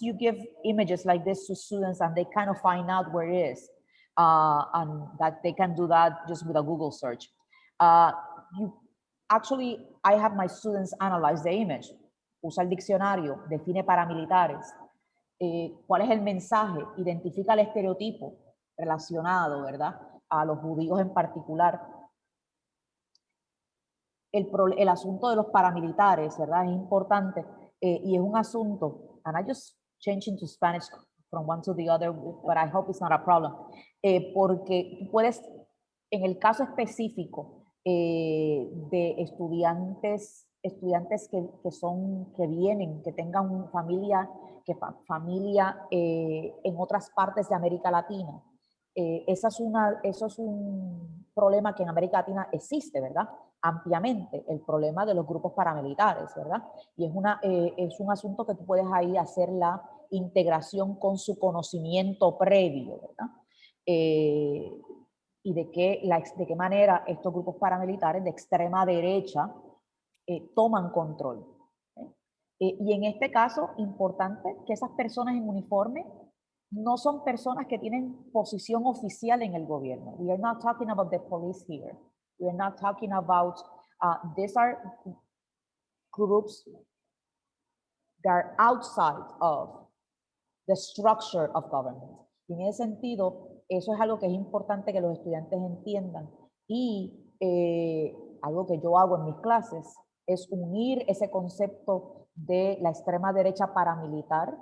you give images like this to students and they kind of find out where it is, and that they can do that just with a Google search. I have my students analyze the image, usa el diccionario, define paramilitares, cuál es el mensaje, identifica el estereotipo relacionado, ¿verdad?, a los judíos en particular. El asunto de los paramilitares, ¿verdad?, es importante y es un asunto, and I just change into Spanish from one to the other, but I hope it's not a problem, porque puedes, en el caso específico, de estudiantes que vienen, que tengan familia en otras partes de América Latina. Eso es un problema que en América Latina existe, ¿verdad? Ampliamente, el problema de los grupos paramilitares, ¿verdad? Y es un asunto que tú puedes ahí hacer la integración con su conocimiento previo, ¿verdad? Y de qué manera estos grupos paramilitares de extrema derecha toman control. Y en este caso, importante que esas personas en uniforme no son personas que tienen posición oficial en el gobierno. We are not talking about the police here. We are not talking about, these are groups that are outside of the structure of government. Y en ese sentido, eso es algo que es importante que los estudiantes entiendan. Y algo que yo hago en mis clases es unir ese concepto de la extrema derecha paramilitar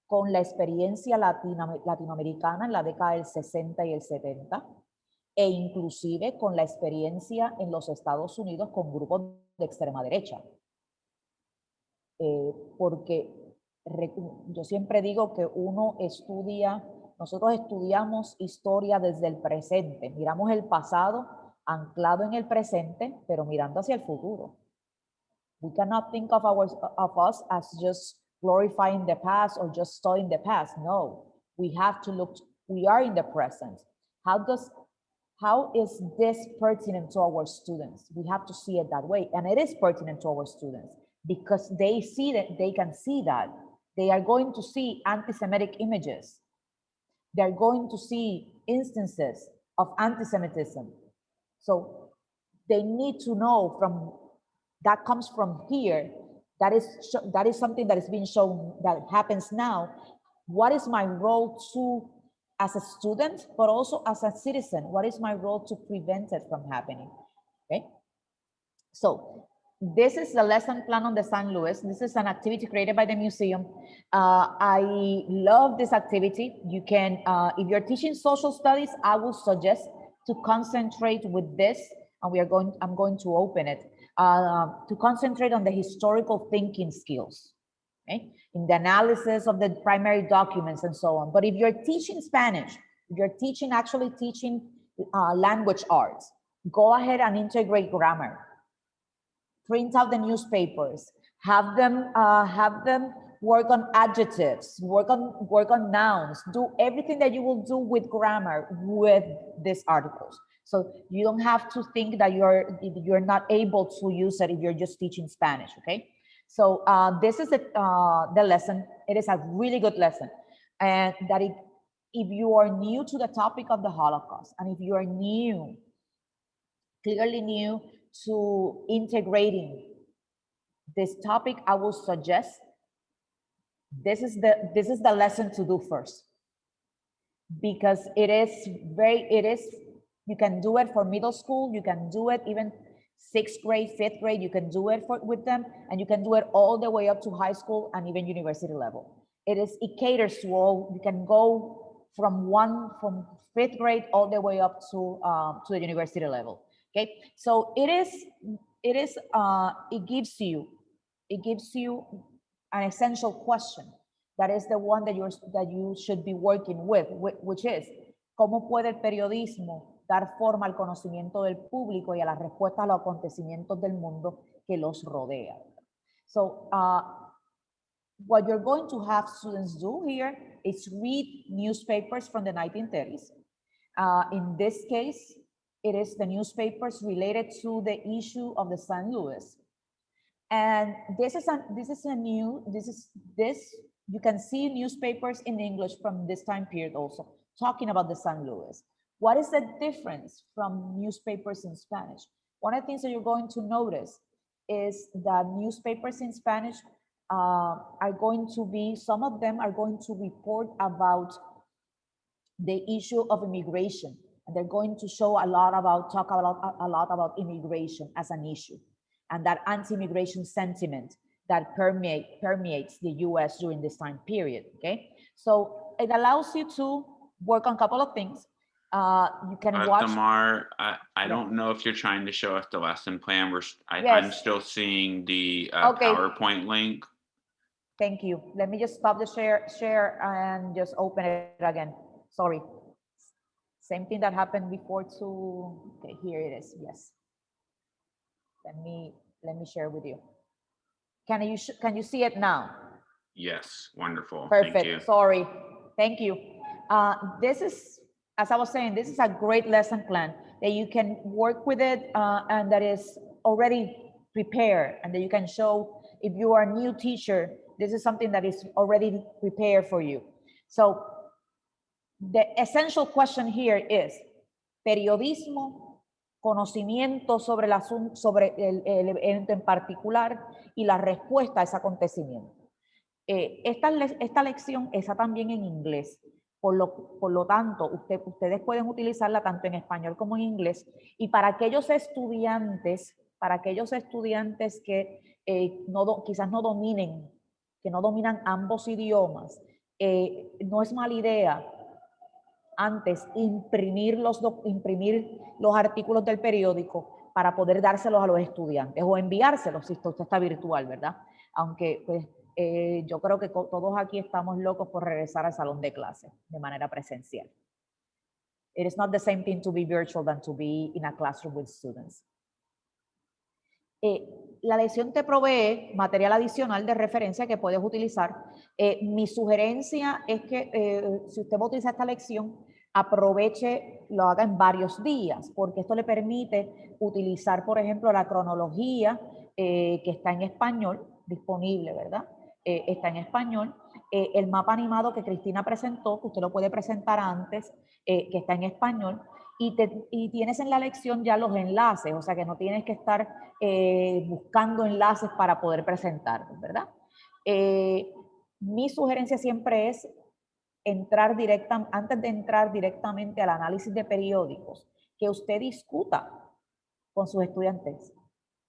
con la experiencia latinoamericana en la década del 60 y el 70, e inclusive con la experiencia en los Estados Unidos con grupos de extrema derecha. Porque yo siempre digo que nosotros estudiamos historia desde el presente, miramos el pasado anclado en el presente, pero mirando hacia el futuro. We cannot think of us as just glorifying the past or just studying the past. No, we have to look, we are in the present. How is this pertinent to our students? We have to see it that way. And it is pertinent to our students because they see that, they can see that. They are going to see anti-Semitic images. They're going to see instances of anti-Semitism. So they need to know that comes from here. That is something that is being shown that happens now. What is my role as a student, but also as a citizen? What is my role to prevent it from happening? Okay. So this is the lesson plan on the San Luis. This is an activity created by the museum. I love this activity. You can, if you're teaching social studies, I will suggest to concentrate with this, and I'm going to open it, to concentrate on the historical thinking skills, okay? In the analysis of the primary documents and so on. But if you're teaching Spanish, if you're actually teaching language arts, go ahead and integrate grammar. Print out the newspapers, have them work on adjectives, work on nouns, do everything that you will do with grammar with these articles. So you don't have to think that you're not able to use it if you're just teaching Spanish, okay? So this is the lesson. It is a really good lesson. And that if you are new to the topic of the Holocaust, and if you are new, clearly new to integrating this topic, I will suggest this is the lesson to do first, because you can do it for middle school, you can do it even 6th grade, 5th grade, you can do it with them, and you can do it all the way up to high school and even university level. It caters to all. You can go from 5th grade all the way up to the university level. Okay, so it gives you an essential question. That is the one that you should be working with, which is, ¿cómo puede el periodismo dar forma al conocimiento del público y a las respuestas a los acontecimientos del mundo que los rodea? So, what you're going to have students do here is read newspapers from the 1930s. In this case, it is the newspapers related to the issue of the San Luis. And you can see newspapers in English from this time period also, talking about the San Luis. What is the difference from newspapers in Spanish? One of the things that you're going to notice is that newspapers in Spanish some of them are going to report about the issue of immigration. And they're going to talk a lot about immigration as an issue, and that anti-immigration sentiment that permeates the US during this time period, okay? So it allows you to work on a couple of things. You can watch. Thamar, I don't know if you're trying to show us the lesson plan. I'm Yes. still seeing the Okay. PowerPoint link. Thank you. Let me just stop the share and just open it again. Sorry. Same thing that happened before too. Okay, here it is. Yes. Let me share with you. Can you see it now? Yes, wonderful. Perfect. Thank you. Sorry. Thank you. This is, as I was saying, this is a great lesson plan that you can work with it and that is already prepared, and that you can show if you are a new teacher, this is something that is already prepared for you. So the essential question here is periodismo, conocimiento sobre el asunto, sobre el evento en particular y la respuesta a ese acontecimiento. Esta lección está también en inglés, por lo tanto, ustedes pueden utilizarla tanto en español como en inglés, y para aquellos estudiantes que quizás no dominan ambos idiomas, no es mala idea antes imprimir los artículos del periódico para poder dárselos a los estudiantes o enviárselos si usted está virtual, ¿verdad? Aunque pues, yo creo que todos aquí estamos locos por regresar al salón de clase de manera presencial. It is not the same thing to be virtual than to be in a classroom with students. La lección te provee material adicional de referencia que puedes utilizar. Mi sugerencia es que si usted va a utilizar esta lección, aproveche, lo haga en varios días, porque esto le permite utilizar, por ejemplo, la cronología que está en español, disponible, ¿verdad? Está en español. El mapa animado que Cristina presentó, que usted lo puede presentar antes, que está en español. Y tienes en la lección ya los enlaces, o sea que no tienes que estar buscando enlaces para poder presentar, ¿verdad? Mi sugerencia siempre es antes de entrar directamente al análisis de periódicos, que usted discuta con sus estudiantes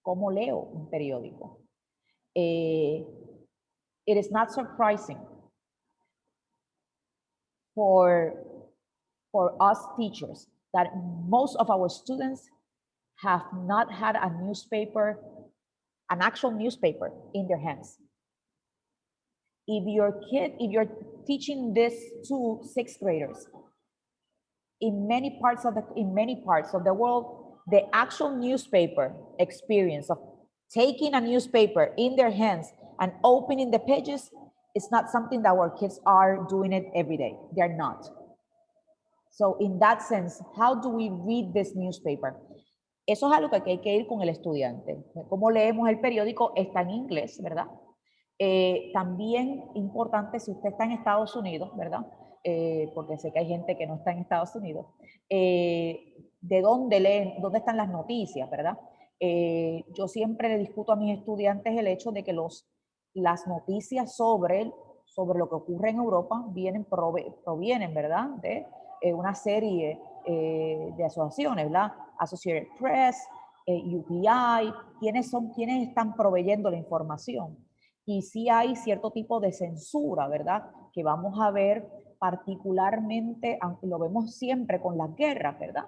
¿Cómo leo un periódico? It is not surprising for us teachers that most of our students have not had a newspaper, an actual newspaper in their hands. If you're teaching this to 6th graders, in many parts of the world, the actual newspaper experience of taking a newspaper in their hands and opening the pages is not something that our kids are doing it every day. They're not. So in that sense, how do we read this newspaper? Eso es algo que hay que ir con el estudiante. ¿Cómo leemos el periódico? Está en inglés, ¿verdad? También importante si usted está en Estados Unidos, ¿verdad? Porque sé que hay gente que no está en Estados Unidos. ¿De dónde leen? ¿Dónde están las noticias, verdad? Yo siempre le discuto a mis estudiantes el hecho de que las noticias sobre lo que ocurre en Europa provienen, ¿verdad? De una serie de asociaciones, ¿verdad? Associated Press, UPI, ¿quiénes están proveyendo la información? Y sí hay cierto tipo de censura, ¿verdad? Que vamos a ver particularmente, aunque lo vemos siempre con las guerras, ¿verdad?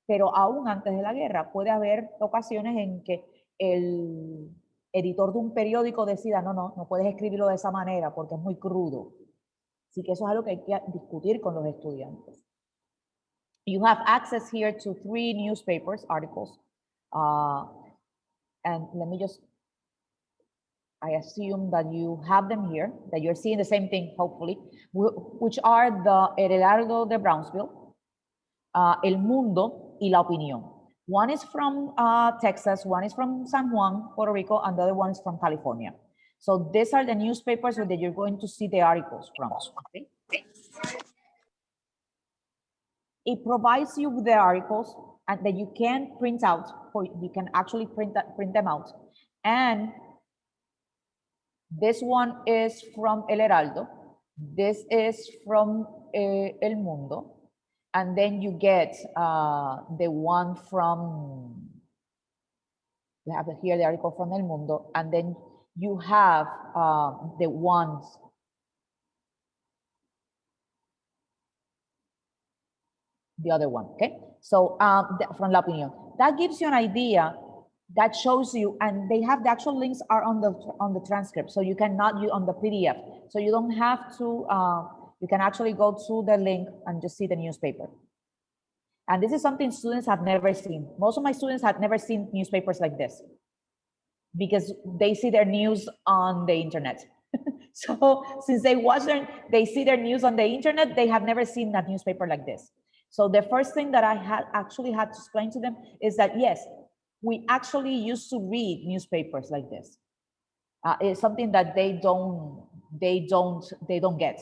Pero aún antes de la guerra puede haber ocasiones en que el editor de un periódico decida, no puedes escribirlo de esa manera porque es muy crudo. Así que eso es algo que hay que discutir con los estudiantes. You have access here to 3 newspapers articles. And let me just, I assume that you have them here, that you're seeing the same thing, hopefully, which are the El Heraldo de Brownsville, El Mundo, y La Opinión. One is from Texas, one is from San Juan, Puerto Rico, and the other one is from California. So these are the newspapers that you're going to see the articles from. Okay? It provides you with the articles and that you can print out, or you can actually print them out. And this one is from El Heraldo. This is from El Mundo. And then you get the one from, you have here the article from El Mundo, and then you have the ones the other one, okay? So from La Opinión. That gives you an idea, that shows you, and they have the actual links are on the transcript, so you cannot use on the PDF. So you don't have to, you can actually go to the link and just see the newspaper. And this is something students have never seen. Most of my students have never seen newspapers like this because they see their news on the internet. So since they see their news on the internet, they have never seen that newspaper like this. So the first thing that I actually had to explain to them is that, yes, we actually used to read newspapers like this. It's something that they don't get.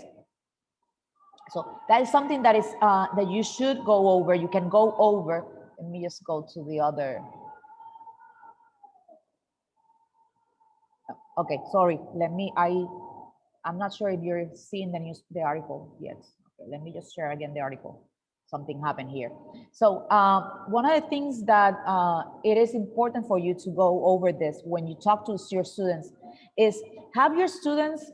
So that is something that is that you should go over. You can go over. Let me just go to the other. Okay, sorry. I'm not sure if you're seeing the article yet. Okay, let me just share again the article. Something happened here. So one of the things that it is important for you to go over this when you talk to your students is have your students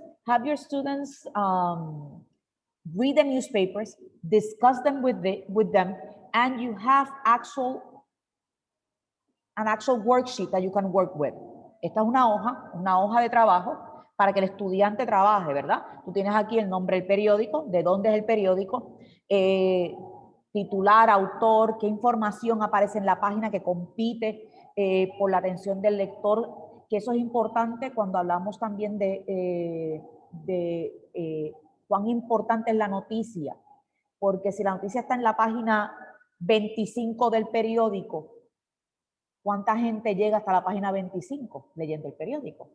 read the newspapers, discuss them with them, and you have an actual worksheet that you can work with. Esta es una hoja de trabajo para que el estudiante trabaje, ¿verdad? Tú tienes aquí el nombre del periódico, de dónde es el periódico, titular, autor, qué información aparece en la página que compite por la atención del lector, que eso es importante cuando hablamos también de cuán importante es la noticia, porque si la noticia está en la página 25 del periódico, ¿cuánta gente llega hasta la página 25 leyendo el periódico?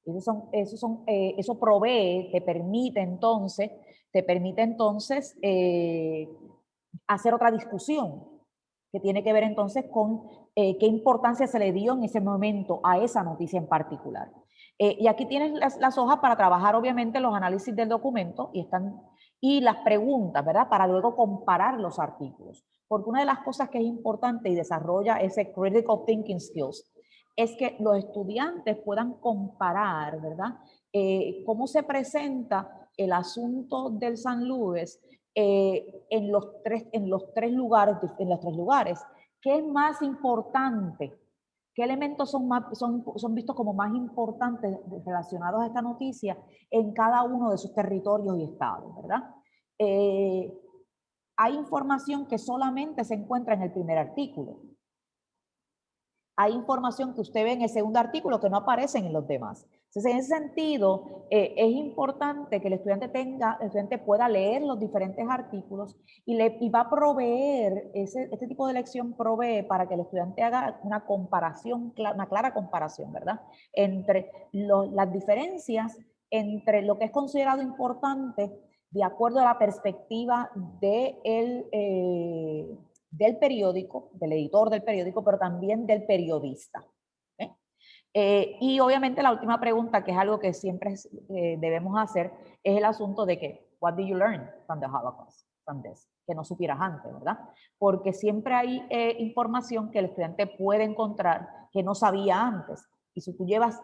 Eso provee, te permite entonces hacer otra discusión que tiene que ver entonces con qué importancia se le dio en ese momento a esa noticia en particular. Y aquí tienes las hojas para trabajar obviamente los análisis del documento y las preguntas, ¿verdad? Para luego comparar los artículos. Porque una de las cosas que es importante y desarrolla ese critical thinking skills es que los estudiantes puedan comparar, ¿verdad? Cómo se presenta el asunto del San Luis en los tres lugares. ¿Qué es más importante? ¿Qué elementos son vistos como más importantes relacionados a esta noticia en cada uno de sus territorios y estados, ¿verdad? Hay información que solamente se encuentra en el primer artículo. Hay información que usted ve en el segundo artículo que no aparecen en los demás. Entonces, en ese sentido, es importante que el estudiante pueda leer los diferentes artículos y va a proveer, este tipo de lección provee para que el estudiante haga una comparación, una clara comparación, ¿verdad? Entre las diferencias entre lo que es considerado importante de acuerdo a la perspectiva del periódico, del editor del periódico, pero también del periodista. Y obviamente la última pregunta, que es algo que siempre debemos hacer, es el asunto de que, what did you learn from the Holocaust, from this? Que no supieras antes, ¿verdad? Porque siempre hay información que el estudiante puede encontrar que no sabía antes. Y si tú llevas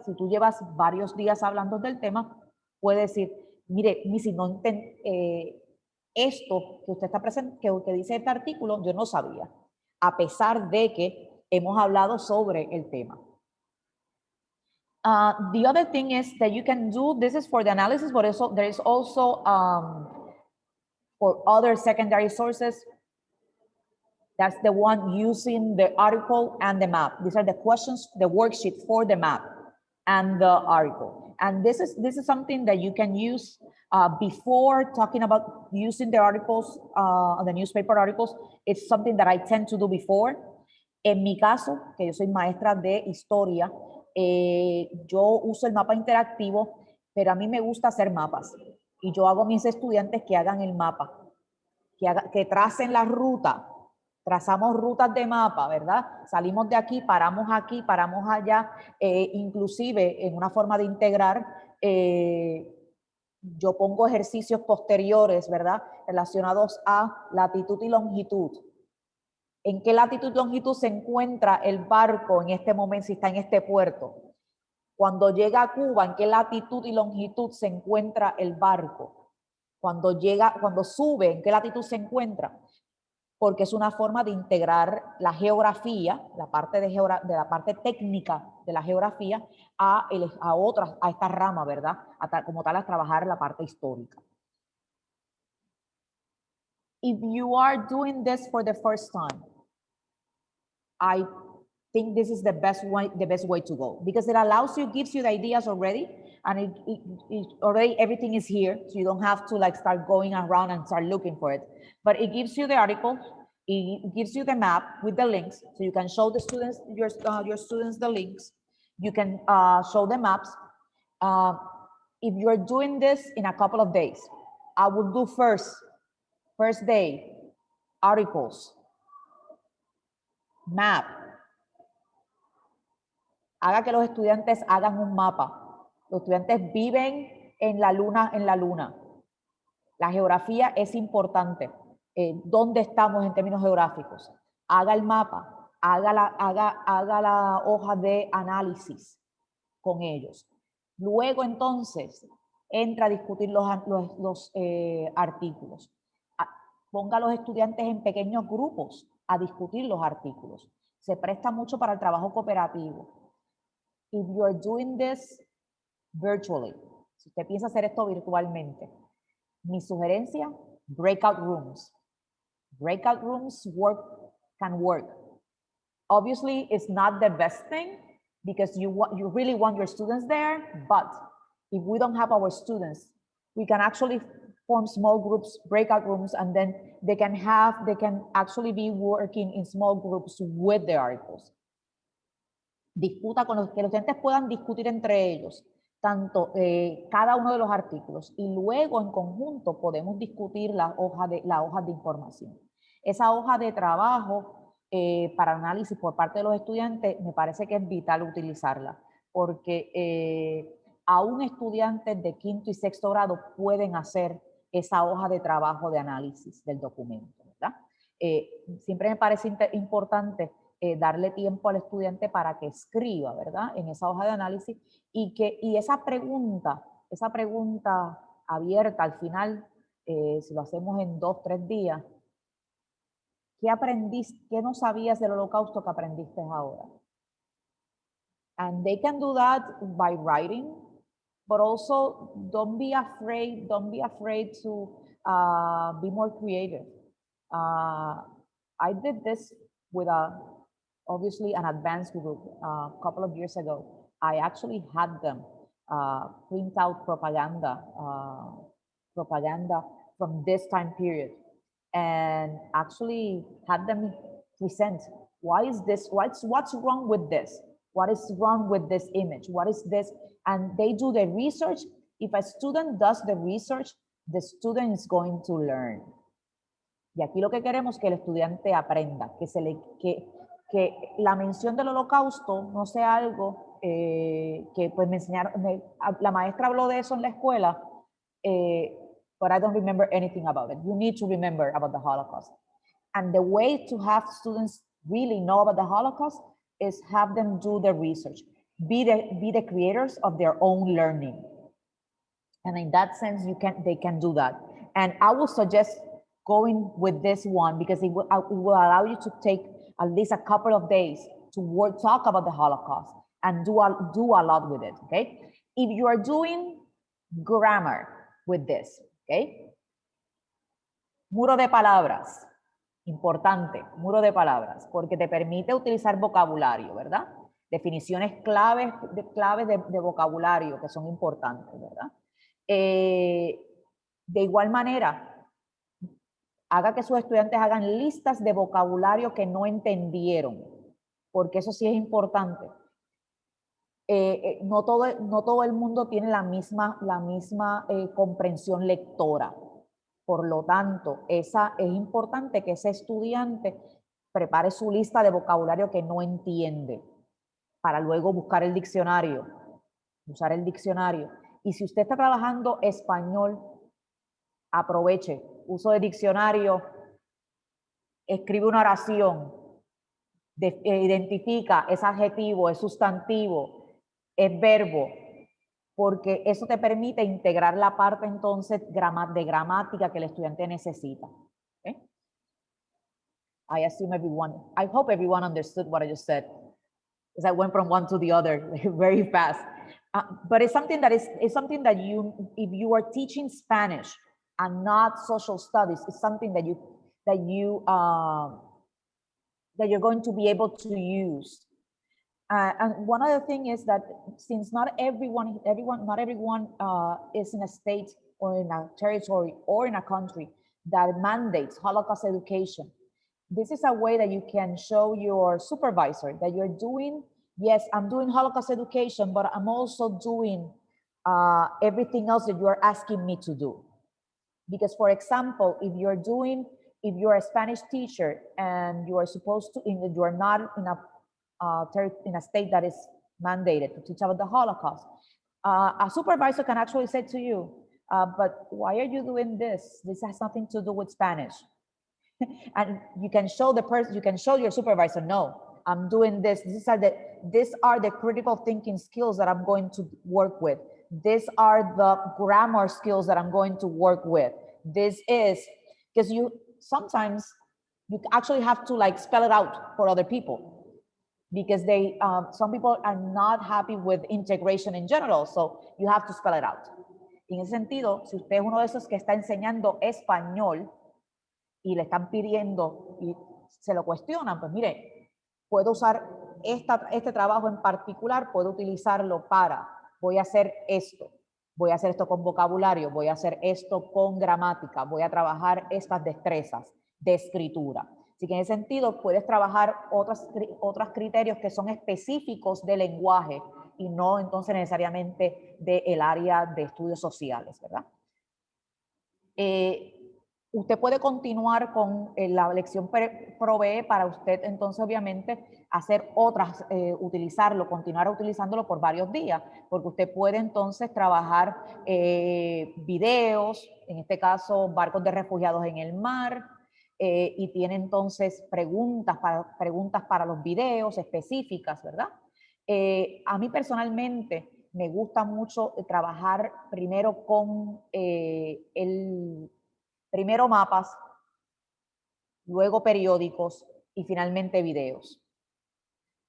varios días hablando del tema, puede decir, mire, si no esto que usted está presente, que dice este artículo, yo no sabía, a pesar de que hemos hablado sobre el tema. The other thing is that you can do, this is for the analysis, but there is also for other secondary sources, that's the one using the article and the map. These are the questions, the worksheet for the map and the article. And this is something that you can use before talking about using the articles, the newspaper articles. It's something that I tend to do before. En mi caso, que yo soy maestra de historia, yo uso el mapa interactivo, pero a mí me gusta hacer mapas. Y yo hago a mis estudiantes que hagan el mapa, que tracen la ruta. Trazamos rutas de mapa, ¿verdad? Salimos de aquí, paramos allá, inclusive en una forma de integrar, yo pongo ejercicios posteriores, ¿verdad? Relacionados a latitud y longitud. ¿En qué latitud y longitud se encuentra el barco en este momento, si está en este puerto? Cuando llega a Cuba, ¿en qué latitud y longitud se encuentra el barco? Cuando sube, ¿en qué latitud se encuentra? Porque es una forma de integrar la geografía, la parte técnica de la geografía, a esta rama, ¿verdad? Como tal, a trabajar la parte histórica. If you are doing this for the first time, I think this is the best way to go, because it gives you the ideas already, and already everything is here, so you don't have to like start going around and start looking for it. But it gives you the article, it gives you the map with the links, so you can show the students your students the links. You can show the maps. If you're doing this in a couple of days, I would do first day, articles, map. Haga que los estudiantes hagan un mapa. Los estudiantes viven en la luna. La geografía es importante. ¿Dónde estamos en términos geográficos? Haga el mapa, haga la hoja de análisis con ellos. Luego entonces entra a discutir los artículos. Ponga a los estudiantes en pequeños grupos a discutir los artículos. Se presta mucho para el trabajo cooperativo. If you are doing this virtually, si usted piensa hacer esto virtualmente, mi sugerencia, breakout rooms. Breakout rooms can work. Obviously, it's not the best thing because you really want your students there, but if we don't have our students, we can actually form small groups, breakout rooms, and then they can actually be working in small groups with the articles. Discuta con que los estudiantes puedan discutir entre ellos, tanto cada uno de los artículos, y luego en conjunto podemos discutir la hoja de información. Esa hoja de trabajo para análisis por parte de los estudiantes me parece que es vital utilizarla, porque aún estudiantes de quinto y sexto grado pueden hacer esa hoja de trabajo de análisis del documento, ¿verdad? Siempre me parece importante darle tiempo al estudiante para que escriba, ¿verdad? En esa hoja de análisis y esa pregunta abierta al final, si lo hacemos en 2, 3 días, ¿qué aprendiste, qué no sabías del Holocausto que aprendiste ahora? And they can do that by writing, but also don't be afraid to be more creative. I did this with obviously an advanced group a couple of years ago. I actually had them print out propaganda from this time period, and actually had them present, why is this, what's wrong with this? What is wrong with this image? What is this? And they do the research. If a student does the research, the student is going to learn. Y aquí lo que queremos es que el estudiante aprenda, que la mención del Holocausto no sea algo que pues me enseñaron, la maestra habló de eso en la escuela, but I don't remember anything about it. You need to remember about the Holocaust. And the way to have students really know about the Holocaust is have them do the research, be the creators of their own learning. And in that sense, they can do that. And I would suggest going with this one because it will allow you to take at least a couple of days to talk about the Holocaust and do a lot with it, okay? If you are doing grammar with this, okay? Muro de palabras, importante, muro de palabras, porque te permite utilizar vocabulario, ¿verdad? Definiciones claves de vocabulario que son importantes, ¿verdad? De igual manera, haga que sus estudiantes hagan listas de vocabulario que no entendieron, porque eso sí es importante. No todo el mundo tiene la misma comprensión lectora. Por lo tanto, es importante que ese estudiante prepare su lista de vocabulario que no entiende, para luego buscar el diccionario, usar el diccionario. Y si usted está trabajando español, aproveche, uso de diccionario, escribe una oración, identifica, es adjetivo, es sustantivo, es verbo, porque eso te permite integrar la parte entonces de gramática que el estudiante necesita. Okay? I hope everyone understood what I just said, because I went from one to the other very fast. But it's something that if you are teaching Spanish and not social studies, it's something that you're going to be able to use. And one other thing is that since not everyone is in a state or in a territory or in a country that mandates Holocaust education, this is a way that you can show your supervisor that you're doing, yes, I'm doing Holocaust education, but I'm also doing everything else that you're asking me to do. Because, for example, if you're a Spanish teacher and you are supposed to, you are not in a state that is mandated to teach about the Holocaust, a supervisor can actually say to you, but why are you doing this? This has nothing to do with Spanish. And you can show your supervisor, no, I'm doing this. These are the critical thinking skills that I'm going to work with. These are the grammar skills that I'm going to work with. This is, because sometimes you actually have to like spell it out for other people, because some people are not happy with integration in general, so you have to spell it out. En ese sentido, si usted es uno de esos que está enseñando español y le están pidiendo y se lo cuestionan, pues mire, puedo usar este trabajo en particular, puedo utilizarlo voy a hacer esto con vocabulario, voy a hacer esto con gramática, voy a trabajar estas destrezas de escritura. Así que en ese sentido puedes trabajar otros criterios que son específicos de lenguaje y no entonces necesariamente del área de estudios sociales, ¿verdad? Usted puede continuar con la lección provee para usted entonces obviamente hacer otras, continuar utilizándolo por varios días, porque usted puede entonces trabajar videos, en este caso barcos de refugiados en el mar, y tiene entonces preguntas para los videos específicas, ¿verdad? A mí personalmente me gusta mucho trabajar primero con primero mapas, luego periódicos y finalmente videos,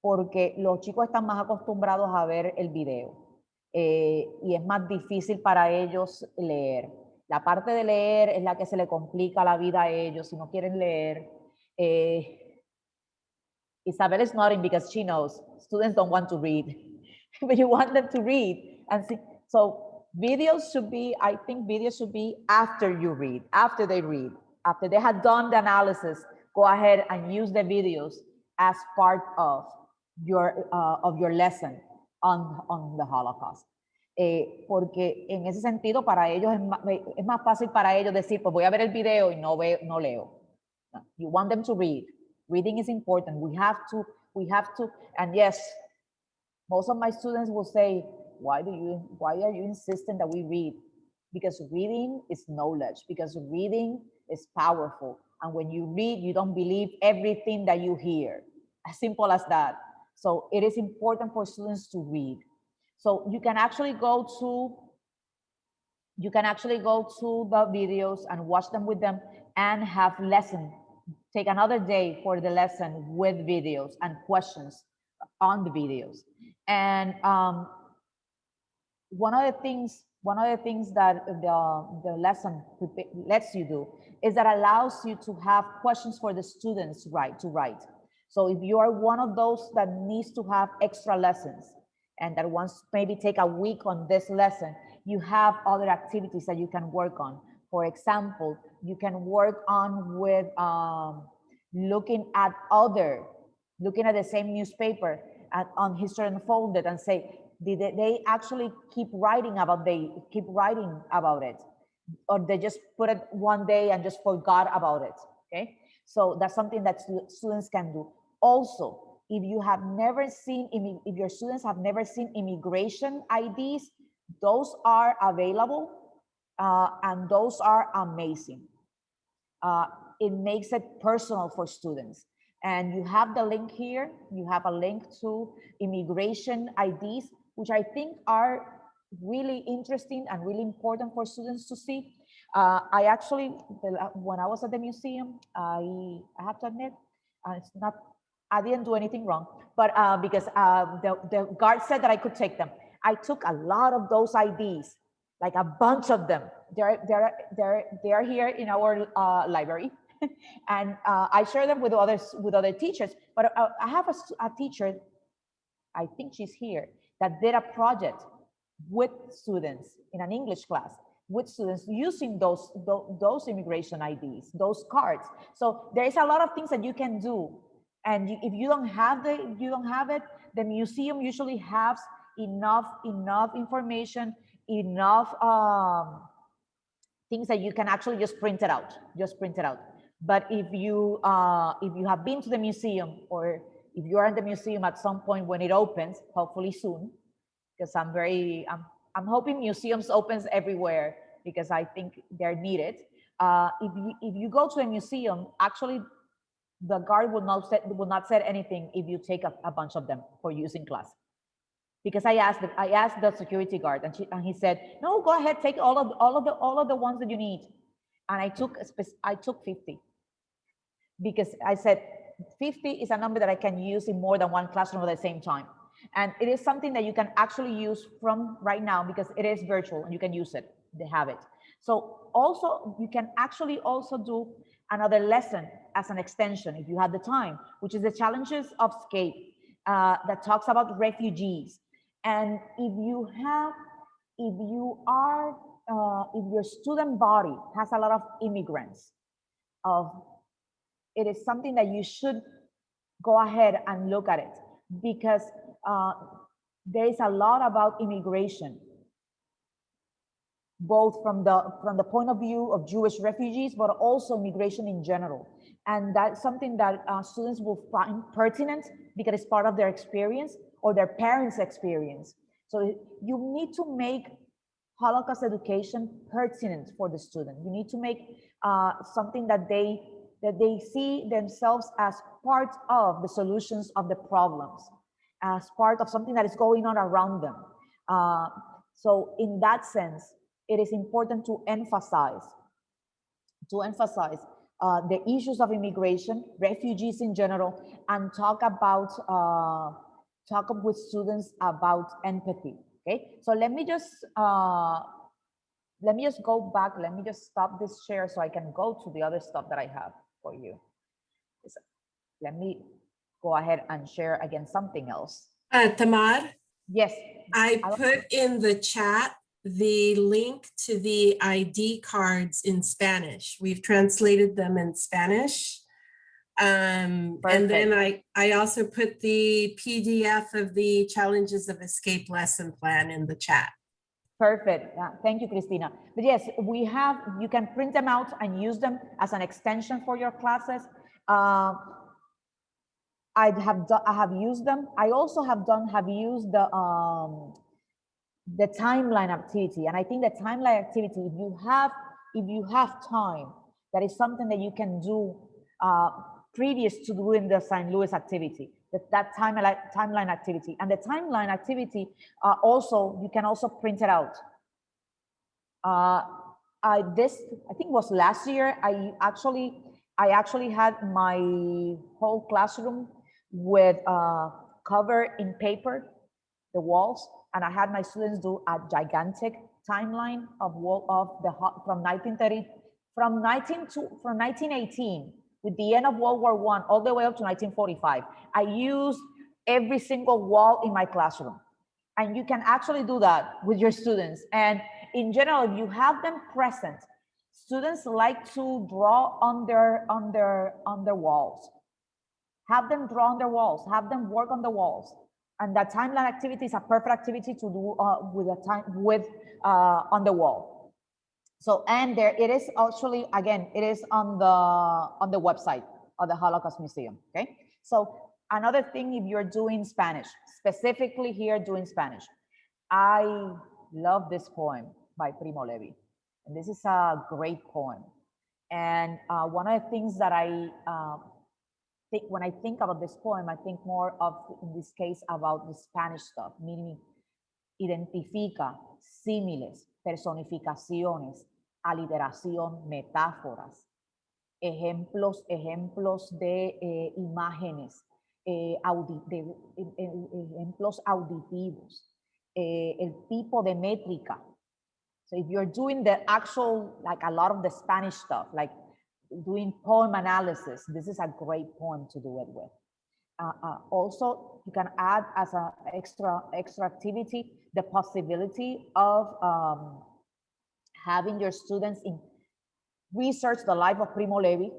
porque los chicos están más acostumbrados a ver el video y es más difícil para ellos leer. La parte de leer es la que se le complica la vida a ellos si no quieren leer. Isabel is nodding because she knows students don't want to read, but you want them to read and see. So videos should be, I think videos should be after you read, after they read, after they had done the analysis, go ahead and use the videos as part of your lesson on the Holocaust. Porque en ese sentido para ellos es más fácil para ellos decir, pues voy a ver el video y no leo. No, you want them to read. Reading is important. We have to, and yes, most of my students will say, why are you insisting that we read? Because reading is knowledge, because reading is powerful. And when you read, you don't believe everything that you hear. As simple as that. So it is important for students to read. So you can actually go to the videos and watch them with them and have lessons. Take another day for the lesson with videos and questions on the videos. And one of the things that the lesson lets you do is that allows you to have questions for the students to write. So if you are one of those that needs to have extra lessons and that wants maybe take a week on this lesson, you have other activities that you can work on. For example, you can work on with looking at the same newspaper on History Unfolded and say, did they actually keep writing about it? Or they just put it one day and just forgot about it, okay? So that's something that students can do. Also, if your students have never seen immigration IDs, those are available and those are amazing. It makes it personal for students. And you have the link here. You have a link to immigration IDs, which I think are really interesting and really important for students to see. I actually, when I was at the museum, I have to admit, I didn't do anything wrong, but because the guard said that I could take them. I took a lot of those IDs, like a bunch of them. They're here in our library. And I share them with other teachers, but I have a teacher, I think she's here, that did a project with students in an English class, with students using those immigration IDs, those cards. So there is a lot of things that you can do. And if you don't have it, the museum usually has enough information, enough things that you can actually just print it out. But if you have been to the museum, or if you are in the museum at some point when it opens, hopefully soon, because I'm hoping museums opens everywhere because I think they're needed. If you go to a museum, actually the guard will not say anything if you take a bunch of them for use in class. Because I asked the security guard, and he said, no, go ahead, take all of the ones that you need. And I took 50, because I said 50 is a number that I can use in more than one classroom at the same time. And it is something that you can actually use from right now, because it is virtual and you can use it. They have it. So also you can actually also do another lesson as an extension if you have the time, which is the challenges of escape, that talks about refugees. And if your student body has a lot of immigrants, it is something that you should go ahead and look at it, because there is a lot about immigration, both from the point of view of Jewish refugees, but also immigration in general. And that's something that students will find pertinent because it's part of their experience or their parents' experience. So you need to make Holocaust education pertinent for the student. You need to make something that they that they see themselves as part of the solutions of the problems, as part of something that is going on around them. So in that sense, it is important to emphasize the issues of immigration, refugees in general, and talk with students about empathy. Okay, so let me just go back. Let me just stop this share so I can go to the other stuff that I have for you. Let me go ahead and share again something else. Thamar? Yes. I put in the chat the link to the ID cards in Spanish. We've translated them in Spanish. And then I also put the PDF of the Challenges of Escape lesson plan in the chat. Perfect. Thank you, Christina. But yes, you can print them out and use them as an extension for your classes. I have used them. I also have used the timeline activity. And I think the timeline activity, if you have time, that is something that you can do previous to doing the St. Louis activity, that timeline activity. And the timeline activity you can also print it out. I think was last year, I actually had my whole classroom with cover in paper, the walls, and I had my students do a gigantic timeline from 1918 with the end of World War I all the way up to 1945. I used every single wall in my classroom, and you can actually do that with your students. And in general, if you have them present, students like to draw on their walls. Have them draw on their walls. Have them work on the walls. And that timeline activity is a perfect activity to do on the wall. So, and there it is actually, again, it is on the website of the Holocaust Museum. Okay. So another thing, if you're doing Spanish, specifically here doing Spanish, I love this poem by Primo Levi, and this is a great poem. And one of the things that when I think about this poem, I think more of, in this case, about the Spanish stuff, meaning identifica, símiles, personificaciones, aliteración, metáforas, ejemplos de imágenes, ejemplos auditivos, el tipo de métrica. So if you're doing the actual, like a lot of the Spanish stuff, like doing poem analysis, this is a great poem to do it with. Also, you can add as an extra activity the possibility of having your students research the life of Primo Levi,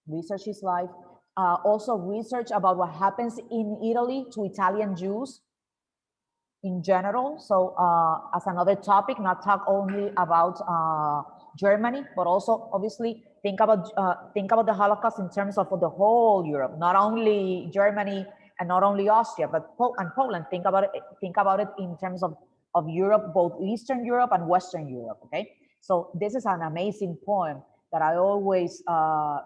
research his life, also research about what happens in Italy to Italian Jews in general. So as another topic, not talk only about Germany, but also obviously think about the Holocaust in terms of the whole Europe, not only Germany and not only Austria, but Poland. Think about it in terms of Europe, both Eastern Europe and Western Europe. Okay, so this is an amazing poem that I always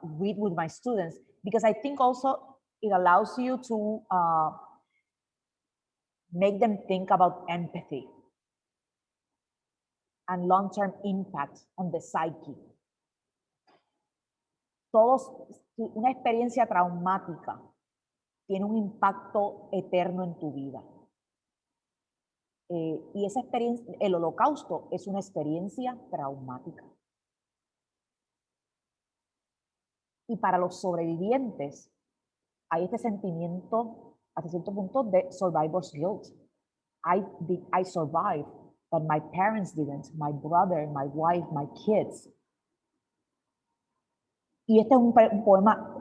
read with my students, because I think also it allows you to make them think about empathy and long-term impact on the psyche. Una experiencia traumática tiene un impacto eterno en tu vida. Y esa experiencia, el Holocausto es una experiencia traumática. Y para los sobrevivientes hay este sentimiento, hasta cierto punto, de survivor's guilt. I survived, but my parents didn't, my brother, my wife, my kids. Y este es un poema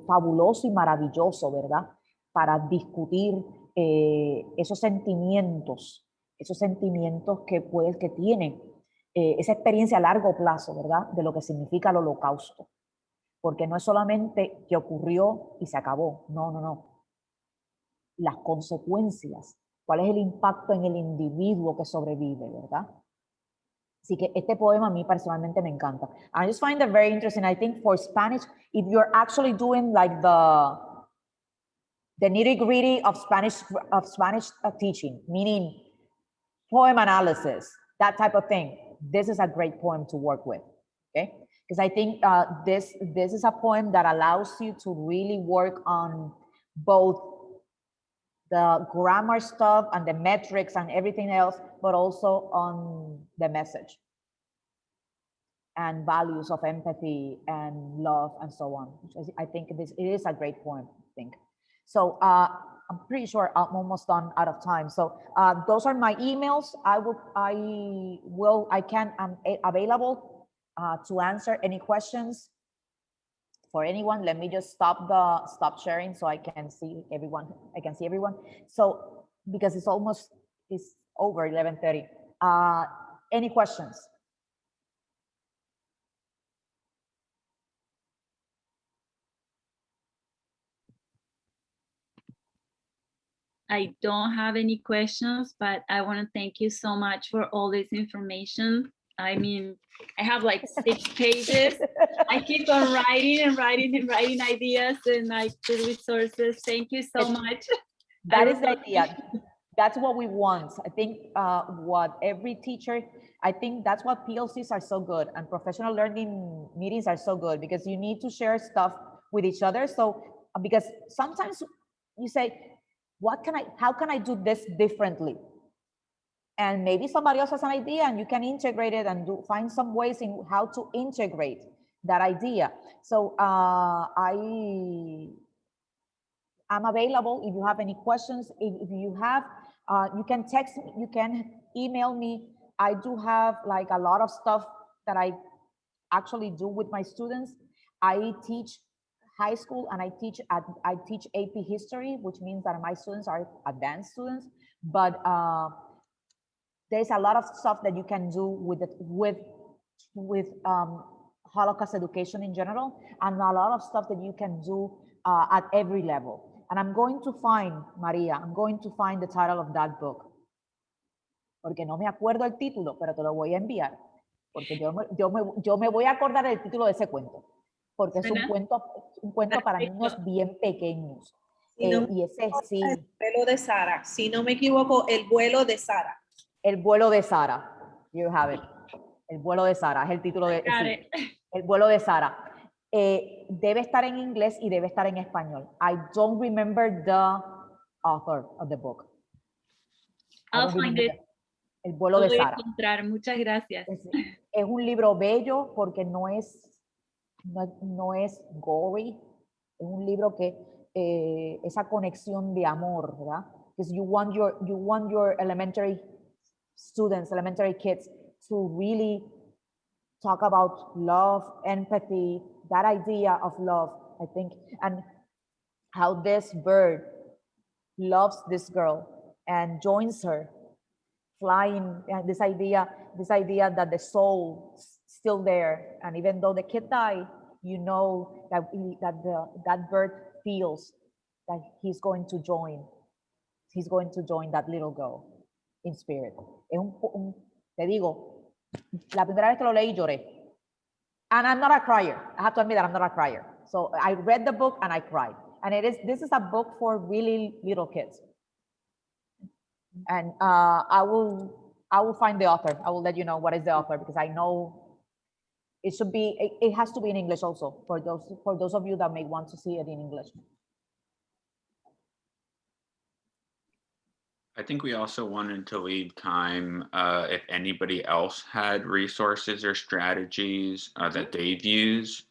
fabuloso y maravilloso, ¿verdad? Para discutir esos sentimientos que tienen esa experiencia a largo plazo, ¿verdad? De lo que significa el Holocausto. Porque no es solamente que ocurrió y se acabó, no. Las consecuencias, cuál es el impacto en el individuo que sobrevive, ¿verdad? Así que este poema a mí personalmente me encanta. I just find it very interesting. I think for Spanish, if you're actually doing like the nitty-gritty of Spanish teaching, meaning poem analysis, that type of thing, this is a great poem to work with, okay? Because I think this is a poem that allows you to really work on both the grammar stuff and the metrics and everything else, but also on the message and values of empathy and love and so on. I think it is a great poem, I think. So I'm pretty sure I'm almost done out of time. So those are my emails. I'm available to answer any questions for anyone. Let me just stop sharing so I can see everyone. So because it's over 11:30. Any questions? I don't have any questions, but I want to thank you so much for all this information. I mean, I have like 6 pages. I keep on writing and writing and writing ideas and like the resources. Thank you so much. That is the idea. That's what we want. I think what every teacher, I think that's what PLCs are so good and professional learning meetings are so good, because you need to share stuff with each other. So, because sometimes you say, how can I do this differently? And maybe somebody else has an idea and you can integrate it and find some ways in how to integrate that idea. So I'm available if you have any questions. If you have, you can text me, you can email me. I do have like a lot of stuff that I actually do with my students. I teach high school and I teach AP history, which means that my students are advanced students, but there's a lot of stuff that you can do with Holocaust education in general, and a lot of stuff that you can do at every level. And I'm going to find, Maria, the title of that book. Porque no me acuerdo el título, pero te lo voy a enviar. Porque yo me voy a acordar el título de ese cuento. Porque es un cuento para niños bien pequeños. Y ese sí. El vuelo de Sara. Si no me equivoco, el vuelo de Sara. El vuelo de Sara. You have it. El vuelo de Sara. Es el título de... Sí, el vuelo de Sara. Debe estar en inglés y debe estar en español. I don't remember the author of the book. I'll find it. El vuelo de Sara. Encontrar. Muchas gracias. Es un libro bello porque no es gory. Es un libro que esa conexión de amor, ¿verdad? Because you want your elementary students, elementary kids to really talk about love, empathy, that idea of love, I think, and how this bird loves this girl and joins her flying, and this idea that the soul is still there, and even though the kid died, you know that bird feels that he's going to join that little girl in spirit. Te digo, la primera vez que lo leí lloré. And I'm not a crier. I have to admit that I'm not a crier. So I read the book and I cried. And this is a book for really little kids. And I will find the author. I will let you know what is the author, because I know it has to be in English also for those of you that may want to see it in English. I think we also wanted to leave time if anybody else had resources or strategies that they've used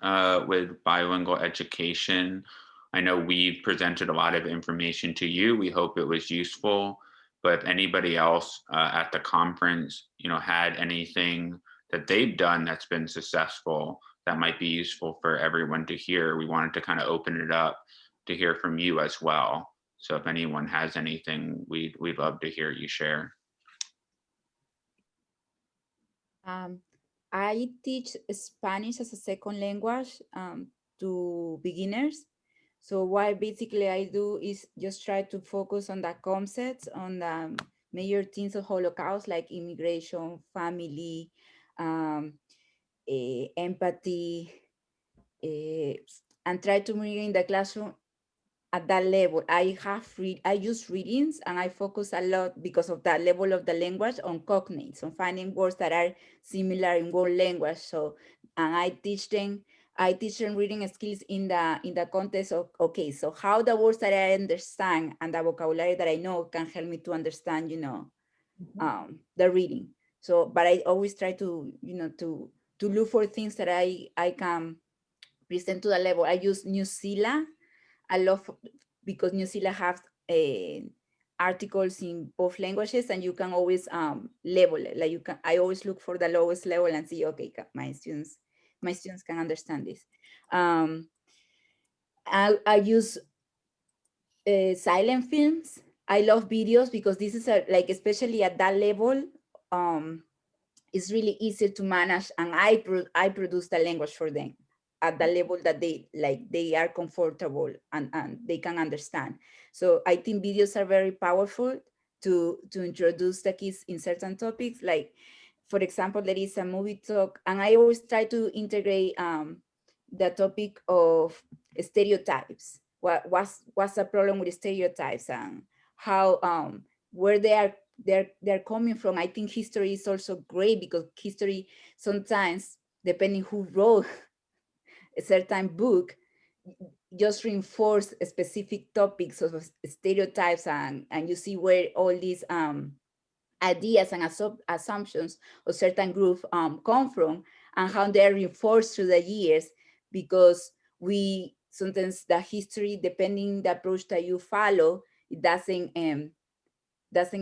with bilingual education. I know we've presented a lot of information to you. We hope it was useful, but if anybody else at the conference, had anything that they've done that's been successful that might be useful for everyone to hear, we wanted to kind of open it up to hear from you as well. So if anyone has anything, we'd love to hear you share. I teach Spanish as a second language to beginners. So what basically I do is just try to focus on the concepts, on the major themes of Holocaust, like immigration, family, empathy, and try to bring in the classroom at that level. I use readings, and I focus a lot, because of that level of the language, on cognates, on finding words that are similar in one language. So, and I teach them reading skills in the context of, okay, so how the words that I understand and the vocabulary that I know can help me to understand, the reading. So, but I always try to, to look for things that I can present to the level. I use New Zealand a lot, because New Zealand have articles in both languages, and you can always level it. Like I always look for the lowest level and see, okay, my students can understand this. I use silent films. I love videos, because this is like, especially at that level, it's really easy to manage, and I produce the language for them at the level that they are comfortable and they can understand. So I think videos are very powerful to introduce the kids in certain topics. Like, for example, there is a movie talk, and I always try to integrate the topic of stereotypes. What's the problem with stereotypes, and how where they're coming from. I think history is also great, because history sometimes, depending who wrote a certain book, just reinforce specific topics of stereotypes, and you see where all these ideas and assumptions of certain group come from, and how they're reinforced through the years, because we sometimes, the history, depending the approach that you follow, it doesn't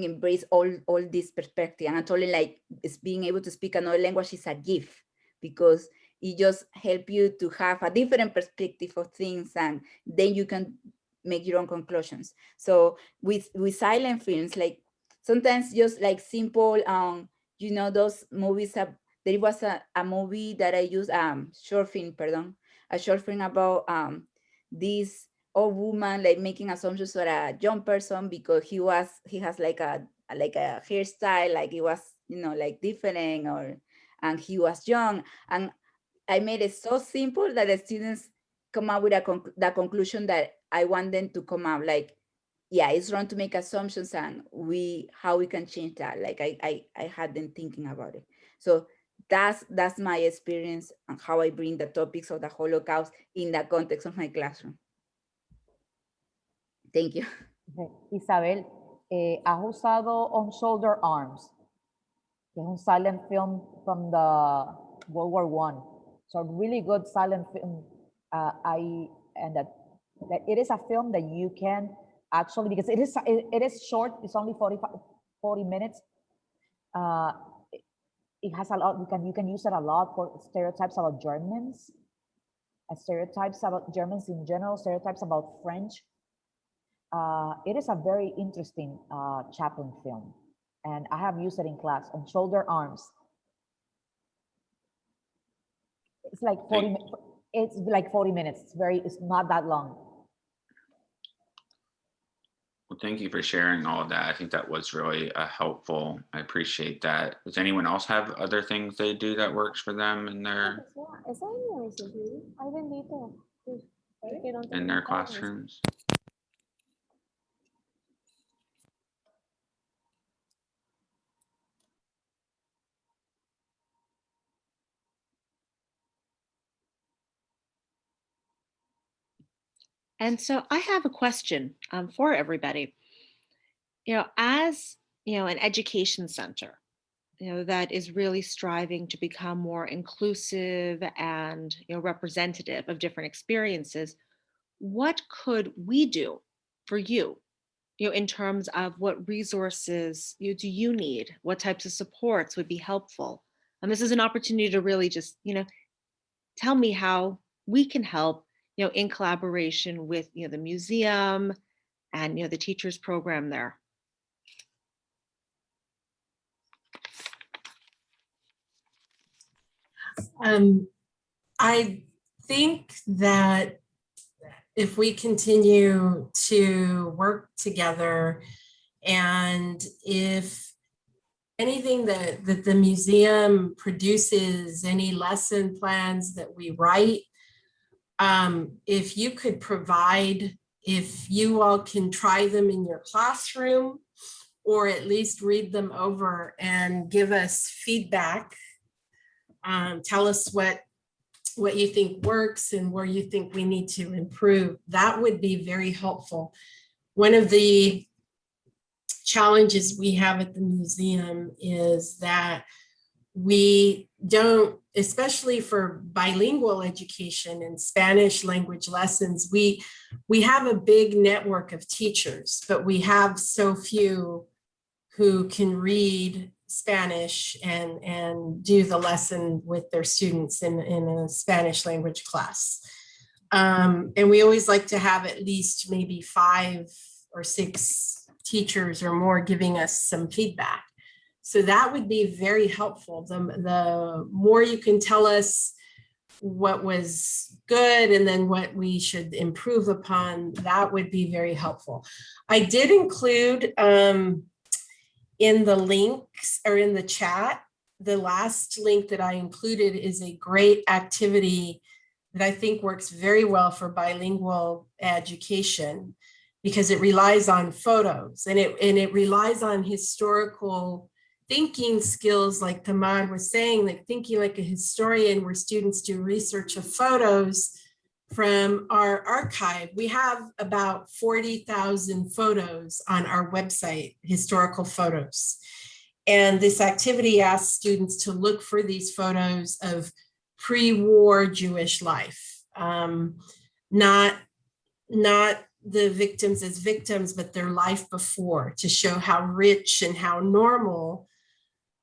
embrace all this perspective. And I told you, like, it's being able to speak another language is a gift, because it just help you to have a different perspective of things, and then you can make your own conclusions. So with silent films, like, sometimes just like simple, those movies, there was a movie that I used, a short film about this old woman, like, making assumptions for a young person, because he has like a hairstyle, like it was, like different, and he was young, and I made it so simple that the students come up with the conclusion that I want them to come out. Like, yeah, it's wrong to make assumptions, and how we can change that. Like, I had them thinking about it. So that's my experience and how I bring the topics of the Holocaust in the context of my classroom. Thank you. Okay. Isabel, has usado On Shoulder Arms, que es un silent film from the World War I. So really good silent film. That it is a film that you can actually, because it is short. It's only 40 minutes. It has a lot. You can use it a lot for stereotypes about Germans, stereotypes about Germans in general, stereotypes about French. It is a very interesting chaplain film, and I have used it in class. On Shoulder Arms. It's like 40. It's like 40 minutes. It's not that long. Well, thank you for sharing all of that. I think that was really helpful. I appreciate that. Does anyone else have other things they do that works for them in their classrooms? And so I have a question for everybody. As an education center, that is really striving to become more inclusive and representative of different experiences, what could we do for you? In terms of what resources do you need? What types of supports would be helpful? And this is an opportunity to really just tell me how we can help in collaboration with the museum and the teachers program there. I think that if we continue to work together, and if anything that the museum produces, any lesson plans that we write, if you could provide, if you all can try them in your classroom, or at least read them over and give us feedback, tell us what you think works and where you think we need to improve, that would be very helpful. One of the challenges we have at the museum is that we don't, especially for bilingual education and Spanish language lessons, we have a big network of teachers, but we have so few who can read Spanish and do the lesson with their students in a Spanish language class. And we always like to have at least maybe 5 or 6 teachers or more giving us some feedback. So that would be very helpful. The more you can tell us what was good and then what we should improve upon, that would be very helpful. I did include in the links or in the chat, the last link that I included is a great activity that I think works very well for bilingual education, because it relies on photos and it relies on historical thinking skills, like Thamar was saying, like thinking like a historian, where students do research of photos from our archive. We have about 40,000 photos on our website, historical photos. And this activity asks students to look for these photos of pre-war Jewish life, not the victims as victims, but their life before, to show how rich and how normal,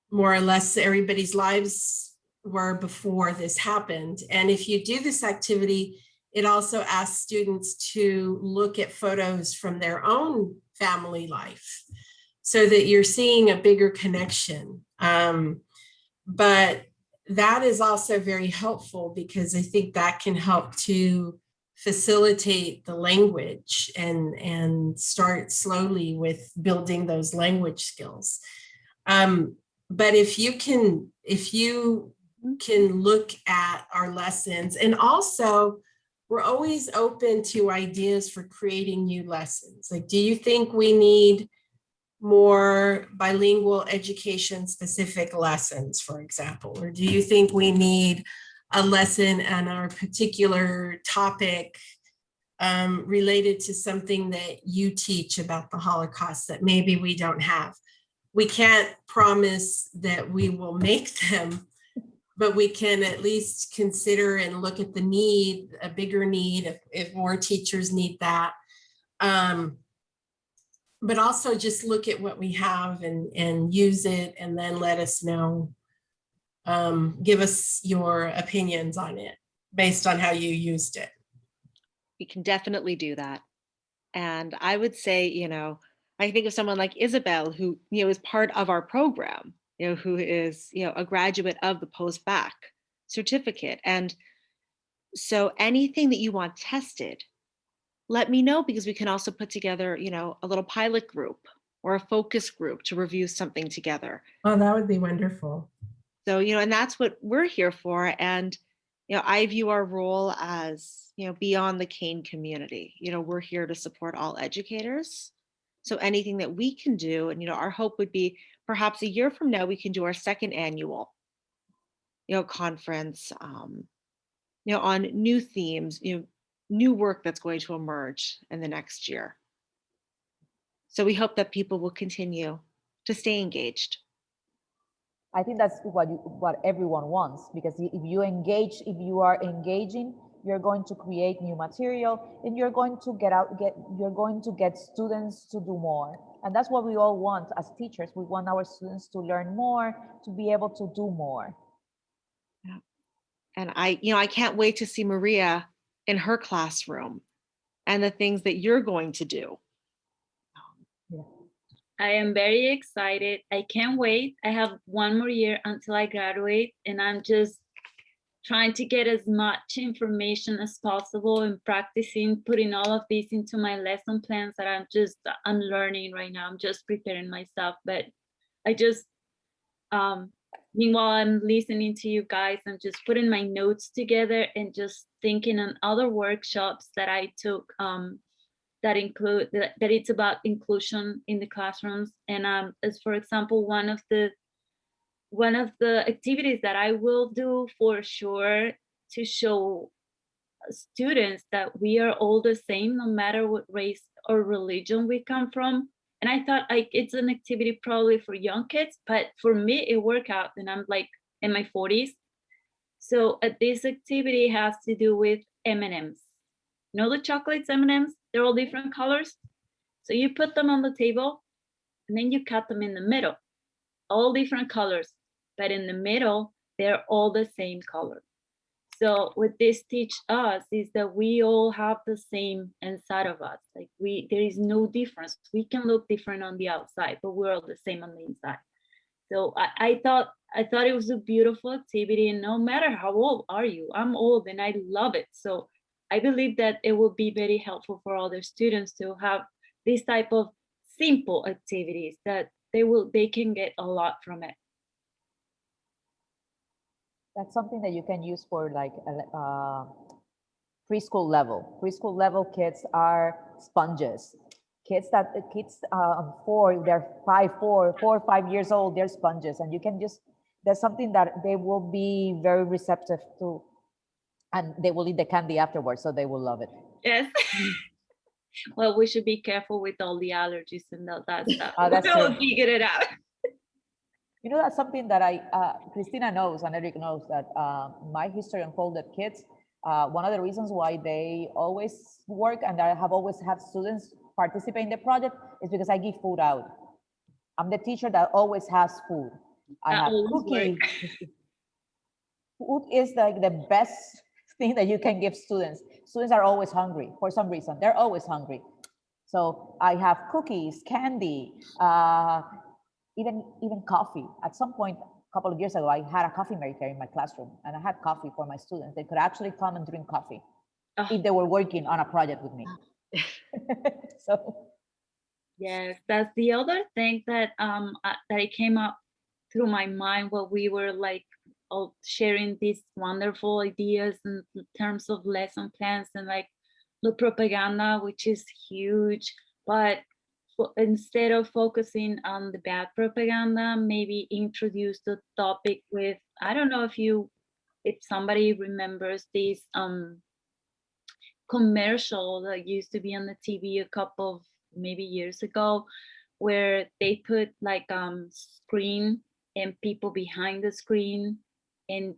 more or less, everybody's lives were before this happened. And if you do this activity, it also asks students to look at photos from their own family life so that you're seeing a bigger connection. But that is also very helpful, because I think that can help to facilitate the language and start slowly with building those language skills. But if you can look at our lessons, and also we're always open to ideas for creating new lessons. Like, do you think we need more bilingual education specific lessons, for example? Or do you think we need a lesson on our particular topic related to something that you teach about the Holocaust that maybe we don't have? We can't promise that we will make them, but we can at least consider and look at the need, a bigger need, if more teachers need that. But also just look at what we have and use it, and then let us know. Give us your opinions on it based on how you used it. We can definitely do that. And I would say, I think of someone like Isabel, who, is part of our program, who is, a graduate of the post-bac certificate. And so anything that you want tested, let me know, because we can also put together, a little pilot group or a focus group to review something together. Oh, that would be wonderful. So, and that's what we're here for. And, I view our role as, beyond the Kean community. We're here to support all educators. So anything that we can do, and, our hope would be perhaps a year from now, we can do our second annual, conference, on new themes, new work that's going to emerge in the next year. So we hope that people will continue to stay engaged. I think that's what everyone wants, because if you are engaging, you're going to create new material, and you're going to get students to do more. And that's what we all want as teachers. We want our students to learn more, to be able to do more. Yeah. And I can't wait to see Maria in her classroom and the things that you're going to do. Yeah. I am very excited. I can't wait. I have one more year until I graduate, and I'm just trying to get as much information as possible and practicing, putting all of this into my lesson plans that I'm learning right now. I'm just preparing myself, but Meanwhile, I'm listening to you guys, I'm just putting my notes together and just thinking on other workshops that I took that include that it's about inclusion in the classrooms. And as for example, one of the activities that I will do for sure to show students that we are all the same, no matter what race or religion we come from. And I thought it's an activity probably for young kids, but for me it worked out, and I'm like in my 40s. So this activity has to do with M&Ms. You know the chocolates M&Ms? They're all different colors. So you put them on the table and then you cut them in the middle, all different colors, but in the middle, they're all the same color. So what this teach us is that we all have the same inside of us. Like there is no difference. We can look different on the outside, but we're all the same on the inside. So I thought it was a beautiful activity, and no matter how old are you, I'm old and I love it. So I believe that it will be very helpful for other students to have this type of simple activities that they can get a lot from it. That's something that you can use for like preschool level. Preschool level kids are sponges. Kids they're 4 or 5 years old, they're sponges, and you can just, there's something that they will be very receptive to, and they will eat the candy afterwards, so they will love it. Yes. Well, we should be careful with all the allergies and all that stuff. That's We'll true. figure it out. You know, that's something that Christina knows and Eric knows, that my history unfolded kids, one of the reasons why they always work and I have always had students participate in the project is because I give food out. I'm the teacher that always has food. I have cookies. Food is like the best thing that you can give students. Students are always hungry for some reason. They're always hungry. So I have cookies, candy, even coffee. At some point, a couple of years ago, I had a coffee maker in my classroom, and I had coffee for my students. They could actually come and drink coffee if they were working on a project with me. So yes, that's the other thing that that came up through my mind while we were like sharing these wonderful ideas in terms of lesson plans and like the propaganda, which is huge. But instead of focusing on the bad propaganda, maybe introduce the topic with, I don't know if somebody remembers this commercial that used to be on the TV a couple of maybe years ago, where they put like screen and people behind the screen, and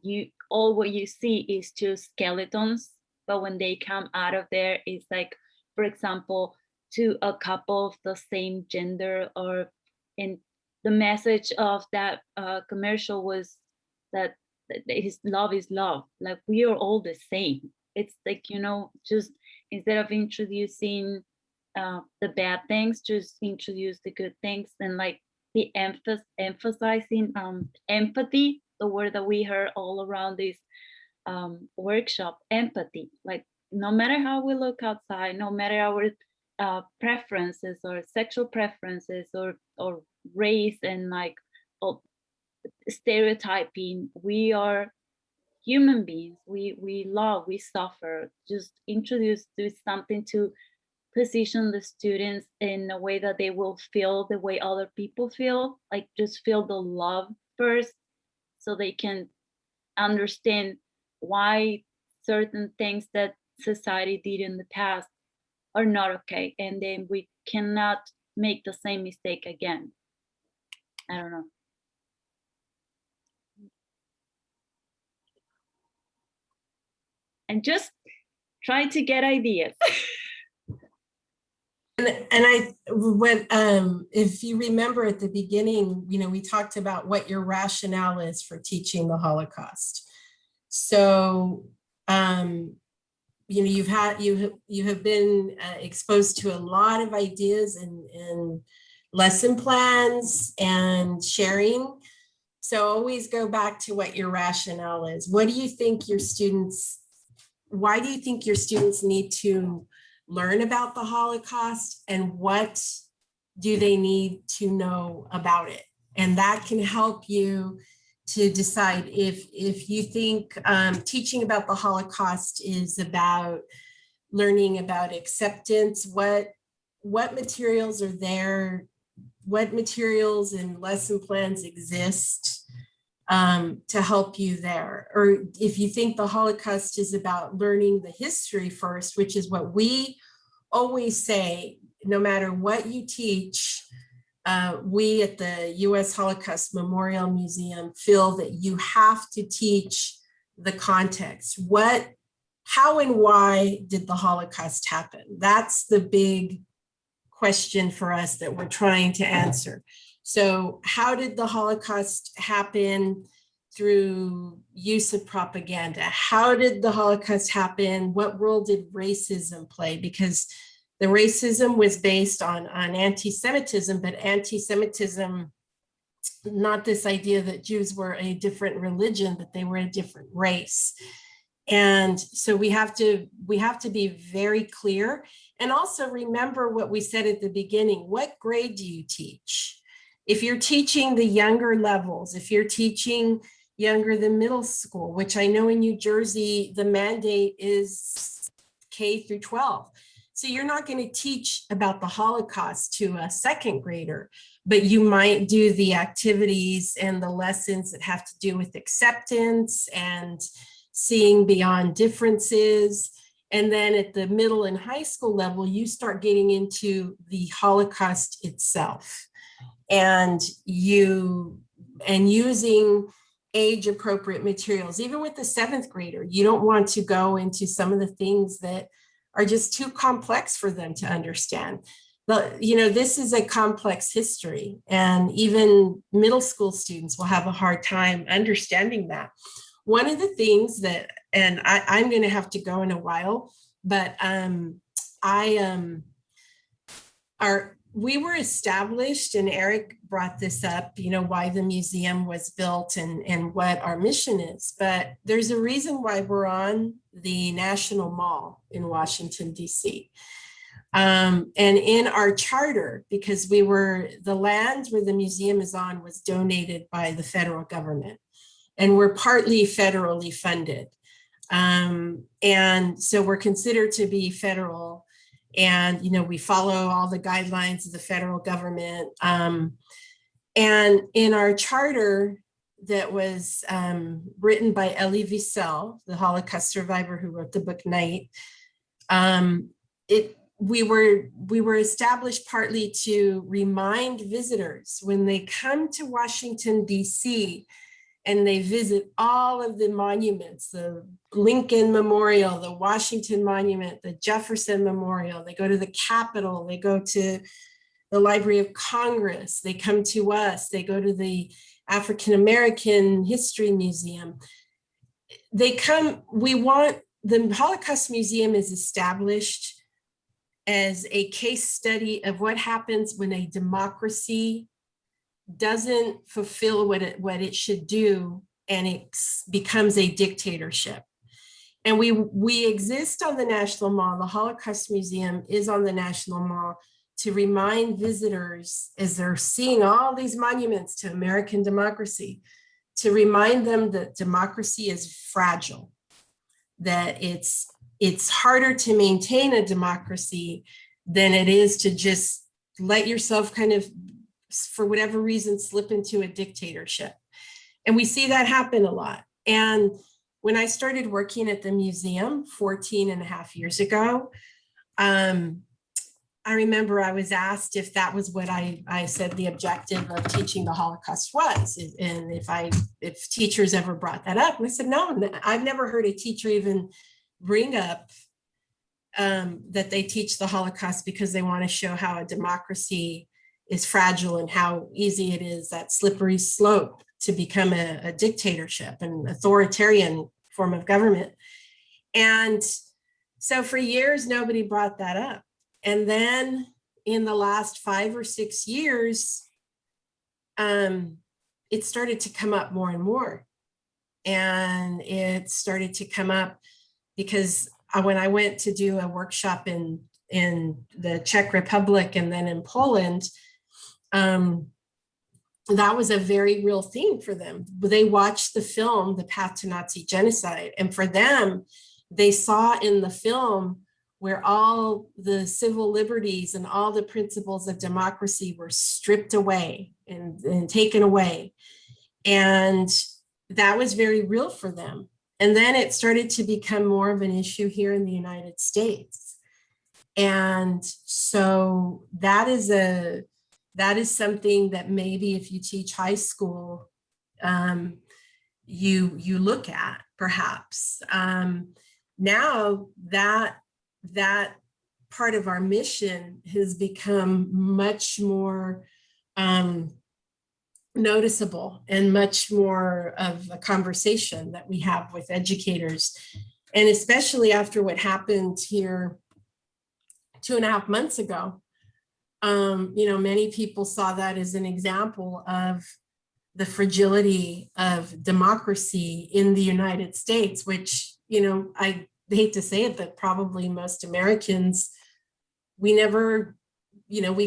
all what you see is just skeletons, but when they come out of there, it's like, for example, to a couple of the same gender, and the message of that commercial was that love is love. Like we are all the same. It's like, you know, just instead of introducing the bad things, just introduce the good things, and like the emphasizing empathy, the word that we heard all around this workshop, empathy. Like no matter how we look outside, no matter our preferences or sexual preferences or race and like stereotyping, we are human beings. We love, we suffer. Just do something to position the students in a way that they will feel the way other people feel, like just feel the love first, so they can understand why certain things that society did in the past are not okay, and then we cannot make the same mistake again. I don't know. And just try to get ideas. And if you remember at the beginning, you know, we talked about what your rationale is for teaching the Holocaust. So, you know, you have been exposed to a lot of ideas and lesson plans and sharing. So always go back to what your rationale is. What do you think why do you think your students need to learn about the Holocaust, and what do they need to know about it? And that can help you to decide if you think teaching about the Holocaust is about learning about acceptance, what materials are there, what materials and lesson plans exist to help you there. Or if you think the Holocaust is about learning the history first, which is what we always say, no matter what you teach, we at the U.S. Holocaust Memorial Museum feel that you have to teach the context. How and why did the Holocaust happen? That's the big question for us that we're trying to answer. So how did the Holocaust happen? Through use of propaganda. How did the Holocaust happen? What role did racism play? Because the racism was based on anti-Semitism, but anti-Semitism, not this idea that Jews were a different religion, but they were a different race. And so we have to be very clear, and also remember what we said at the beginning. What grade do you teach? If you're teaching the younger levels, if you're teaching younger than middle school, which I know in New Jersey, the mandate is K through 12. So you're not going to teach about the Holocaust to a second grader, but you might do the activities and the lessons that have to do with acceptance and seeing beyond differeces. And then at the middle and high school level, you start getting into the Holocaust itself and using age appropriate materials. Even with the 7th grader, you don't want to go into some of the things that are just too complex for them to understand. But, this is a complex history, and even middle school students will have a hard time understanding that. One of the things that, and I'm going to have to go in a while, but we were established, and Eric brought this up, why the museum was built and what our mission is. But there's a reason why we're on the National Mall in Washington, D.C. And in our charter, because the land where the museum is on was donated by the federal government, and we're partly federally funded. And so we're considered to be federal. And, we follow all the guidelines of the federal government. And in our charter that was written by Elie Wiesel, the Holocaust survivor who wrote the book Night, we were established partly to remind visitors when they come to Washington, D.C., and they visit all of the monuments, the Lincoln Memorial, the Washington Monument, the Jefferson Memorial, they go to the Capitol, they go to the Library of Congress, they come to us, they go to the African American History Museum. The Holocaust Museum is established as a case study of what happens when a democracy doesn't fulfill what it should do, and it becomes a dictatorship. And we exist on the National Mall. The Holocaust Museum is on the National Mall to remind visitors, as they're seeing all these monuments to American democracy, to remind them that democracy is fragile, that it's harder to maintain a democracy than it is to just let yourself kind of, for whatever reason, slip into a dictatorship. And we see that happen a lot. And when I started working at the museum 14 and a half years ago, I remember I was asked if that was what I said the objective of teaching the Holocaust was, and if teachers ever brought that up. And I said, no, I've never heard a teacher even bring up that they teach the Holocaust because they want to show how a democracy is fragile and how easy it is, that slippery slope to become a dictatorship, an authoritarian form of government. And so for years, nobody brought that up. And then in the last 5 or 6 years, it started to come up more and more. And it started to come up because when I went to do a workshop in the Czech Republic and then in Poland, that was a very real thing for them. They watched the film, The Path to Nazi Genocide, and for them, they saw in the film where all the civil liberties and all the principles of democracy were stripped away and taken away. And that was very real for them. And then it started to become more of an issue here in the United States. And so that is something that maybe if you teach high school, you look at perhaps. Now that part of our mission has become much more noticeable and much more of a conversation that we have with educators. And especially after what happened here 2.5 months ago, many people saw that as an example of the fragility of democracy in the United States, which, I hate to say it, but probably most Americans, we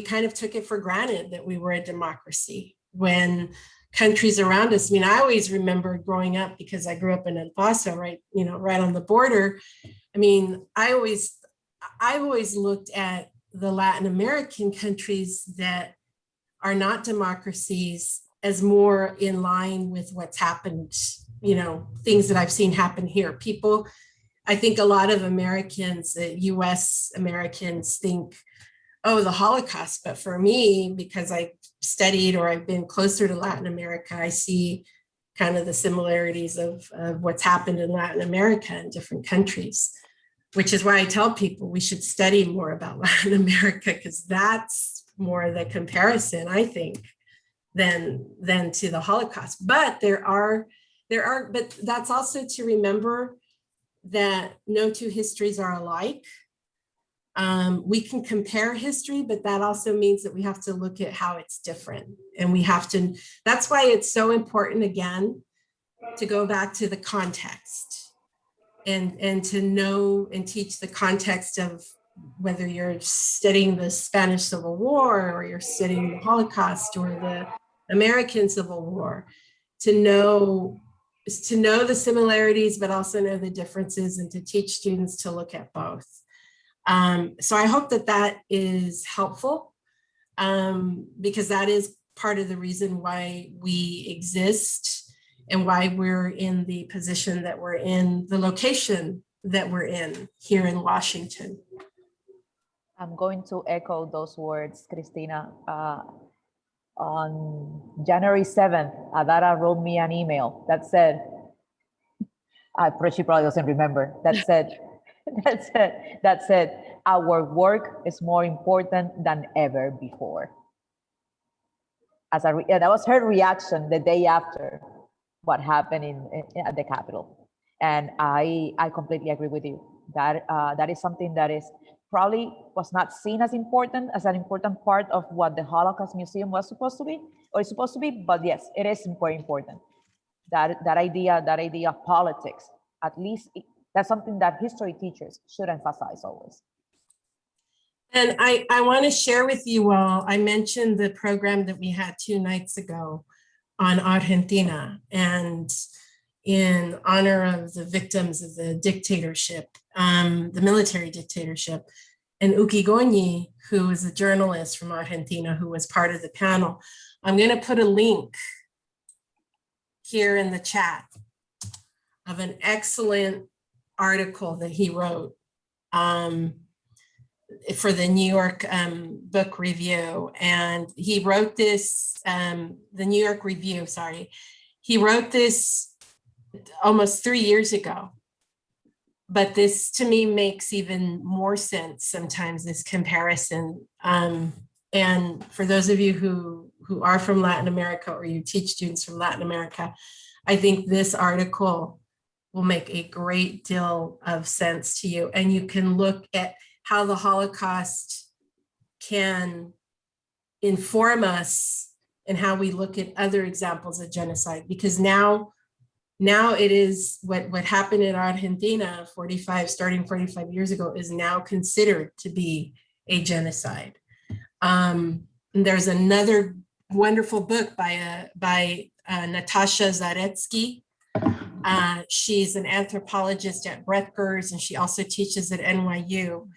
kind of took it for granted that we were a democracy when countries around us, I always remember growing up because I grew up in El Paso, right on the border. I always looked at the Latin American countries that are not democracies as more in line with what's happened, things that I've seen happen here. I think a lot of Americans, US Americans think, oh, the Holocaust. But for me, because I studied or I've been closer to Latin America, I see kind of the similarities of what's happened in Latin America in different countries, which is why I tell people we should study more about Latin America, because that's more the comparison, I think, than to the Holocaust. But but that's also to remember that no two histories are alike. We can compare history, but that also means that we have to look at how it's different. And that's why it's so important, again, to go back to the context and to know and teach the context of whether you're studying the Spanish Civil War or you're studying the Holocaust or the American Civil War, to know the similarities, but also know the differences, and to teach students to look at both. So I hope that is helpful, because that is part of the reason why we exist and why we're in the position that we're in, the location that we're in here in Washington. I'm going to echo those words, Christina. On January 7th, Adara wrote me an email that said, she probably doesn't remember, that said, our work is more important than ever before. That was her reaction the day after what happened at the Capitol. And I completely agree with you. That is something that is probably was not seen as an important part of what the Holocaust Museum was supposed to be, or is supposed to be, but yes, it is very important. That idea of politics, at least that's something that history teachers should emphasize always. And I want to share with you all, I mentioned the program that we had 2 nights ago on Argentina, and in honor of the victims of the dictatorship, the military dictatorship. And Ukigoñi, who is a journalist from Argentina who was part of the panel, I'm going to put a link here in the chat of an excellent article that he wrote for the New York Book Review. And he wrote this, the New York Review, sorry. He wrote this almost 3 years ago. But this to me makes even more sense sometimes, this comparison. And for those of you who are from Latin America, or you teach students from Latin America, I think this article will make a great deal of sense to you. And you can look at how the Holocaust can inform us and how we look at other examples of genocide, because now it is what happened in Argentina starting 45 years ago is now considered to be a genocide. There's another wonderful book by Natasha Zaretsky. She's an anthropologist at Rutgers, and she also teaches at NYU.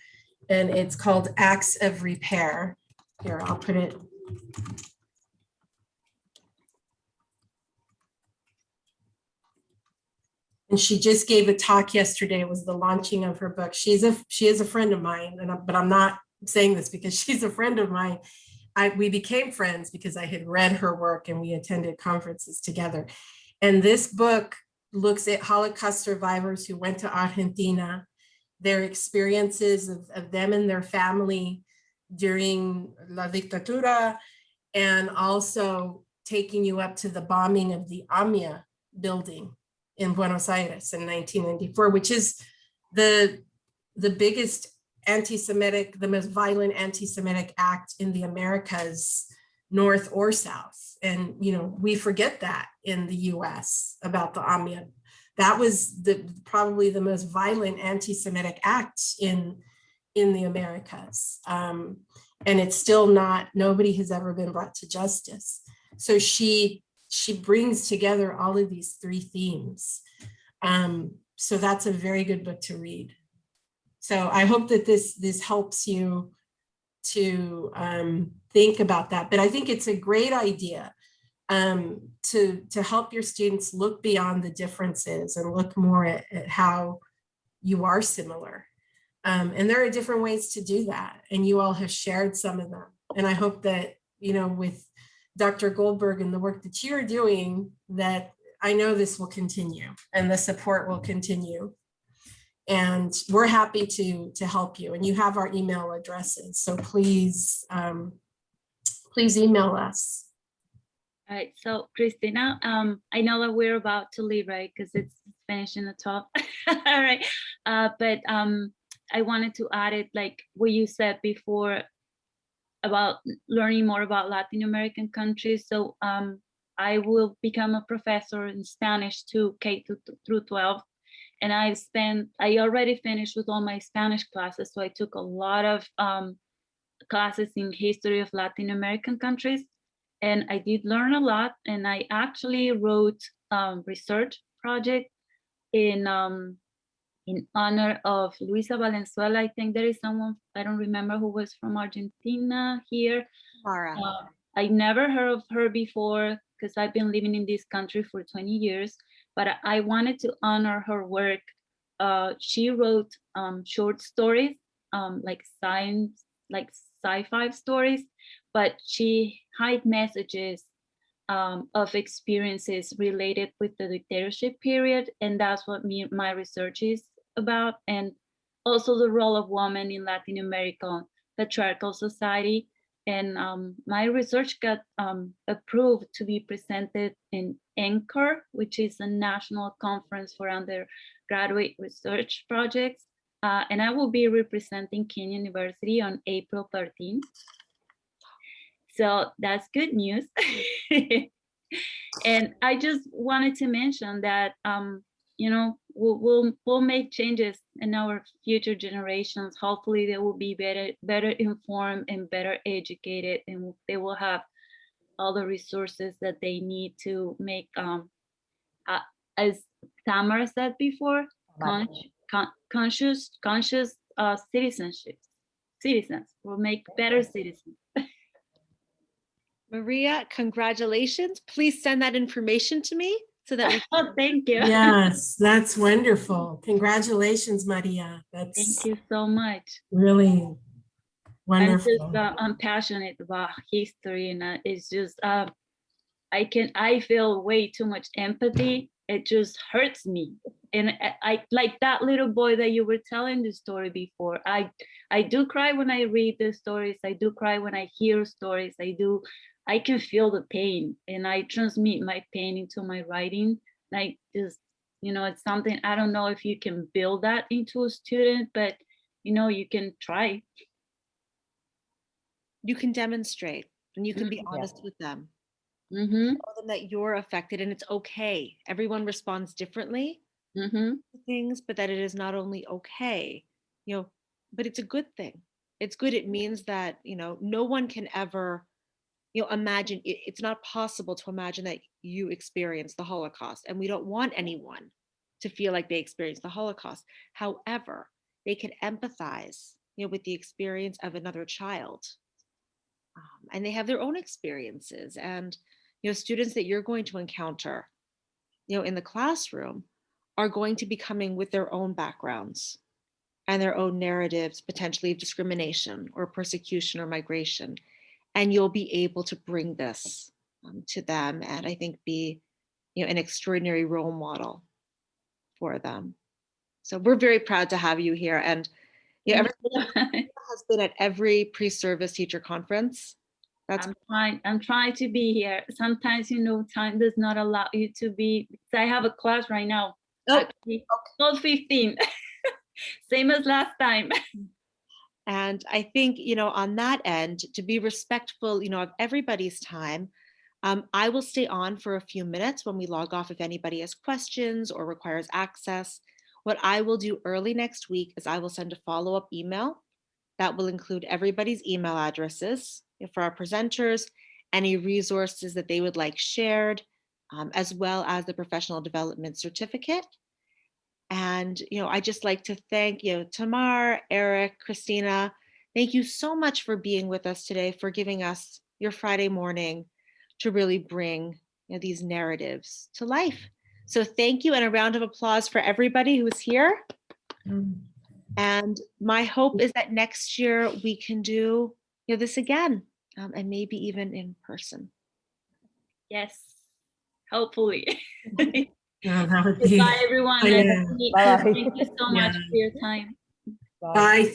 And it's called Acts of Repair. Here, I'll put it. And she just gave a talk yesterday. It was the launching of her book. She is a friend of mine, but I'm not saying this because she's a friend of mine. We became friends because I had read her work and we attended conferences together. And this book looks at Holocaust survivors who went to Argentina, their experiences of them and their family during La Dictadura, and also taking you up to the bombing of the AMIA building in Buenos Aires in 1994, which is the biggest anti-Semitic, the most violent anti-Semitic act in the Americas, North or South. And, you know, we forget that in the US about the AMIA. That was probably the most violent anti-Semitic act in the Americas. And it's still not, nobody has ever been brought to justice. So she brings together all of these three themes. So that's a very good book to read. So I hope that this helps you to think about that. But I think it's a great idea to help your students look beyond the differences and look more at how you are similar. And there are different ways to do that. And you all have shared some of them. And I hope that, you know, with Dr. Goldberg and the work that you're doing, that I know this will continue and the support will continue. And we're happy to help you. And you have our email addresses. So please, please email us. All right, so Christina, I know that we're about to leave, right? Because it's finishing at 12. All right, but I wanted to add it, like what you said before about learning more about Latin American countries. So I will become a professor in Spanish to K through 12. And I already finished with all my Spanish classes. So I took a lot of classes in history of Latin American countries. And I did learn a lot. And I actually wrote a research project in honor of Luisa Valenzuela. I think there is someone, I don't remember who was from Argentina here. I never heard of her before because I've been living in this country for 20 years, but I wanted to honor her work. She wrote short stories, like science, like sci-fi stories, but she hid messages of experiences related with the dictatorship period. And that's what my research is about. And also the role of women in Latin America patriarchal society. And my research got approved to be presented in NCAR, which is a national conference for undergraduate research projects. And I will be representing Kean University on April 13th. So that's good news. And I just wanted to mention that, you know, we'll make changes in our future generations. Hopefully they will be better informed and better educated, and they will have all the resources that they need to make, as Thamar said before, conscious citizens will make better citizens. Maria, congratulations. Please send that information to me so that we can... Thank you. Yes, that's wonderful. Congratulations, Maria. Thank you so much. Really wonderful. I'm passionate about history, and it's just, I feel way too much empathy. It just hurts me. And I like that little boy that you were telling the story before. I do cry when I read the stories. I do cry when I hear stories. I can feel the pain, and I transmit my pain into my writing. I just, you know, it's something, I don't know if you can build that into a student, but, you know, you can try. You can demonstrate, and you can be honest with them. Tell them that you're affected, and it's okay. Everyone responds differently to things, but that it is not only okay, you know, but it's a good thing. It's good. It means that, you know, no one can ever imagine, it's not possible to imagine that you experienced the Holocaust, and we don't want anyone to feel like they experienced the Holocaust. However, they can empathize, with the experience of another child. And they have their own experiences, and, students that you're going to encounter, in the classroom are going to be coming with their own backgrounds and their own narratives, potentially of discrimination or persecution or migration. And you'll be able to bring this to them, and I think be, an extraordinary role model for them. So we're very proud to have you here. And everyone has been at every pre-service teacher conference. I'm trying to be here. Sometimes, time does not allow you to be, because I have a class right now. Actually, 12:15, same as last time. And I think, on that end, to be respectful, of everybody's time, I will stay on for a few minutes when we log off if anybody has questions or requires access. What I will do early next week is I will send a follow-up email that will include everybody's email addresses for our presenters, any resources that they would like shared, as well as the professional development certificate. And, I just like to thank, Thamar, Eric, Christina. Thank you so much for being with us today, for giving us your Friday morning to really bring, these narratives to life. So thank you, and a round of applause for everybody who is here. And my hope is that next year we can do, this again, and maybe even in person. Yes, hopefully. That would be, Goodbye, everyone. yeah. And thank you so much for your time. Bye.